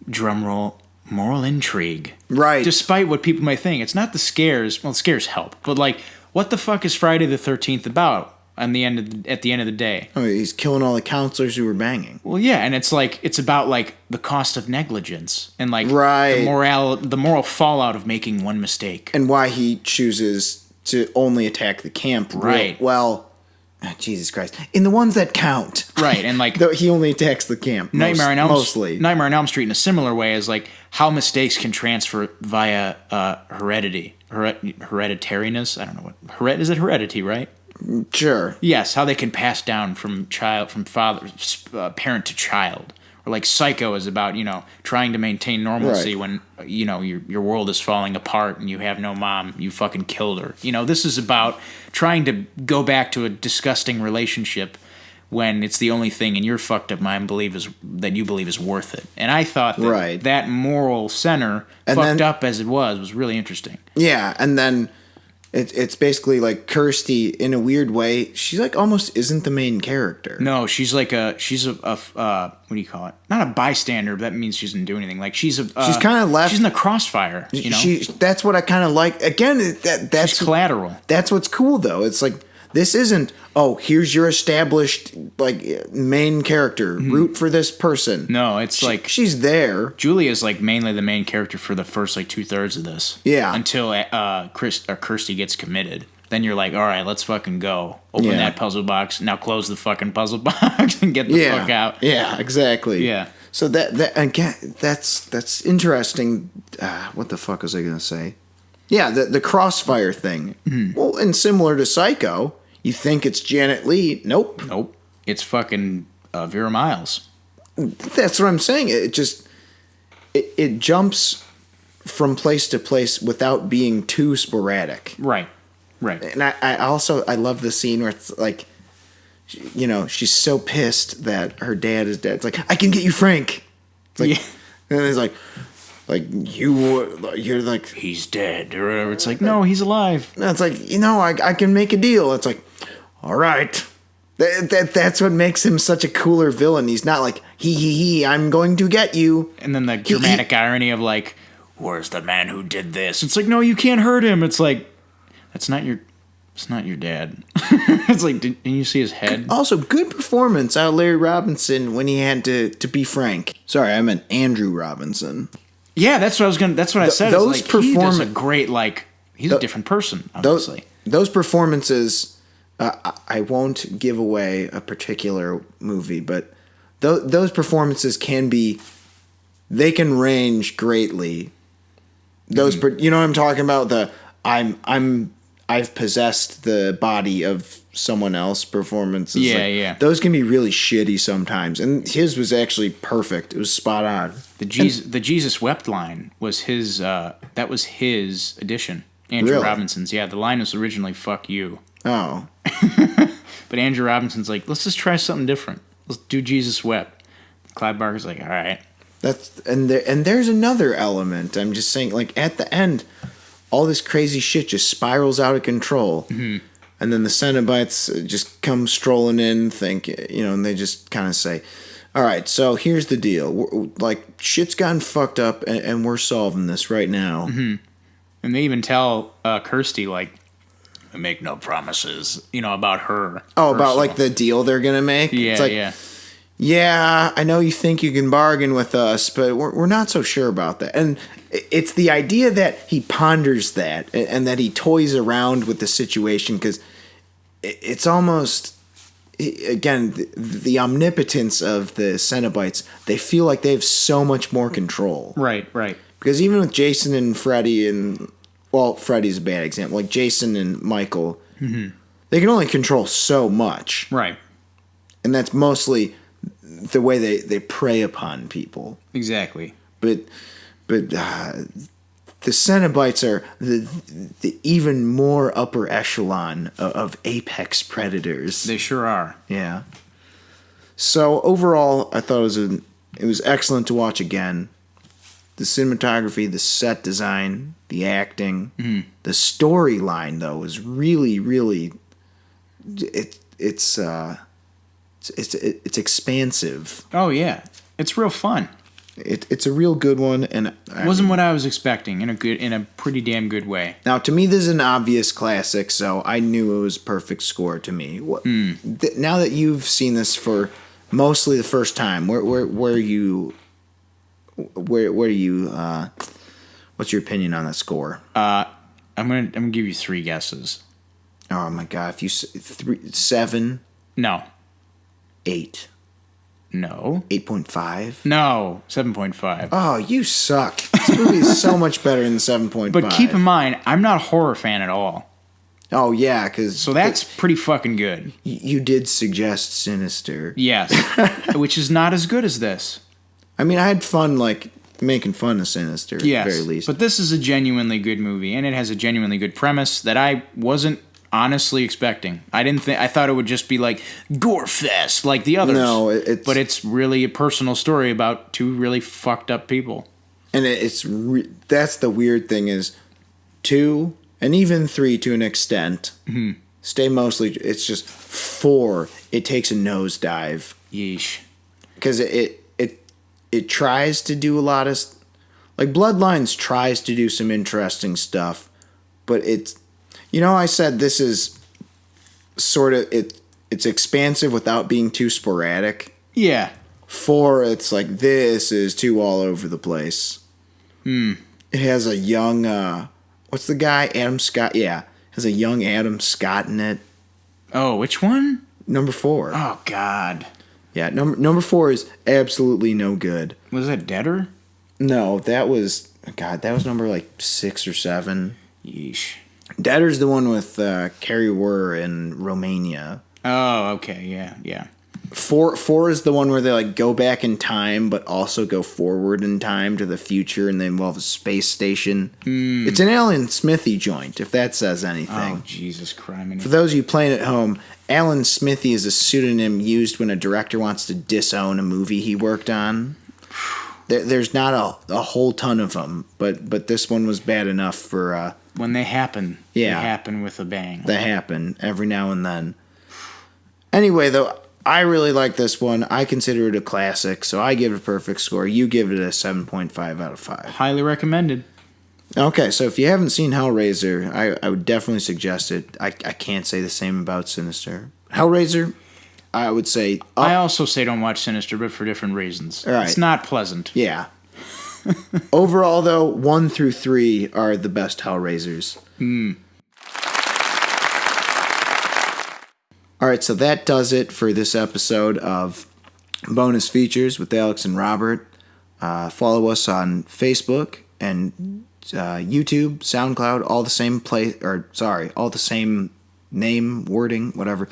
drumroll, moral intrigue. Right. Despite what people may think. It's not the scares. Well, scares help. But, like, what the fuck is Friday the 13th about at the end of the day? Oh, he's killing all the counselors who were banging. Well, yeah, and it's about like the cost of negligence and like Right. the moral fallout of making one mistake. And why he chooses to only attack the camp. Right. Well, Jesus Christ. In the ones that count. Right, and like He only attacks the camp. Nightmare mostly. Nightmare on Elm Street in a similar way is like how mistakes can transfer via hereditariness. I don't know what is it heredity, right? Sure. Yes, how they can pass down from parent to child. Or like Psycho is about, trying to maintain normalcy Right. when, your world is falling apart and you have no mom, you fucking killed her. This is about trying to go back to a disgusting relationship when it's the only thing in your fucked up mind that you believe is worth it. And I thought that Right. that moral center, And fucked then- up as it was really interesting. Yeah, and then it's basically like Kirsty, in a weird way, she like almost isn't the main character. No, she's like she's a what do you call it? Not a bystander, but that means she doesn't do anything. Like she's kinda left- She's in the crossfire. That's what I kind of like. Again, that's She's collateral. That's what's cool though. It's like this isn't, oh, here's your established like main character. Root for this person. No, it's like she's there. Julia's like mainly the main character for the first like 2/3 of this. Yeah. Until Kirsty gets committed. Then you're like, all right, let's fucking go. Open Yeah. that puzzle box. Now close the fucking puzzle box and get the fuck out. Yeah, exactly. Yeah. So that again, that's interesting. What the fuck was I gonna say? Yeah, the crossfire thing. Well, and similar to Psycho, you think it's Janet Leigh. Nope. Nope. It's fucking Vera Miles. That's what I'm saying. It just it jumps from place to place without being too sporadic. Right. And I also love the scene where it's like, she's so pissed that her dad is dead. It's like, I can get you Frank. It's like, Yeah. and it's like you're like, He's dead or whatever. It's like, no, he's alive. no, it's like, I can make a deal. It's like, all right. That's what makes him such a cooler villain. He's not like, he, I'm going to get you. And then the dramatic irony of like, where's the man who did this? It's like, no, you can't hurt him. It's like, it's not your dad. It's like, didn't you see his head? Also, good performance out of Larry Robinson when he had to be Frank. Sorry, I meant Andrew Robinson. Yeah, that's what I said. those It's like, he does a perform- great, like, He's a different person, Those obviously. those performances, I won't give away a particular movie, but those performances they can range greatly. Those, you know what I'm talking about? I've possessed the body of someone else performances. Yeah. Those can be really shitty sometimes, and his was actually perfect. It was spot on. The Jesus Wept line was his. That was his addition. Andrew Really? Robinson's. Yeah, the line was originally "fuck you," Oh, but Andrew Robinson's like, let's just try something different. Let's do Jesus Wept. Clive Barker's like, all right. there's another element. I'm just saying, like at the end, all this crazy shit just spirals out of control. Mm-hmm. And then the Cenobites just come strolling in, and they just kind of say, all right, so here's the deal. Shit's gotten fucked up, and we're solving this right now. Mm-hmm. And they even tell Kirsty, like, make no promises, about her. Oh, about, the deal they're going to make? Yeah, it's like, yeah, I know you think you can bargain with us, but we're not so sure about that. And it's the idea that he ponders that and that he toys around with the situation, because it's almost, again, the omnipotence of the Cenobites. They feel like they have so much more control. Right. Because even with Jason and Freddy Freddy's a bad example. Like Jason and Michael, they can only control so much. Right. And that's mostly the way they prey upon people. Exactly. But the Cenobites are the even more upper echelon of apex predators. They sure are. Yeah. So overall, I thought it was excellent to watch again. The cinematography, the set design, the acting, the storyline though was really, really it's expansive. Oh yeah, it's real fun. It's a real good one, and it wasn't what I was expecting in a pretty damn good way. Now, to me, this is an obvious classic, so I knew it was a perfect score to me. Now that you've seen this for mostly the first time, where you what's your opinion on that score? I'm gonna give you 3 guesses. Oh my god! If you 7, No. 8, No. 8.5, No. 7.5. Oh, you suck! This movie is so much better than 7.5. But keep in mind, I'm not a horror fan at all. Oh yeah, because so that's pretty fucking good. You did suggest Sinister. Yes, which is not as good as this. I mean, I had fun making fun of Sinister at the very least. But this is a genuinely good movie, and it has a genuinely good premise that I wasn't honestly expecting. I thought it would just be like gore fest like the others. No, but it's really a personal story about 2 really fucked up people. And that's the weird thing is 2 and even 3 to an extent stay mostly. It's just 4. It takes a nosedive. Yeesh. Because it tries to do a lot of Bloodlines tries to do some interesting stuff, but it's. I said this is sort of it's expansive without being too sporadic. Yeah. 4, it's like this is too all over the place. It has a young what's the guy? Adam Scott. Yeah. Has a young Adam Scott in it. Oh, which one? Number 4. Oh God. Yeah, number 4 is absolutely no good. Was that Deader? No, that was number 6 or 7. Yeesh. Deader's the one with Carrie Wurr in Romania. Oh, okay, yeah. 4 is the one where they go back in time, but also go forward in time to the future, and they involve a space station. It's an Alan Smithy joint, if that says anything. Oh, Jesus Christ! For those of you playing at home, Alan Smithy is a pseudonym used when a director wants to disown a movie he worked on. There's not a whole ton of them, but this one was bad enough for. When they happen, they happen with a bang. They happen every now and then. Anyway, though, I really like this one. I consider it a classic, so I give it a perfect score. You give it a 7.5 out of 5. Highly recommended. Okay, so if you haven't seen Hellraiser, I would definitely suggest it. I can't say the same about Sinister. Hellraiser, I would say... I also say don't watch Sinister, but for different reasons. Right. It's not pleasant. Yeah. Overall, though, 1 through 3 are the best Hellraisers. All right, so that does it for this episode of Bonus Features with Alex and Robert. Follow us on Facebook and YouTube, SoundCloud, all the same all the same name, wording, whatever.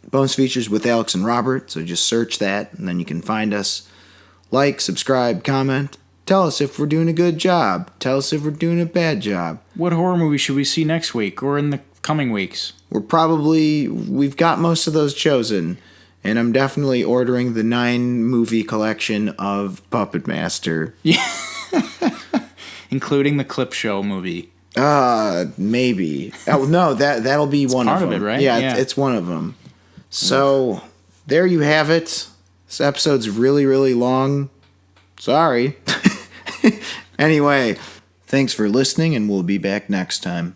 Bonus Features with Alex and Robert. So just search that, and then you can find us. Like, subscribe, comment. Tell us if we're doing a good job. Tell us if we're doing a bad job. What horror movie should we see next week or in the coming weeks? We've got most of those chosen. And I'm definitely ordering the 9-movie collection of Puppet Master. Yeah. Including the Clip Show movie. Maybe. Oh, no, that'll be one of them. Part of it, right? Yeah. It's one of them. So, there you have it. This episode's really, really long. Sorry. Anyway, thanks for listening, and we'll be back next time.